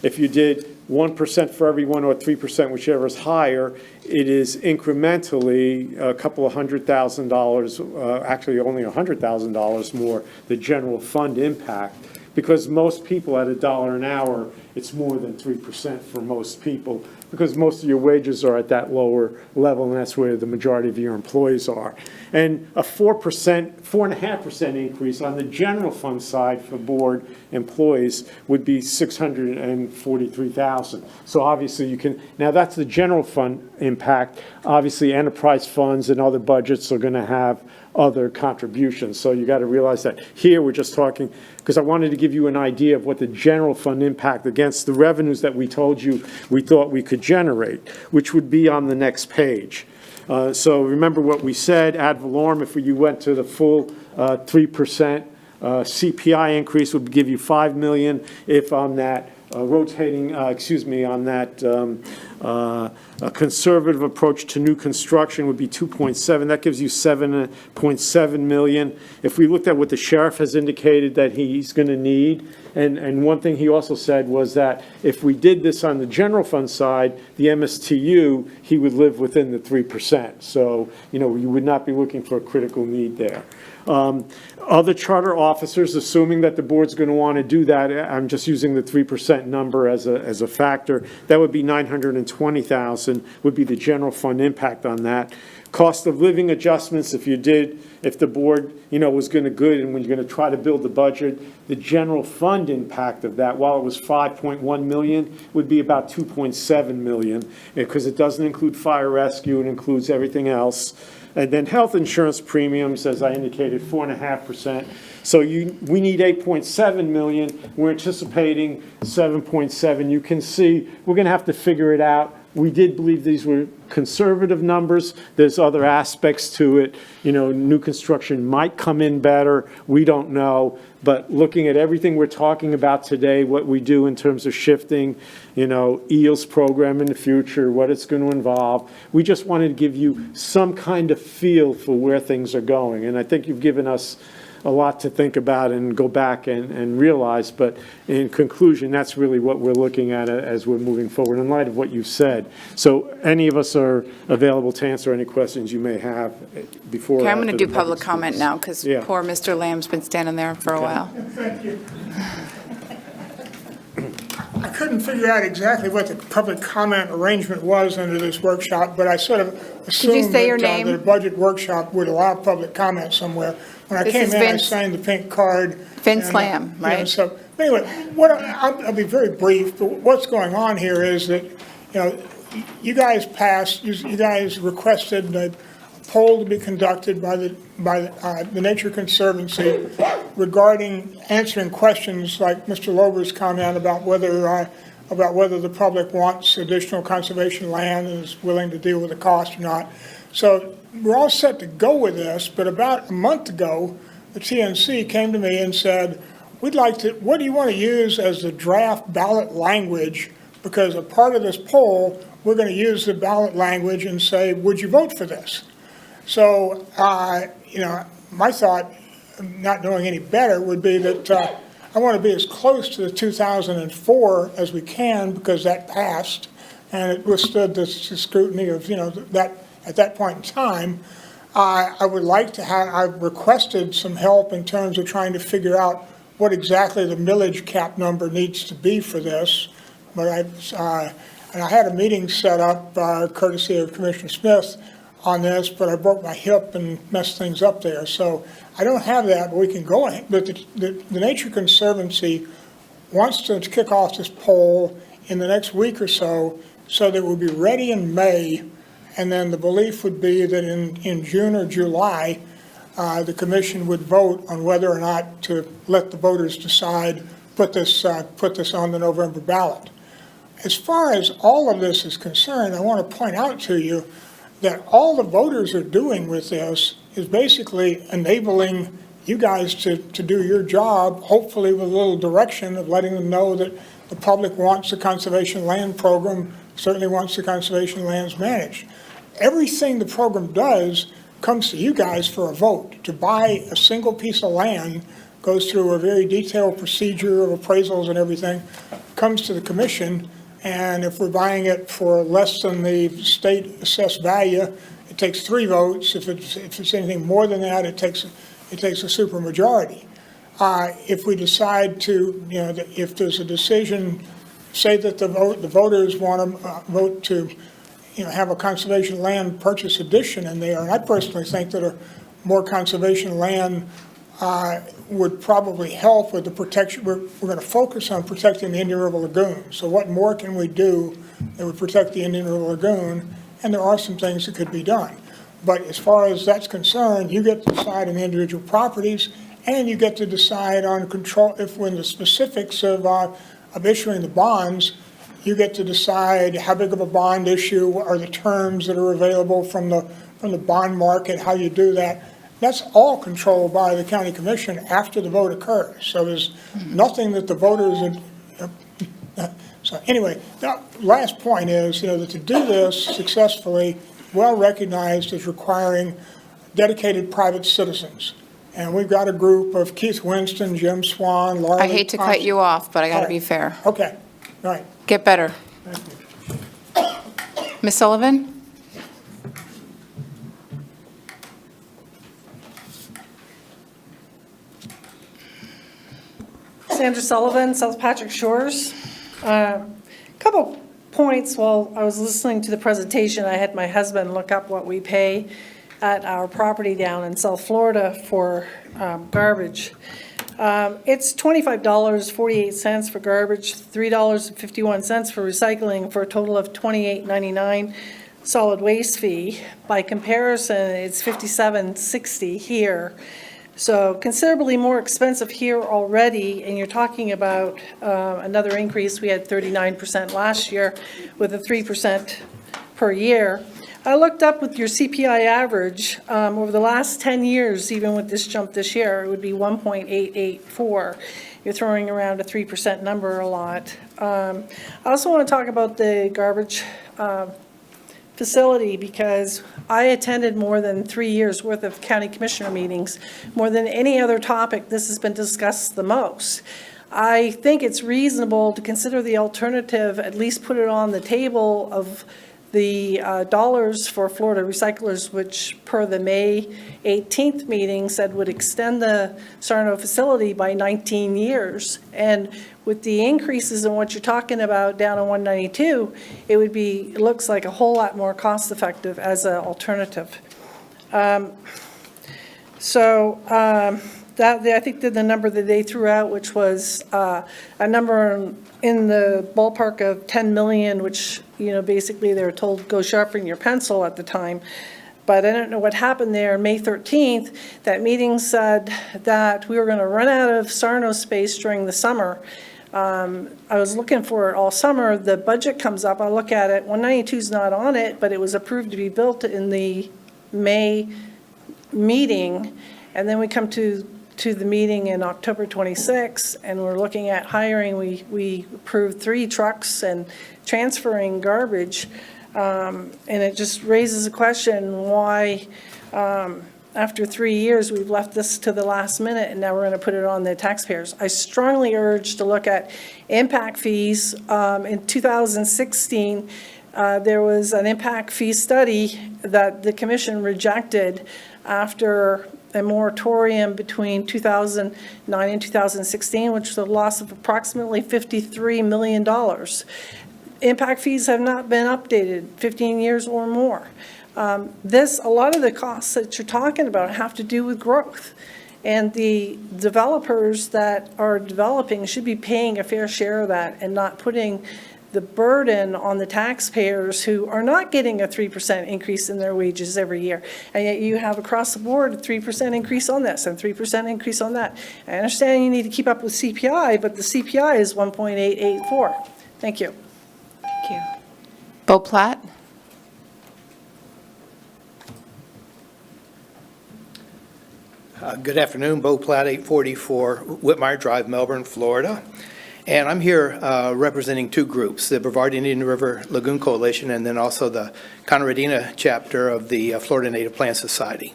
If you did 1% for everyone or 3%, whichever is higher, it is incrementally a couple of $100,000, actually only $100,000 more, the general fund impact. Because most people at $1 an hour, it's more than 3% for most people, because most of your wages are at that lower level, and that's where the majority of your employees are. And a 4.5% increase on the general fund side for board employees would be $643,000. So obviously you can, now that's the general fund impact. Obviously enterprise funds and other budgets are going to have other contributions. So you got to realize that here we're just talking, because I wanted to give you an idea of what the general fund impact against the revenues that we told you we thought we could generate, which would be on the next page. So remember what we said, ad valorem, if you went to the full 3% CPI increase would give you $5 million. If on that a conservative approach to new construction would be 2.7. That gives you 7.7 million. If we looked at what the sheriff has indicated that he's going to need, and one thing he also said was that if we did this on the general fund side, the MSTU, he would live within the 3%. So, you would not be looking for a critical need there. Other charter officers, assuming that the board's going to want to do that, I'm just using the 3% number as a factor, that would be $920,000 would be the general fund impact on that. cost of living adjustments, if the board, was going to good and when you're going to try to build the budget, the general fund impact of that, while it was 5.1 million, would be about 2.7 million, because it doesn't include fire rescue, it includes everything else. And then health insurance premiums, as I indicated, 4.5%. So we need 8.7 million. We're anticipating 7.7. You can see we're going to have to figure it out. We did believe these were conservative numbers. There's other aspects to it. New construction might come in better. We don't know. But looking at everything we're talking about today, what we do in terms of shifting, EELS program in the future, what it's going to involve, we just wanted to give you some kind of feel for where things are going. And I think you've given us a lot to think about and go back and realize. But in conclusion, that's really what we're looking at as we're moving forward in light of what you've said. So any of us are available to answer any questions you may have before. Okay, I'm going to after do the public comment now because Yeah. poor Mr. Lamb's been standing there for a while. Thank you. I couldn't figure out exactly what the public comment arrangement was under this workshop, but I sort of assumed say your that name? the budget workshop would allow public comment somewhere. When I This came is in, I Vince- signed the pink card. Vince and, Lamb, right? So anyway, I'll be very brief, but what's going on here is that, you guys passed, you guys requested a poll to be conducted by the Nature Conservancy regarding answering questions like Mr. Lober's comment about whether the public wants additional conservation land and is willing to deal with the cost or not. So we're all set to go with this, but about a month ago, the TNC came to me and said, what do you want to use as the draft ballot language? Because a part of this poll, we're going to use the ballot language and say, would you vote for this? So, my thought, not knowing any better, would be that I want to be as close to the 2004 as we can because that passed and it withstood the scrutiny of, that at that point in time. I would like to have, I've requested some help in terms of trying to figure out what exactly the millage cap number needs to be for this. But I had a meeting set up courtesy of Commissioner Smith on this, but I broke my hip and messed things up there. So I don't have that, but we can go ahead. But the Nature Conservancy wants to kick off this poll in the next week or so that we'll be ready in May. And then the belief would be that in June or July, the commission would vote on whether or not to let the voters decide, put this on the November ballot. As far as all of this is concerned, I want to point out to you that all the voters are doing with this is basically enabling you guys to do your job, hopefully with a little direction of letting them know that the public wants the conservation land program, certainly wants the conservation lands managed. Everything the program does comes to you guys for a vote. To buy a single piece of land goes through a very detailed procedure of appraisals and everything, comes to the commission. And if we're buying it for less than the state assessed value, it takes 3 votes. If it's anything more than that, it takes a supermajority. If we decide to, if there's a decision, say that the voters want to vote to, have a conservation land purchase addition in there, and I personally think that a more conservation land would probably help with the protection. We're going to focus on protecting the Indian River Lagoon. So what more can we do that would protect the Indian River Lagoon? And there are some things that could be done. But as far as that's concerned, you get to decide on the individual properties, and you get to decide on control, when the specifics of issuing the bonds, you get to decide how big of a bond issue, what are the terms that are available from the bond market, how you do that. That's all controlled by the county commission after the vote occurs. So there's nothing that the voters so anyway, the last point is, that to do this successfully, well recognized as requiring dedicated private citizens. And we've got a group of Keith Winston, Jim Swan, Laura. I hate to cut you off, but I got to be fair. Okay, all right. Get better. Ms. Sullivan? Sandra Sullivan, South Patrick Shores. Couple points, while I was listening to the presentation, I had my husband look up what we pay at our property down in South Florida for garbage. It's $25.48 for garbage, $3.51 for recycling, for a total of $28.99 solid waste fee. By comparison, it's $57.60 here. So considerably more expensive here already, and you're talking about another increase. We had 39% last year with a 3% per year. I looked up with your CPI average over the last 10 years, even with this jump this year, it would be 1.884. You're throwing around a 3% number a lot. I also want to talk about the garbage facility, because I attended more than 3 years worth of county commissioner meetings. More than any other topic, this has been discussed the most. I think it's reasonable to consider the alternative, at least put it on the table of the dollars for Florida recyclers, which per the May 18th meeting said would extend the Sarno facility by 19 years. And with the increases in what you're talking about down on 192, it would be, it looks like a whole lot more cost effective as an alternative. I think that the number that they threw out, which was a number in the ballpark of 10 million, which, you know, basically they were told, go sharpen your pencil at the time. But I don't know what happened there. May 13th, that meeting said that we were going to run out of Sarno space during the summer. I was looking for it all summer. The budget comes up, I look at it, 192 is not on it, but it was approved to be built in the May meeting. And then we come to the meeting in October 26, and we're looking at hiring. We approved 3 trucks and transferring garbage. And it just raises a question why, after 3 years, we've left this to the last minute, and now we're going to put it on the taxpayers. I strongly urge to look at impact fees. In 2016, there was an impact fee study that the commission rejected after a moratorium between 2009 and 2016, which was a loss of approximately $53 million. Impact fees have not been updated 15 years or more. A lot of the costs that you're talking about have to do with growth. And the developers that are developing should be paying a fair share of that and not putting the burden on the taxpayers who are not getting a 3% increase in their wages every year. And yet you have across the board a 3% increase on this and 3% increase on that. I understand you need to keep up with CPI, but the CPI is 1.884. Thank you. Thank you. Bo Platt? Good afternoon, Bo Platt, 844 Whitmire Drive, Melbourne, Florida. And I'm here representing 2 groups, the Brevard Indian River Lagoon Coalition and then also the Conradina chapter of the Florida Native Plant Society.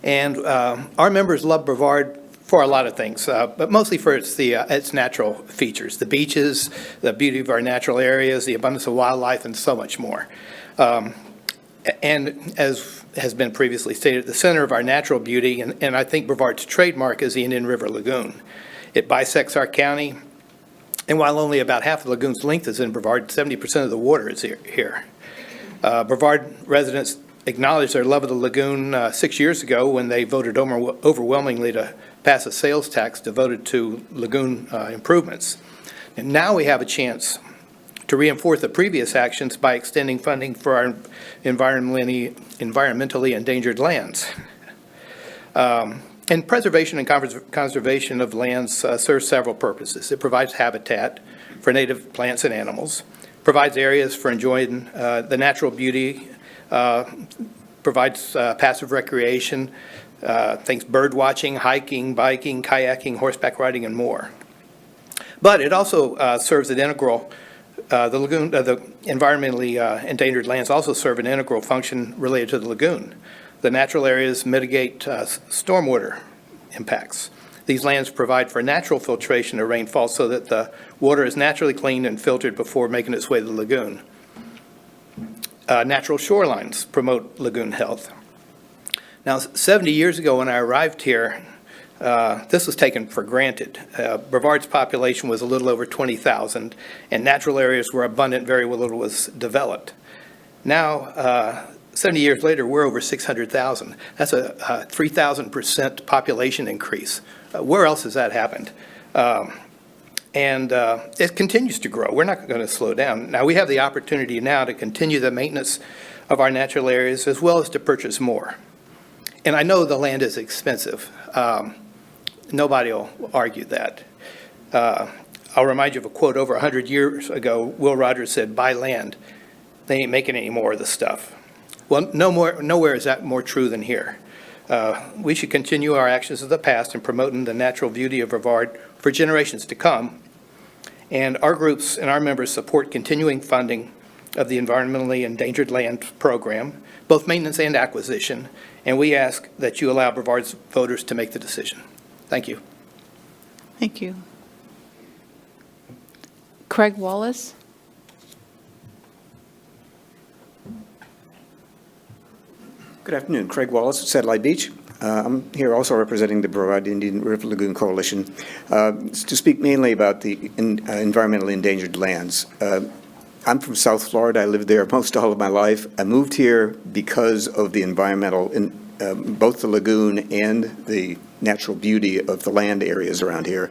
And our members love Brevard for a lot of things, but mostly for its natural features, the beaches, the beauty of our natural areas, the abundance of wildlife, and so much more. And as has been previously stated, the center of our natural beauty, and I think Brevard's trademark, is the Indian River Lagoon. It bisects our county, and while only about half the lagoon's length is in Brevard, 70% of the water is here. Brevard residents acknowledged their love of the lagoon 6 years ago when they voted overwhelmingly to pass a sales tax devoted to lagoon improvements. And now we have a chance to reinforce the previous actions by extending funding for our environmentally endangered lands. And preservation and conservation of lands serves several purposes. It provides habitat for native plants and animals, provides areas for enjoying the natural beauty, provides passive recreation, things bird watching, hiking, biking, kayaking, horseback riding, and more. But it also serves an integral, the environmentally endangered lands also serve an integral function related to the lagoon. The natural areas mitigate stormwater impacts. These lands provide for natural filtration of rainfall so that the water is naturally cleaned and filtered before making its way to the lagoon. Natural shorelines promote lagoon health. Now, 70 years ago when I arrived here, This was taken for granted. Brevard's population was a little over 20,000, and natural areas were abundant, very little was developed. Now, 70 years later, we're over 600,000. That's a 3,000% population increase. Where else has that happened? And it continues to grow. We're not going to slow down. Now, we have the opportunity now to continue the maintenance of our natural areas as well as to purchase more. And I know the land is expensive. Nobody will argue that. I'll remind you of a quote over 100 years ago. Will Rogers said, "Buy land. They ain't making any more of the stuff." Well, nowhere is that more true than here. We should continue our actions of the past in promoting the natural beauty of Brevard for generations to come. And our groups and our members support continuing funding of the Environmentally Endangered Land Program, both maintenance and acquisition. And we ask that you allow Brevard's voters to make the decision. Thank you. Thank you. Craig Wallace? Good afternoon. Craig Wallace, Satellite Beach. I'm here also representing the Brevard Indian River Lagoon Coalition to speak mainly about the environmentally endangered lands. I'm from South Florida. I lived there most all of my life. I moved here because of the environmental, both the lagoon and the natural beauty of the land areas around here.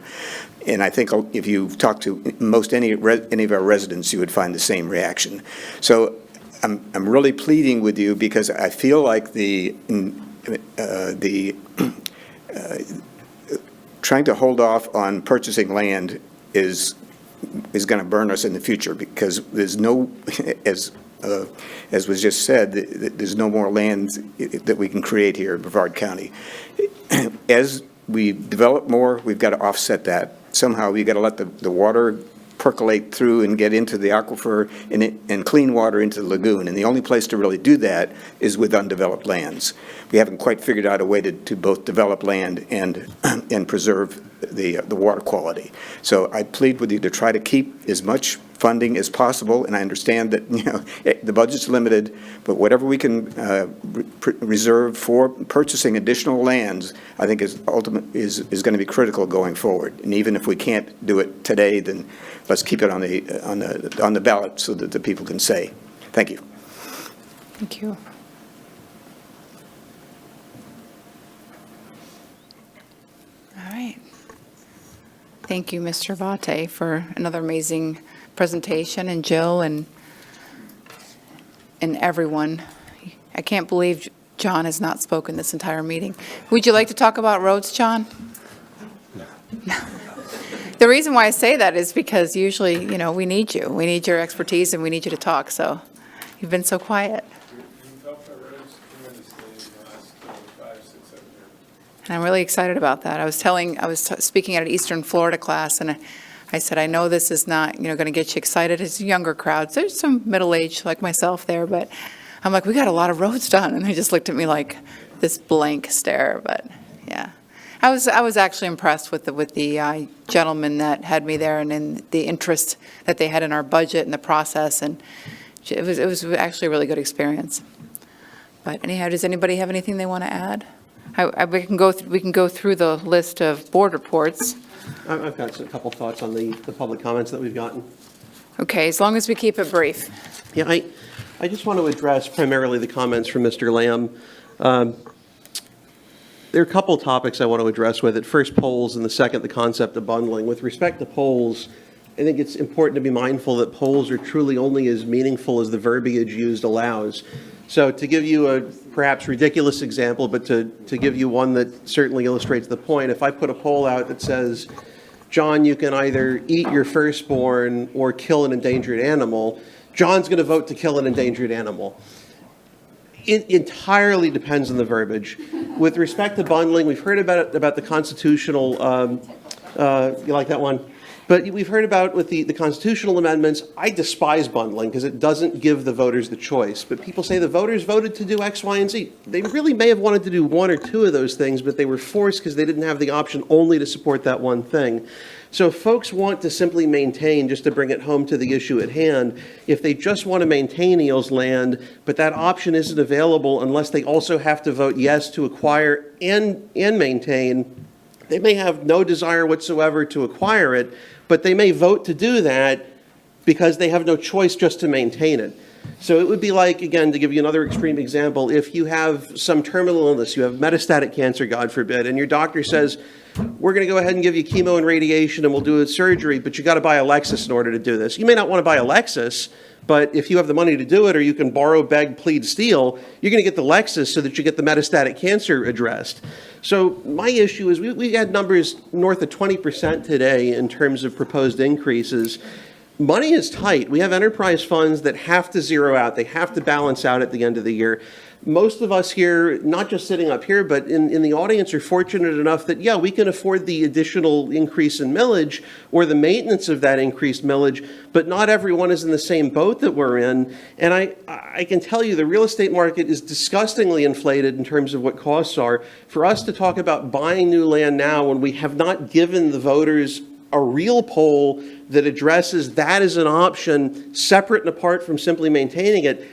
And I think if you talk to any of our residents, you would find the same reaction. So I'm really pleading with you because I feel like trying to hold off on purchasing land is going to burn us in the future, because there's no, as was just said, there's no more land that we can create here in Brevard County. As we develop more, we've got to offset that. Somehow we've got to let the water percolate through and get into the aquifer and clean water into the lagoon. And the only place to really do that is with undeveloped lands. We haven't quite figured out a way to both develop land and preserve the water quality. So I plead with you to try to keep as much funding as possible, and I understand that the budget's limited, but whatever we can reserve for purchasing additional lands, I think is going to be critical going forward. And even if we can't do it today, then let's keep it on the ballot so that the people can say. Thank you. Thank you. All right. Thank you, Mr. Vate, for another amazing presentation, and Jill and everyone. I can't believe John has not spoken this entire meeting. Would you like to talk about roads, John? No. The reason why I say that is because usually, we need you. We need your expertise and we need you to talk, so you've been so quiet. And I'm really excited about that. I was speaking at an Eastern Florida class, and I said, I know this is not, going to get you excited. It's younger crowds. There's some middle-aged like myself there, but I'm like, we got a lot of roads done. And they just looked at me like this blank stare, but yeah. I was actually impressed with the gentleman that had me there, and in the interest that they had in our budget and the process, and it was actually a really good experience. But anyhow, does anybody have anything they want to add? We can go through the list of board reports. I've got a couple thoughts on the public comments that we've gotten. Okay, as long as we keep it brief. Yeah, I just want to address primarily the comments from Mr. Lamb. There are a couple topics I want to address with it. First, polls, and the second, the concept of bundling. With respect to polls, I think it's important to be mindful that polls are truly only as meaningful as the verbiage used allows. So to give you a perhaps ridiculous example, but to give you one that certainly illustrates the point, if I put a poll out that says, John, you can either eat your firstborn or kill an endangered animal, John's going to vote to kill an endangered animal. It entirely depends on the verbiage. With respect to bundling, we've heard about the constitutional, you like that one? But we've heard about with the constitutional amendments. I despise bundling because it doesn't give the voters the choice. But people say the voters voted to do X, Y, and Z. They really may have wanted to do one or two of those things, but they were forced because they didn't have the option only to support that one thing. So if folks want to simply maintain, just to bring it home to the issue at hand, if they just want to maintain Eels land, but that option isn't available unless they also have to vote yes to acquire and maintain, They may have no desire whatsoever to acquire it, but they may vote to do that because they have no choice just to maintain it. So it would be like, again, to give you another extreme example, if you have some terminal illness, you have metastatic cancer, God forbid, and your doctor says, we're going to go ahead and give you chemo and radiation and we'll do a surgery, but you got to buy a Lexus in order to do this. You may not want to buy a Lexus, but if you have the money to do it, or you can borrow, beg, plead, steal, you're going to get the Lexus so that you get the metastatic cancer addressed. So my issue is we had numbers north of 20% today in terms of proposed increases. Money is tight. We have enterprise funds that have to zero out. They have to balance out at the end of the year. Most of us here, not just sitting up here, but in the audience, are fortunate enough that, yeah, we can afford the additional increase in millage or the maintenance of that increased millage, but not everyone is in the same boat that we're in. And I can tell you the real estate market is disgustingly inflated in terms of what costs are. For us to talk about buying new land now when we have not given the voters a real poll that addresses that as an option separate and apart from simply maintaining it,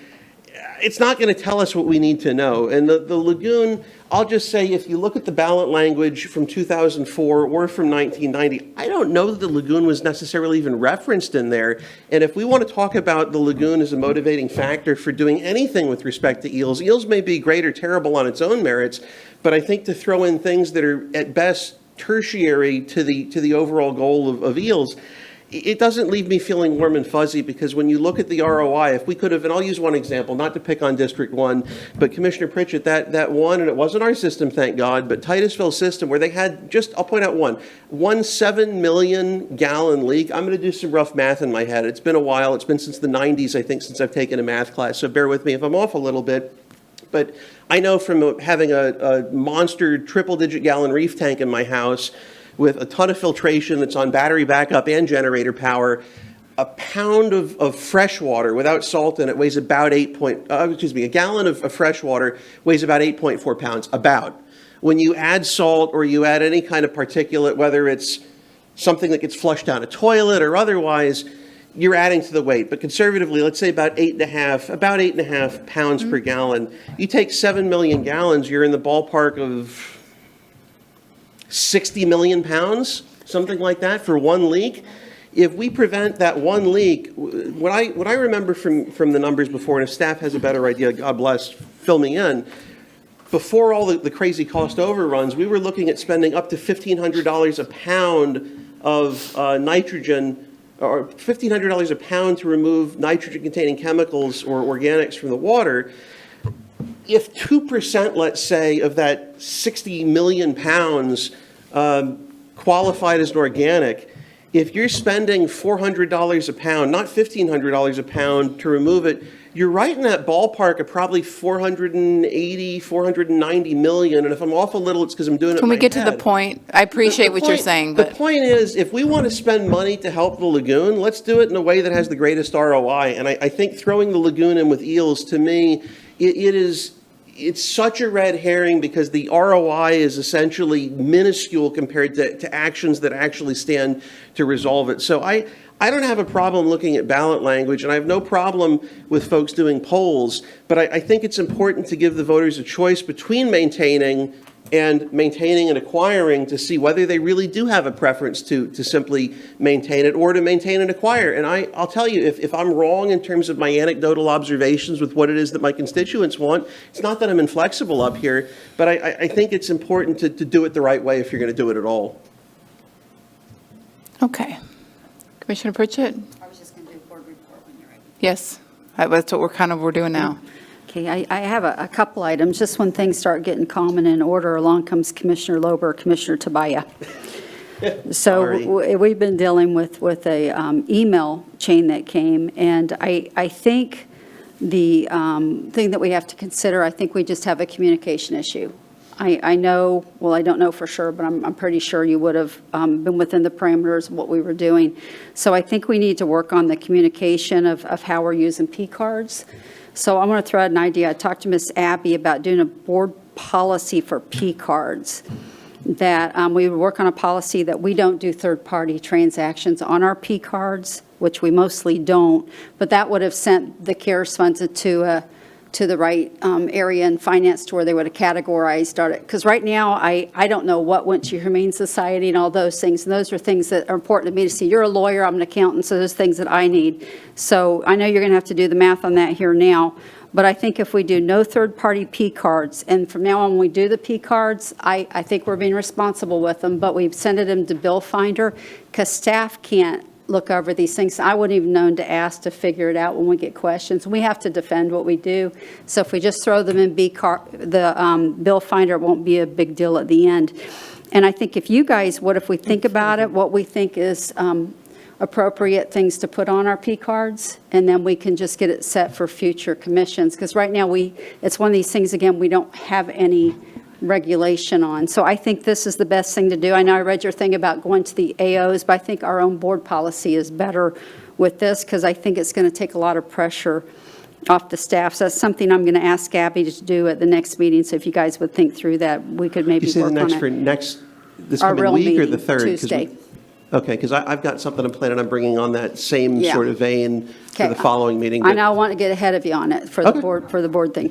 it's not going to tell us what we need to know. And the lagoon, I'll just say, if you look at the ballot language from 2004 or from 1990, I don't know that the lagoon was necessarily even referenced in there. And if we want to talk about the lagoon as a motivating factor for doing anything with respect to eels, eels may be great or terrible on its own merits, but I think to throw in things that are at best tertiary to the overall goal of eels, it doesn't leave me feeling warm and fuzzy, because when you look at the ROI, if we could have, and I'll use one example, not to pick on District 1, but Commissioner Pritchett, that one, and it wasn't our system, thank God, but Titusville system, where they had just, I'll point out one 7 million gallon leak. I'm going to do some rough math in my head. It's been a while. It's been since the 90s, I think, since I've taken a math class, so bear with me if I'm off a little bit. But I know from having a monster triple-digit gallon reef tank in my house with a ton of filtration that's on battery backup and generator power, a pound of fresh water without salt in it weighs about a gallon of fresh water weighs about 8.4 pounds, about. When you add salt or you add any kind of particulate, whether it's something that gets flushed down a toilet or otherwise, you're adding to the weight. But conservatively, let's say about 8.5 pounds per gallon. You take 7 million gallons, you're in the ballpark of 60 million pounds, something like that, for one leak. If we prevent that one leak, what I remember from the numbers before, and if staff has a better idea, God bless, fill me in, before all the crazy cost overruns, we were looking at spending up to $1,500 a pound of nitrogen, or $1,500 a pound to remove nitrogen-containing chemicals or organics from the water. If 2%, let's say, of that 60 million pounds qualified as an organic, if you're spending $400 a pound, not $1,500 a pound to remove it, you're right in that ballpark of probably 480, 490 million. And if I'm off a little, it's because I'm doing it in Can my we get head. to the point? I appreciate what you're saying, but The point is, if we want to spend money to help the lagoon, let's do it in a way that has the greatest ROI. And I think throwing the lagoon in with eels, to me, it's such a red herring, because the ROI is essentially minuscule compared to actions that actually stand to resolve it. So I don't have a problem looking at ballot language, and I have no problem with folks doing polls, but I think it's important to give the voters a choice between maintaining and acquiring, to see whether they really do have a preference to simply maintain it or to maintain and acquire. And I'll tell you, if I'm wrong in terms of my anecdotal observations with what it is that my constituents want, it's not that I'm inflexible up here, but I think it's important to do it the right way if you're going to do it at all. okay. Commissioner Pritchett? I was just going to do board report when you're ready. Yes, that's what we're doing now. Okay, I have a couple items. Just when things start getting calm and in order, along comes Commissioner Lober, Commissioner Tabaya. So we've been dealing with a email chain that came, and I think the thing that we have to consider, I think we just have a communication issue. I know, well, I don't know for sure, but I'm pretty sure you would have been within the parameters of what we were doing. So I think we need to work on the communication of how we're using P cards. So I'm going to throw out an idea. I talked to Ms. Abby about doing a board policy for P cards, that we would work on a policy that we don't do third-party transactions on our P cards, which we mostly don't, but that would have sent the CARES funds to to the right area in finance to where they would have categorized it. Because right now, I don't know what went to Humane Society and all those things. And those are things that are important to me to see. You're a lawyer, I'm an accountant, so those things that I need. So I know you're going to have to do the math on that here now. But I think if we do no third-party P cards, and from now on when we do the P cards, I think we're being responsible with them, but we send them to Bill Finder because staff can't look over these things. I wouldn't even known to ask to figure it out when we get questions. We have to defend what we do. So if we just throw them in the Bill Finder, it won't be a big deal at the end. And I think if you guys, what if we think about it, what we think is appropriate things to put on our P cards, and then we can just get it set for future commissions. Because right now it's one of these things, again, we don't have any regulation on. So I think this is the best thing to do. I know I read your thing about going to the AOs, but I think our own board policy is better with this because I think it's going to take a lot of pressure off the staff. So that's something I'm going to ask Abby to do at the next meeting. So if you guys would think through that, we could maybe work on it. You say the next this Our coming real week or meeting, the 3rd? Tuesday. Okay, because I've got something I'm planning on bringing on that same Yeah. sort of vein for Okay. the following meeting. I but- know I want to get ahead of you on it for the board thing.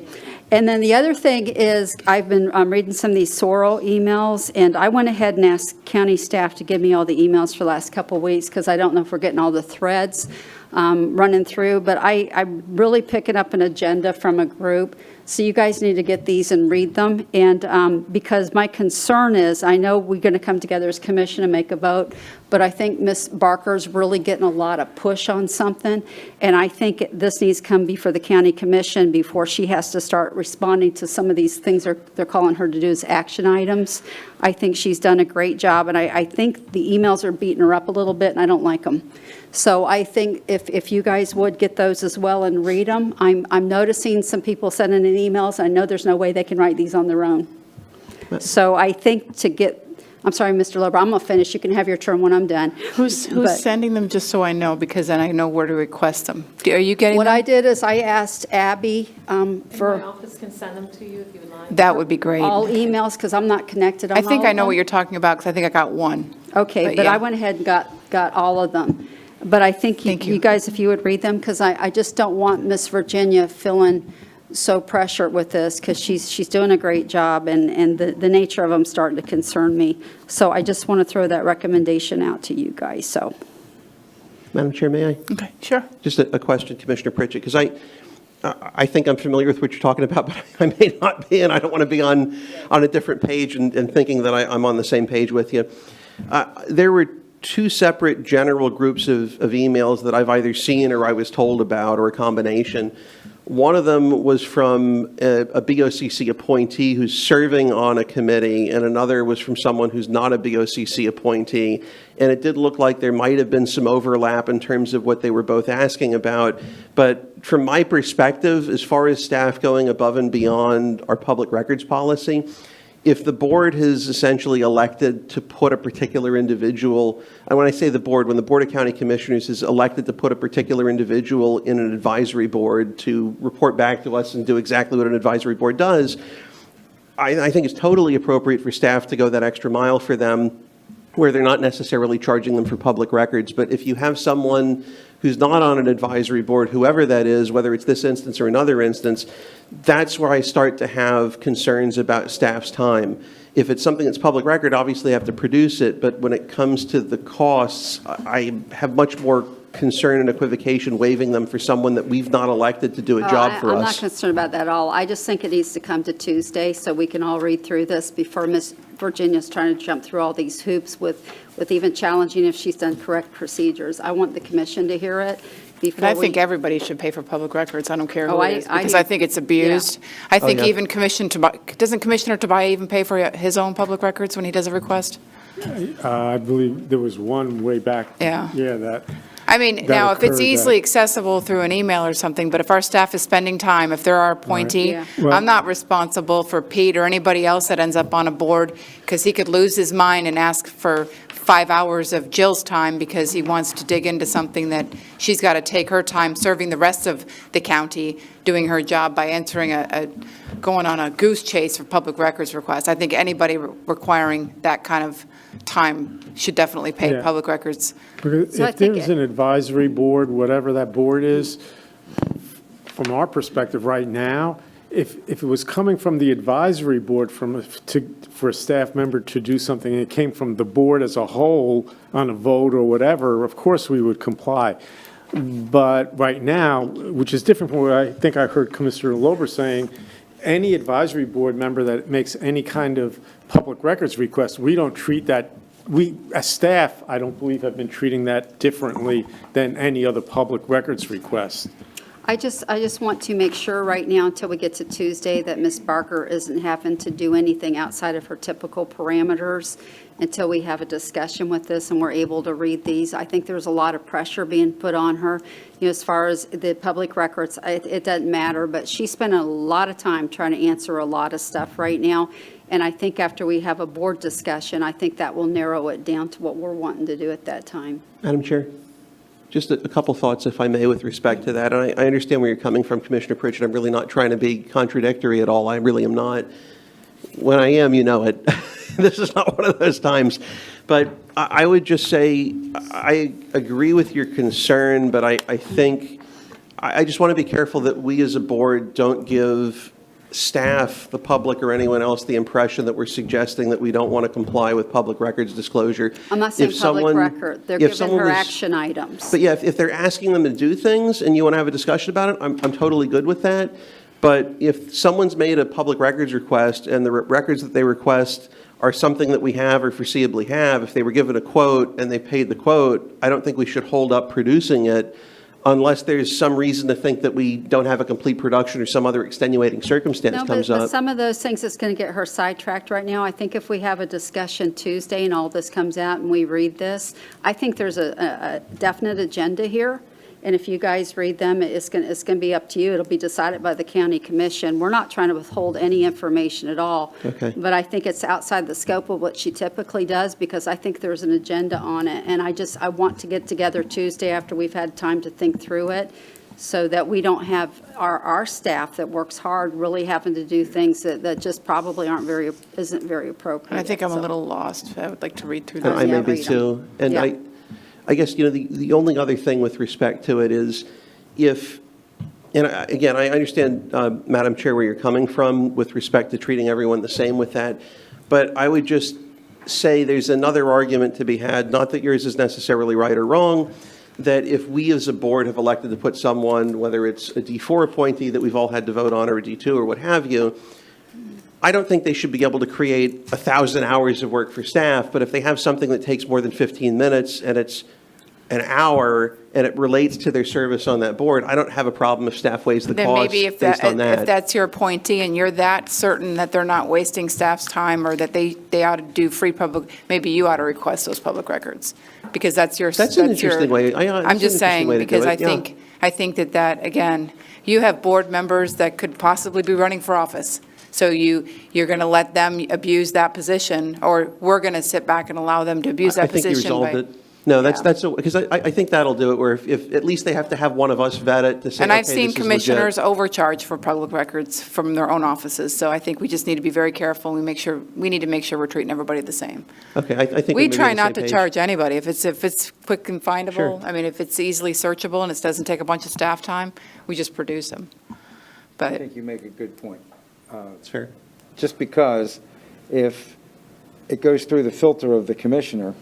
And then the other thing is I've been reading some of these Sorrel emails, and I went ahead and asked county staff to give me all the emails for the last couple of weeks because I don't know if we're getting all the threads running through. But I'm really picking up an agenda from a group. So you guys need to get these and read them. And because my concern is, I know we're going to come together as commission and make a vote, but I think Ms. Barker's really getting a lot of push on something. And I think this needs to come before the county commission before she has to start responding to some of these things they're calling her to do as action items. I think she's done a great job, and I think the emails are beating her up a little bit, and I don't like them. So I think if you guys would get those as well and read them, I'm noticing some people sending in emails. I know there's no way they can write these on their own. So I think I'm sorry, Mr. Lober, I'm going to finish. You can have your turn when I'm done. Who's But sending them, just so I know, because then I know where to request them? Are you getting what them? I did is I asked Abby My for office can send them to you if you would like. That would be great. all emails because I'm not connected on I all think of I know what them. you're talking about, because I think I got one. Okay, but yeah. I went ahead and got all of them. But I think Thank you you. guys, if you would read them, because I just don't want Miss Virginia feeling so pressured with this, because she's doing a great job, and the nature of them starting to concern me. So I just want to throw that recommendation out to you guys, so. Madam Chair, may I? Okay, sure. Just a question, Commissioner Pritchett, because I think I'm familiar with what you're talking about, but I may not be, and I don't want to be on a different page and thinking that I'm on the same page with you. There were two separate general groups of emails that I've either seen or I was told about, or a combination. One of them was from a BOCC appointee who's serving on a committee, and another was from someone who's not a BOCC appointee. And it did look like there might have been some overlap in terms of what they were both asking about. But from my perspective, as far as staff going above and beyond our public records policy, if the board has essentially elected to put a particular individual, and when I say the board, when the Board of County Commissioners has elected to put a particular individual in an advisory board to report back to us and do exactly what an advisory board does, I think it's totally appropriate for staff to go that extra mile for them, where they're not necessarily charging them for public records. But if you have someone who's not on an advisory board, whoever that is, whether it's this instance or another instance, that's where I start to have concerns about staff's time. If it's something that's public record, obviously I have to produce it, but when it comes to the costs, I have much more concern and equivocation waiving them for someone that we've not elected to do a job for I'm not us. concerned about that at all. I just think it needs to come to Tuesday so we can all read through this before Miss Virginia's trying to jump through all these hoops with even challenging if she's done correct procedures. I want the commission to hear it before And I think everybody should pay for public records. I don't care who Oh, it is, because do. I think it's abused. I think yeah. even doesn't Commissioner Tobias even pay for his own public records when he does a request? I believe there was one way back. Yeah. Yeah, that. I mean, That now, if it's occurred, easily accessible through an email or something, but if our staff is spending time, if they're our appointee, Yeah. Well- I'm not responsible for Pete or anybody else that ends up on a board, because he could lose his mind and ask for 5 hours of Jill's time because he wants to dig into something that she's got to take her time serving the rest of the county, doing her job by answering going on a goose chase for public records requests. I think anybody requiring that kind of time should definitely pay Yeah. public records. Because So I if think there's an advisory board, whatever that board is, from our perspective right now, if it was coming from the advisory board for a staff member to do something, and it came from the board as a whole on a vote or whatever, of course we would comply. But right now, which is different from what I think I heard Commissioner Lober saying, any advisory board member that makes any kind of public records request, we don't treat that, we, as staff, I don't believe have been treating that differently than any other public records request. I just want to make sure right now, until we get to Tuesday, that Ms. Barker isn't having to do anything outside of her typical parameters until we have a discussion with this and we're able to read these. I think there's a lot of pressure being put on her. You know, as far as the public records, it doesn't matter, but she spent a lot of time trying to answer a lot of stuff right now. And I think after we have a board discussion, I think that will narrow it down to what we're wanting to do at that time. Madam Chair, just a couple thoughts, if I may, with respect to that. And I understand where you're coming from, Commissioner Pritchett. I'm really not trying to be contradictory at all. I really am not. When I am, you know it. This is not one of those times. But I would just say I agree with your concern, but I think I just want to be careful that we as a board don't give staff, the public, or anyone else the impression that we're suggesting that we don't want to comply with public records disclosure. I'm not saying public record. They're giving her action items. But yeah, if they're asking them to do things and you want to have a discussion about it, I'm totally good with that. But if someone's made a public records request and the records that they request are something that we have or foreseeably have, if they were given a quote and they paid the quote, I don't think we should hold up producing it unless there's some reason to think that we don't have a complete production or some other extenuating circumstance comes up. But some of those things that's going to get her sidetracked right now. I think if we have a discussion Tuesday and all this comes out and we read this, I think there's a definite agenda here. And if you guys read them, it's going to be up to you. It'll be decided by the county commission. We're not trying to withhold any information at all. Okay. But I think it's outside the scope of what she typically does because I think there's an agenda on it. And I want to get together Tuesday after we've had time to think through it so that we don't have our staff that works hard really having to do things that just probably isn't very appropriate. I think I'm a little lost. I would like to read through those. I may be too. And Yeah. I guess, you know, the only other thing with respect to it is if, and again, I understand, Madam Chair, where you're coming from with respect to treating everyone the same with that, but I would just say there's another argument to be had, not that yours is necessarily right or wrong, that if we as a board have elected to put someone, whether it's a D4 appointee that we've all had to vote on or a D2 or what have you, I don't think they should be able to create 1,000 hours of work for staff, but if they have something that takes more than 15 minutes and it's an hour and it relates to their service on that board, I don't have a problem if staff weighs the Then cost maybe based on that. if that's your appointee and you're that certain that they're not wasting staff's time or that they ought to do free public, maybe you ought to request those public records because that's your. That's an interesting way. I'm just saying because I think that again, you have board members that could possibly be running for office. So you're going to let them abuse that position, or we're going to sit back and allow them to abuse that position? I think you resolved it. No, that's because I think that'll do it, where if at least they have to have one of us vet it to say, And I've okay, seen this is commissioners legit. overcharge for public records from their own offices, so I think we just need to be very careful. We need to make sure we're treating everybody the same. Okay, I think We may be try on the not same to page. charge anybody. If it's quick and findable, Sure. I mean, if it's easily searchable and it doesn't take a bunch of staff time, we just produce them. I But think you make a good point. It's fair. Just because if it goes through the filter of the commissioner,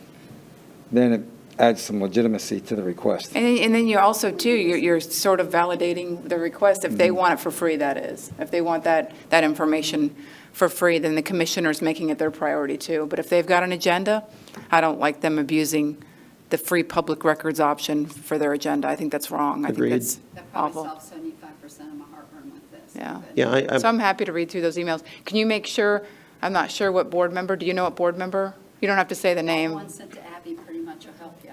then it adds some legitimacy to the request. And then you also, too, you're sort of validating the request if they want it for free, that is. If they want that information for free, then the commissioner's making it their priority, too. But if they've got an agenda, I don't like them abusing the free public records option for their agenda. I think that's wrong. I think Agreed. that's That probably awful. solves 75% of my heartburn with this. Yeah. Yeah, So I'm happy to read through those emails. Can you make sure, I'm not sure what board member, do you know what board member? You don't have to say the name. One sent to Abby pretty much will help you.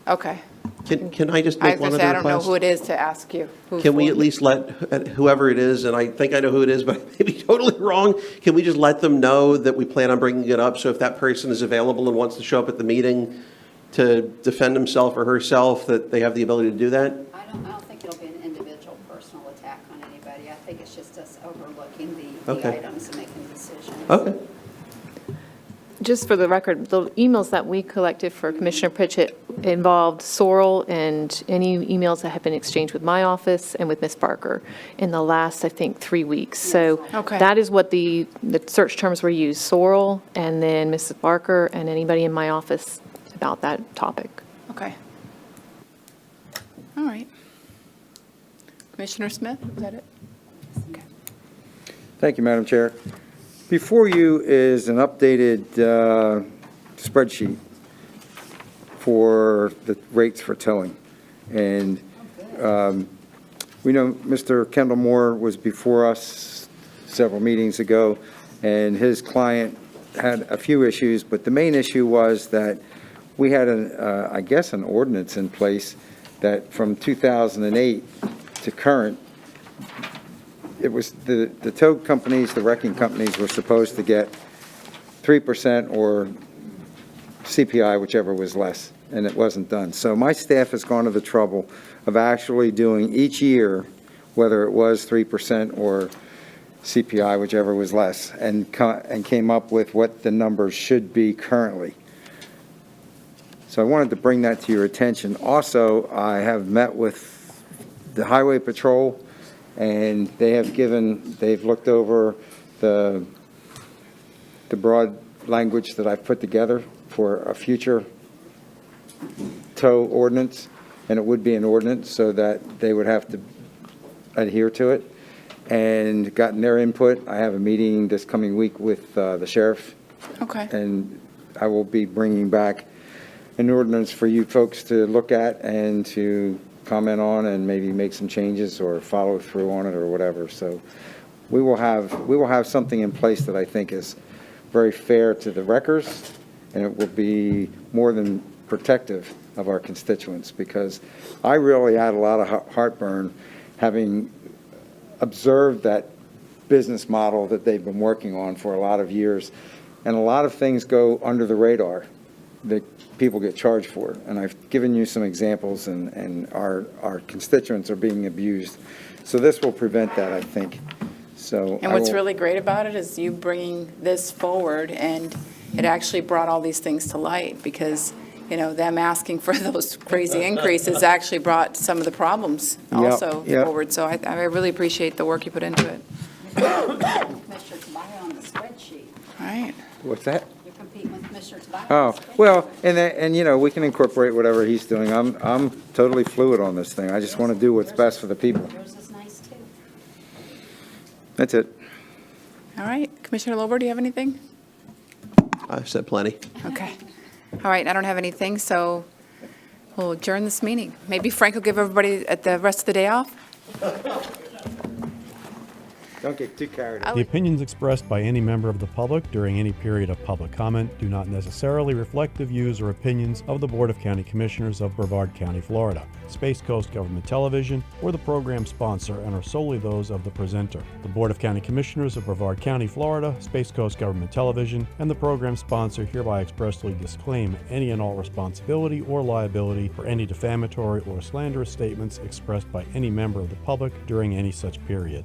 Okay. Can I just I make was one going to say, other I don't know request? who it is to ask you. who Can we for. at least let whoever it is, and I think I know who it is, but I may be totally wrong, can we just let them know that we plan on bringing it up? So if that person is available and wants to show up at the meeting to defend himself or herself, that they have the ability to do that? I don't think it'll be an individual personal attack on anybody. I think it's just us overlooking the Okay. items and making decisions. Okay. just for the record, the emails that we collected for Commissioner Pritchett involved Sorrel and any emails that have been exchanged with my office and with Ms. Barker in the last, I think, 3 weeks. So Okay. that is what the search terms were used, Sorrel, and then Mrs. Barker, and anybody in my office about that topic. Okay. All right. Commissioner Smith, is that it? Okay. Thank you, Madam Chair. Before you is an updated spreadsheet for the rates for towing. And we know Mr. Kendall Moore was before us several meetings ago, and his client had a few issues, but the main issue was that we had, I guess, an ordinance in place that from 2008 to current, it was the tow companies, the wrecking companies were supposed to get 3% or CPI, whichever was less, and it wasn't done. So my staff has gone to the trouble of actually doing each year, whether it was 3% or CPI, whichever was less, and came up with what the numbers should be currently. So I wanted to bring that to your attention. Also, I have met with the Highway Patrol, and they've looked over the broad language that I've put together for a future tow ordinance, and it would be an ordinance so that they would have to adhere to it, and gotten their input. I have a meeting this coming week with the sheriff. Okay. And I will be bringing back an ordinance for you folks to look at and to comment on and maybe make some changes or follow through on it or whatever. So we will have something in place that I think is very fair to the wreckers, and it will be more than protective of our constituents, because I really had a lot of heartburn having observed that business model that they've been working on for a lot of years, and a lot of things go under the radar that people get charged for. And I've given you some examples, and our constituents are being abused. So this will prevent that, I think. So And what's really great about it is you bringing this forward, and it actually brought all these things to light, because, you know, them asking for those crazy increases actually brought some of the problems also forward. So I really appreciate the work you put into it. Commissioner Tobias on the spreadsheet. All right. What's that? You're competing with Commissioner Tobias. Oh, well, and you know, we can incorporate whatever he's doing. I'm totally fluid on this thing. I just want to do what's best for the people. Yours is nice, too. That's it. All right. Commissioner Lober, do you have anything? I've said plenty. Okay. All right, I don't have anything, so we'll adjourn this meeting. Maybe Frank will give everybody the rest of the day off? Don't get too carried away. The opinions expressed by any member of the public during any period of public comment do not necessarily reflect the views or opinions of the Board of County Commissioners of Brevard County, Florida, Space Coast Government Television, or the program sponsor, and are solely those of the presenter. The Board of County Commissioners of Brevard County, Florida, Space Coast Government Television, and the program sponsor hereby expressly disclaim any and all responsibility or liability for any defamatory or slanderous statements expressed by any member of the public during any such period.